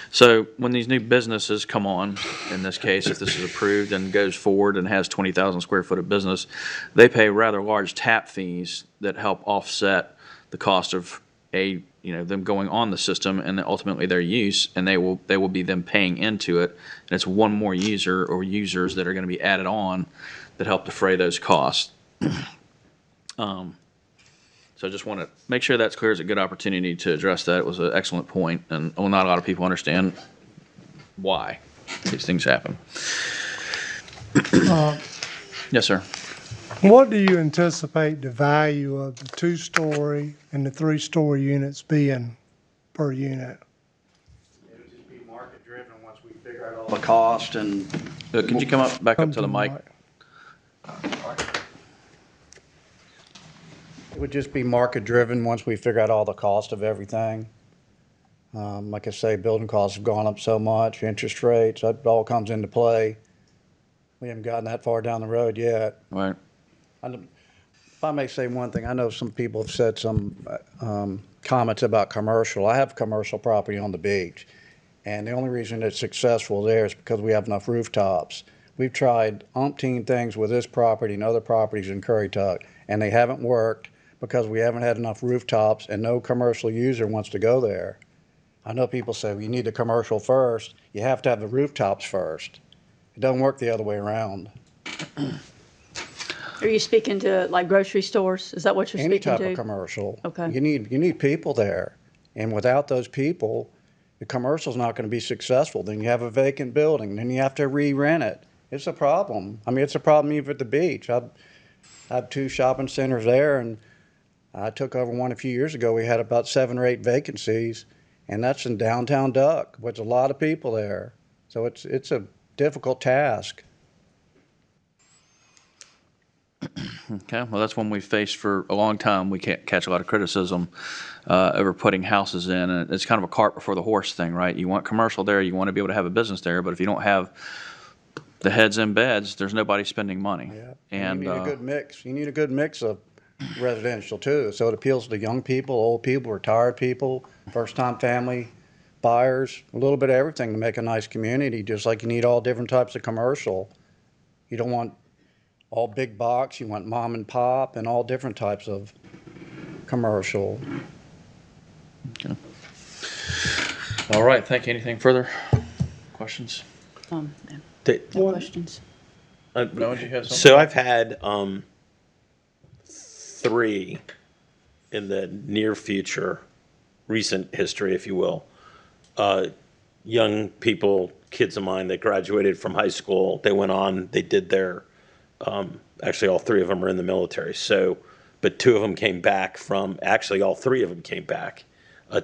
So when these new businesses come on, in this case, if this is approved and goes forward and has 20,000 square foot of business, they pay rather large tap fees that help offset the cost of them going on the system and then ultimately their use, and they will be then paying into it. And it's one more user or users that are going to be added on that help defray those costs. So I just want to make sure that's clear. It's a good opportunity to address that. It was an excellent point, and not a lot of people understand why these things happen. Yes, sir. What do you anticipate the value of the 2-story and the 3-story units being per unit? It'll just be market driven once we figure out all the cost and. Could you come up back up to the mic? It would just be market driven once we figure out all the cost of everything. Like I say, building costs have gone up so much, interest rates, that all comes into play. We haven't gotten that far down the road yet. Right. If I may say one thing, I know some people have said some comments about commercial. I have commercial property on the beach, and the only reason it's successful there is because we have enough rooftops. We've tried umpteen things with this property and other properties in Currituck, and they haven't worked because we haven't had enough rooftops and no commercial user wants to go there. I know people say, well, you need the commercial first. You have to have the rooftops first. It doesn't work the other way around. Are you speaking to like grocery stores? Is that what you're Any speaking type to? of commercial. Okay. You need people there. And without those people, the commercial's not going to be successful. Then you have a vacant building. Then you have to re-rent it. It's a problem. I mean, it's a problem even at the beach. I have 2 shopping centers there, and I took over one a few years ago. We had about 7 or 8 vacancies, and that's in downtown Duck, with a lot of people there. So it's a difficult task. Okay, well, that's one we've faced for a long time. We can't catch a lot of criticism over putting houses in. And it's kind of a cart before the horse thing, right? You want commercial there, you want to be able to have a business there, but if you don't have the heads in beds, there's nobody spending money. Yeah. And you need a good mix. You need a good mix of residential too, so it appeals to young people, old people, retired people, first-time family buyers, a little bit of everything to make a nice community, just like you need all different types of commercial. You don't want all big box, you want mom and pop and all different types of commercial. Okay. All right, thank you. Anything further? Questions? No questions. No, did you have something? So I've had 3 in the near future, recent history, if you will. Young people, kids of mine that graduated from high school, they went on, they did their, actually all 3 of them are in the military. So but 2 of them came back from, actually all 3 of them came back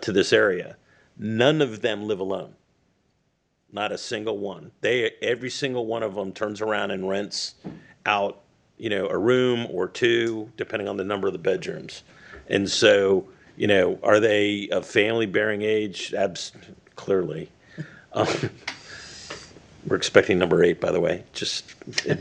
to this area. None of them live alone. Not a single one. Every single one of them turns around and rents out, a room or 2, depending on the number of the bedrooms. And so, are they of family bearing age? Clearly. We're expecting number 8, by the way.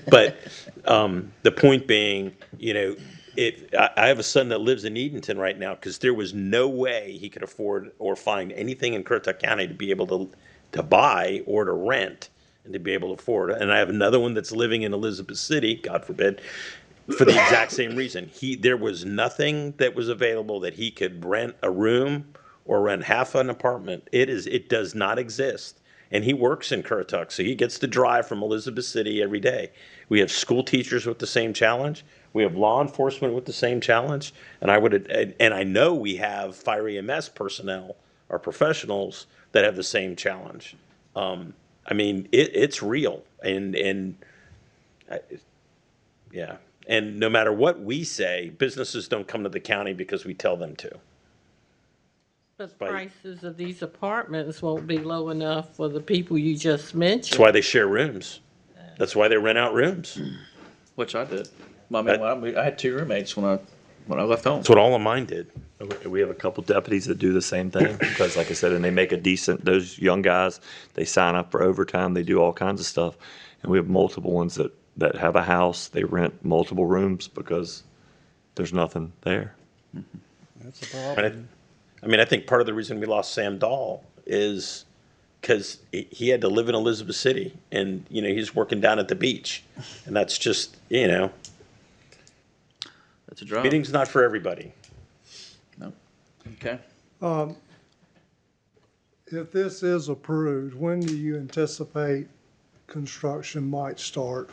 But the point being, I have a son that lives in Edenton right now because there was no way he could afford or find anything in Currituck County to be able to buy or to rent and to be able to afford. And I have another one that's living in Elizabeth City, God forbid, for the exact same reason. There was nothing that was available that he could rent a room or rent half an apartment. It does not exist. And he works in Currituck, so he gets to drive from Elizabeth City every day. We have school teachers with the same challenge. We have law enforcement with the same challenge. And I know we have fire EMS personnel or professionals that have the same challenge. It's real. And no matter what we say, businesses don't come to the county because we tell them to. But prices of these apartments won't be low enough for the people you just mentioned. That's why they share rooms. That's why they rent out rooms. Which I did. I had 2 roommates when I left home. That's what all of mine did. We have a couple deputies that do the same thing because, like I said, and they make those young guys, they sign up for overtime, they do all kinds of stuff. And we have multiple ones that have a house, they rent multiple rooms because there's nothing there. That's a problem. I think part of the reason we lost Sam Dahl is because he had to live in Elizabeth City and, he's working down at the beach. And that's just, That's a job. meeting's not for everybody. No. Okay. If this is approved, when do you anticipate construction might start?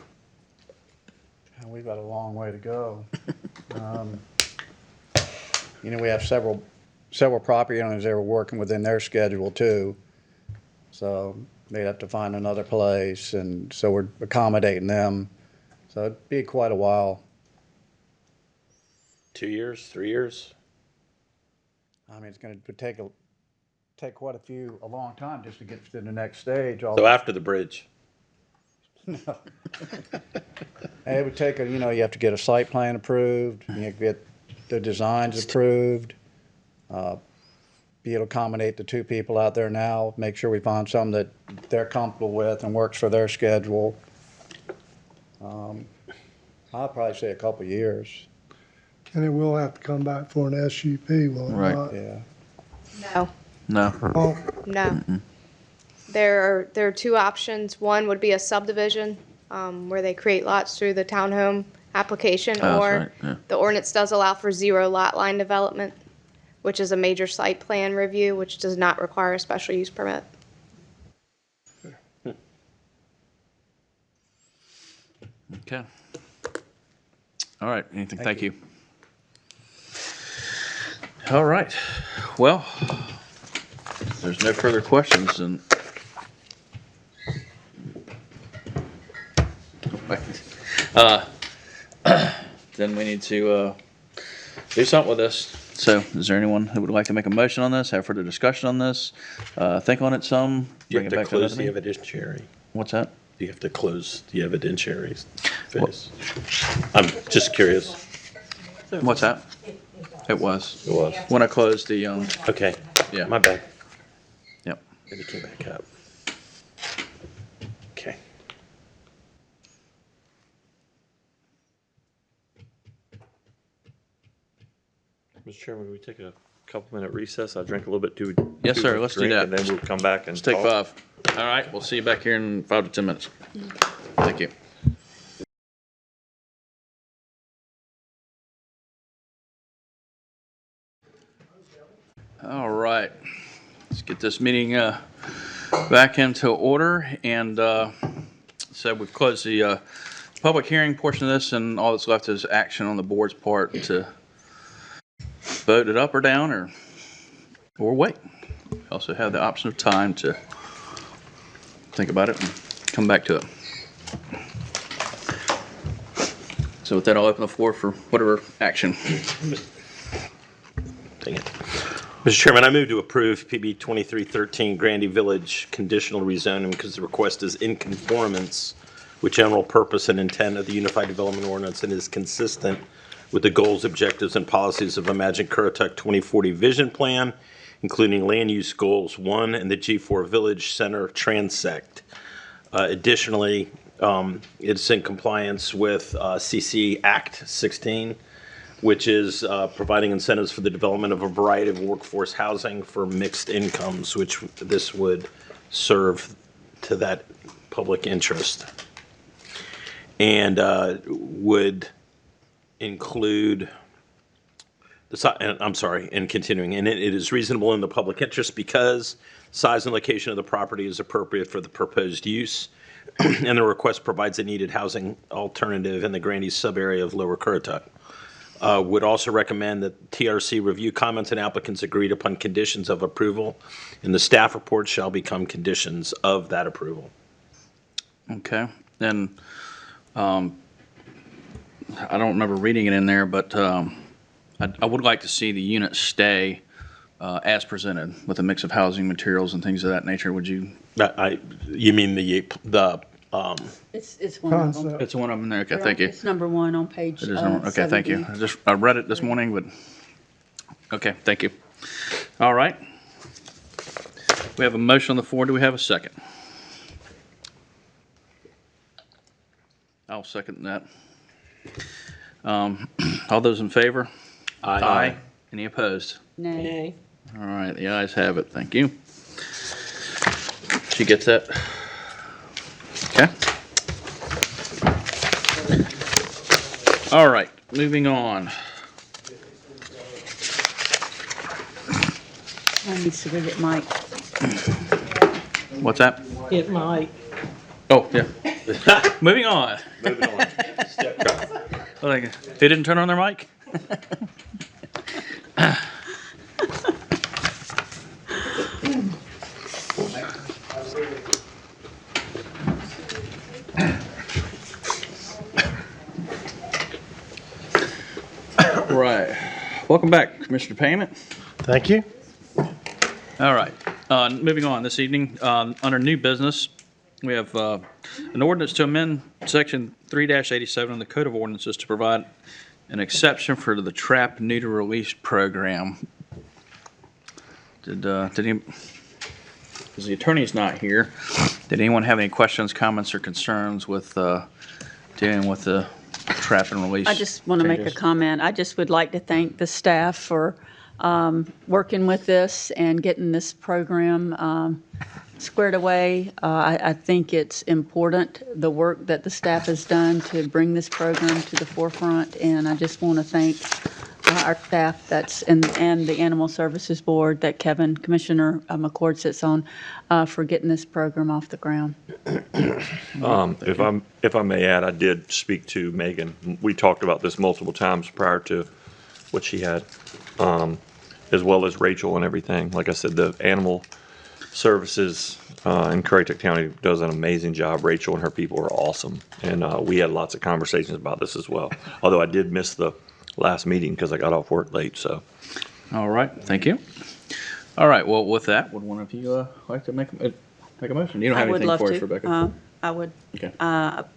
We've got a long way to go. We have several property owners that are working within their schedule too. So they'd have to find another place, and so we're accommodating them. So it'd be quite a while. 2 years, 3 years? It's going to take quite a long time just to get to the next stage. So after the bridge. No. It would take you have to get a site plan approved, you get the designs approved, be able to accommodate the 2 people out there now, make sure we find something that they're comfortable with and works for their schedule. I'd probably say a couple of years. And it will have to come back for an SUP, will it Right. not? Yeah. No. No. Oh, No. There are 2 options. One would be a subdivision, where they create lots through the townhome application, Oh, that's or right, yeah. the ordinance does allow for 0 lot line development, which is a major site plan review, which does not require a special use permit. Okay. All right. Anything? Thank you. All right. Well, if there's no further questions, and then we need to do something with this. So, is there anyone who would like to make a motion on this? Have further discussion on this? Think on it some. You Bring have it to back close another the meeting? evidentiary. What's that? You have to close the evidentiary phase. I'm just curious. What's that? It was. It was. When I closed the, Okay. Yeah. My bad. Yep. Then it came back up. Okay. Mr. Chairman, can we take a couple-minute recess? I drank a little bit too. Yes, too sir. much Let's do drink, that. And then we'll come back and Let's take talk. 5. All right. We'll see you back here in 5 to 10 minutes. Thank you. All right. Let's get this meeting back into order. And so we've closed the public hearing portion of this, and all that's left is action on the board's part to vote it up or down, or wait. We also have the option of time to think about it and come back to it. So with that, I'll open the floor for whatever action. Dang it. Mr. Chairman, I move to approve PB 2313 Grandy Village conditional rezoning because the request is in conformance with general purpose and intent of the Unified Development Ordinance and is consistent with the goals, objectives, and policies of Imagine Currituck 2040 Vision Plan, including land use goals 1 and the G4 Village Center transect. Additionally, it's in compliance with CC Act 16, which is providing incentives for the development of a variety of workforce housing for mixed incomes, which this would serve to that public interest. And would include, and continuing, and it is reasonable in the public interest because size and location of the property is appropriate for the proposed use, and the request provides a needed housing alternative in the Grandy sub-area of Lower Currituck. Would also recommend that TRC review comments and applicants agreed upon conditions of approval, and the staff report shall become conditions of that approval. Okay, then, I don't remember reading it in there, but I would like to see the unit stay as presented with a mix of housing materials and things of that nature. Would you? You mean the It's one of them. Concept. It's one of them there. Okay, thank you. It's number 1 on page It is number, okay, thank you. 70. I read it this morning, but, okay, thank you. All right. We have a motion on the floor. Do we have a second? I'll second that. All those in favor? Aye. Any opposed? Nay. All right, the ayes have it. Thank you. She gets that? Okay. All right, moving on. I need to go get Mike. What's that? It might. Oh, yeah. Moving on. Moving on. They didn't turn on their mic? Right. Welcome back, Commissioner Payment. Thank you. All right. Moving on this evening, under new business, we have an ordinance to amend Section 3-87 of the Code of Ordinances to provide an exception for the trap neuter release program. Did he? Because the attorney's not here. Did anyone have any questions, comments, or concerns with dealing with the trap and release? I just want to make a changes? comment. I just would like to thank the staff for working with this and getting this program squared away. I think it's important, the work that the staff has done to bring this program to the forefront, and I just want to thank our staff and the Animal Services Board that Commissioner McCord sits on for getting this program off the ground. If I may add, I did speak to Megan. We talked about this multiple times prior to what she had, as well as Rachel and everything. Like I said, the Animal Services in Currituck County does an amazing job. Rachel and her people are awesome, and we had lots of conversations about this as well. Although I did miss the last meeting because I got off work late. So, all right, thank you. All right, well, with that, would one of you like to make a motion? You don't have anything for us, Rebecca? I would Okay.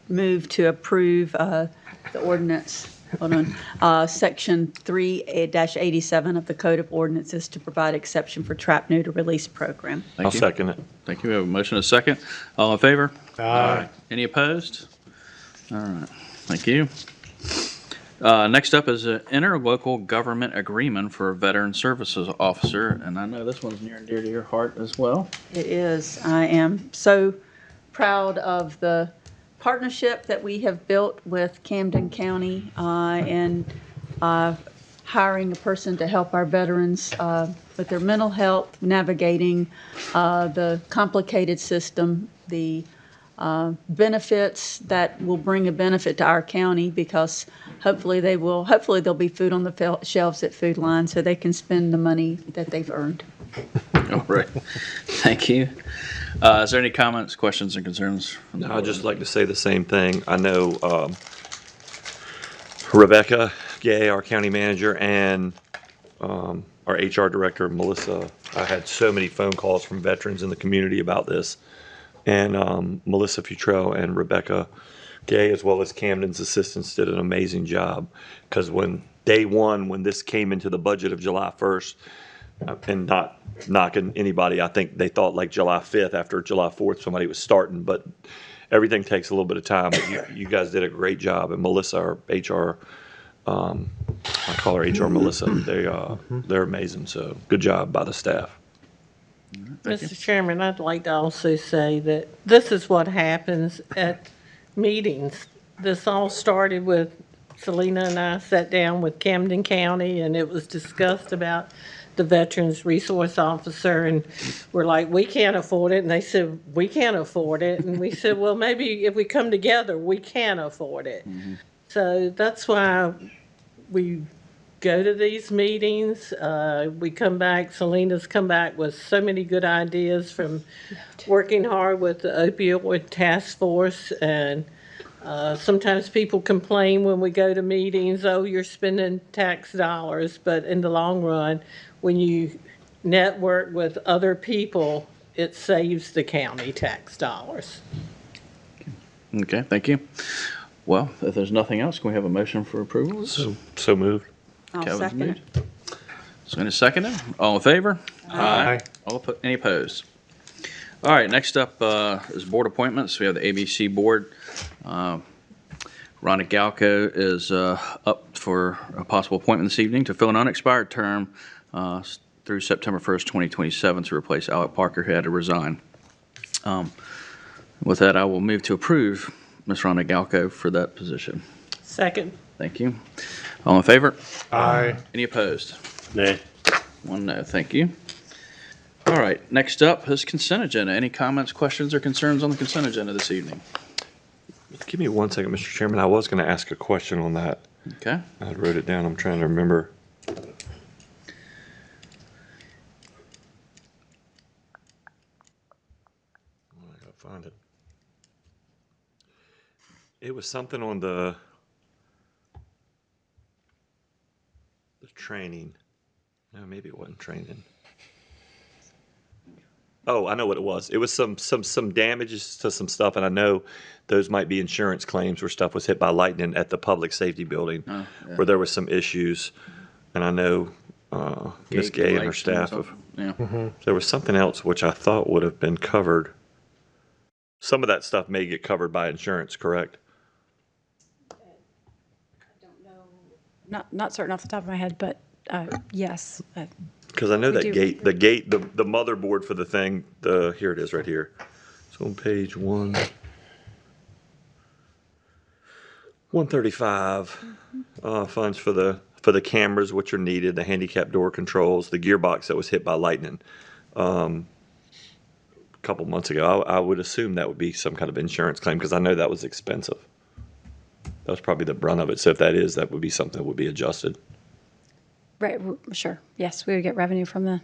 move to approve the ordinance, Section 3-87 of the Code of Ordinances to provide exception for trap neuter release program. Thank I'll you. second it. Thank you. We have a motion and a second. All in favor? Aye. Any opposed? All right, thank you. Next up is an interlocal government agreement for a veteran services officer, and I know this one's near and dear to your heart as well. It is. I am so proud of the partnership that we have built with Camden County and hiring a person to help our veterans with their mental health, navigating the complicated system, the benefits that will bring a benefit to our county because hopefully there'll be food on the shelves at Food Line so they can spend the money that they've earned. All right, thank you. Is there any comments, questions, and concerns? From the I'd board? just like to say the same thing. I know Rebecca Gay, our county manager, and our HR director, Melissa. I had so many phone calls from veterans in the community about this. And Melissa Futrell and Rebecca Gay, as well as Camden's assistants, did an amazing job. Because when day one, when this came into the budget of July 1st, and not knocking anybody, I think they thought like July 5th, after July 4th, somebody was starting. But everything takes a little bit of time. But you guys did a great job. And Melissa, our HR, I call her HR Melissa. They're amazing. So good job by the staff. Mr. Chairman, I'd like to also say that this is what happens at meetings. This all started with Selena and I sat down with Camden County, and it was discussed about the Veterans Resource Officer, and we're like, we can't afford it, and they said, we can't afford it, and we said, well, maybe if we come together, we can afford it. So that's why we go to these meetings. We come back, Selena's come back with so many good ideas from working hard with the opioid task force. And sometimes people complain when we go to meetings, oh, you're spending tax dollars. But in the long run, when you network with other people, it saves the county tax dollars. Okay, thank you. Well, if there's nothing else, can we have a motion for approval? So moved. I'll Kevin's second moved. it. So in a second, all in favor? Aye. Any opposed? All right, next up is board appointments. We have the ABC Board. Rhonda Galco is up for a possible appointment this evening to fill an unexpired term through September 1st, 2027 to replace Alec Parker, who had to resign. With that, I will move to approve Ms. Rhonda Galco for that position. Second. Thank you. All in favor? Aye. Any opposed? Nay. One no, thank you. All right, next up is consent agenda. Any comments, questions, or concerns on the consent agenda this evening? Give me 1 second, Mr. Chairman. I was going to ask a question on that. Okay. I wrote it down. I'm trying to remember. I gotta find it. It was something on the training. No, maybe it wasn't training. Oh, I know what it was. It was some damages to some stuff, and I know those might be insurance claims where stuff was hit by lightning at the public safety building, where there was some issues, and I know Ms. Gay and her staff have. Yeah. There was something else which I thought would have been covered. Some of that stuff may get covered by insurance, correct? Not certain off the top of my head, but yes. Because I know We that do. the motherboard for the thing, here it is right here. It's on page 135. Funds for the cameras which are needed, the handicap door controls, the gearbox that was hit by lightning. A couple months ago, I would assume that would be some kind of insurance claim because I know that was expensive. That was probably the brunt of it. So if that is, that would be something that would be adjusted. Right, sure. Yes, we would get revenue from the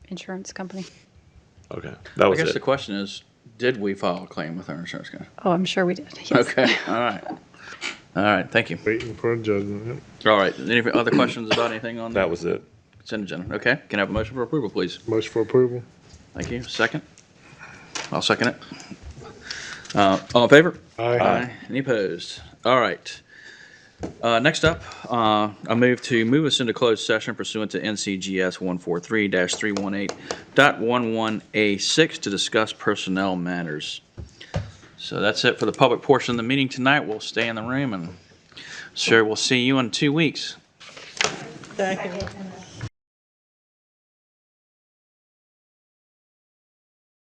insurance company. Okay, that I was guess it. the question is, did we file a claim with our insurance company? Oh, I'm sure we did. Yes. Okay, all right. All right, thank you. Waiting for a judgment. All right, any other questions about anything on That was it. consent agenda? Okay, can I have a motion for approval, please? Motion for approval? Thank you. Second? I'll second it. All in favor? Aye. Any opposed? All right. Next up, I move us into closed session pursuant to NCGS 143-318.11A6 to discuss personnel matters. So that's it for the public portion of the meeting tonight. We'll stay in the room and sure, we'll see you in 2 weeks. Second.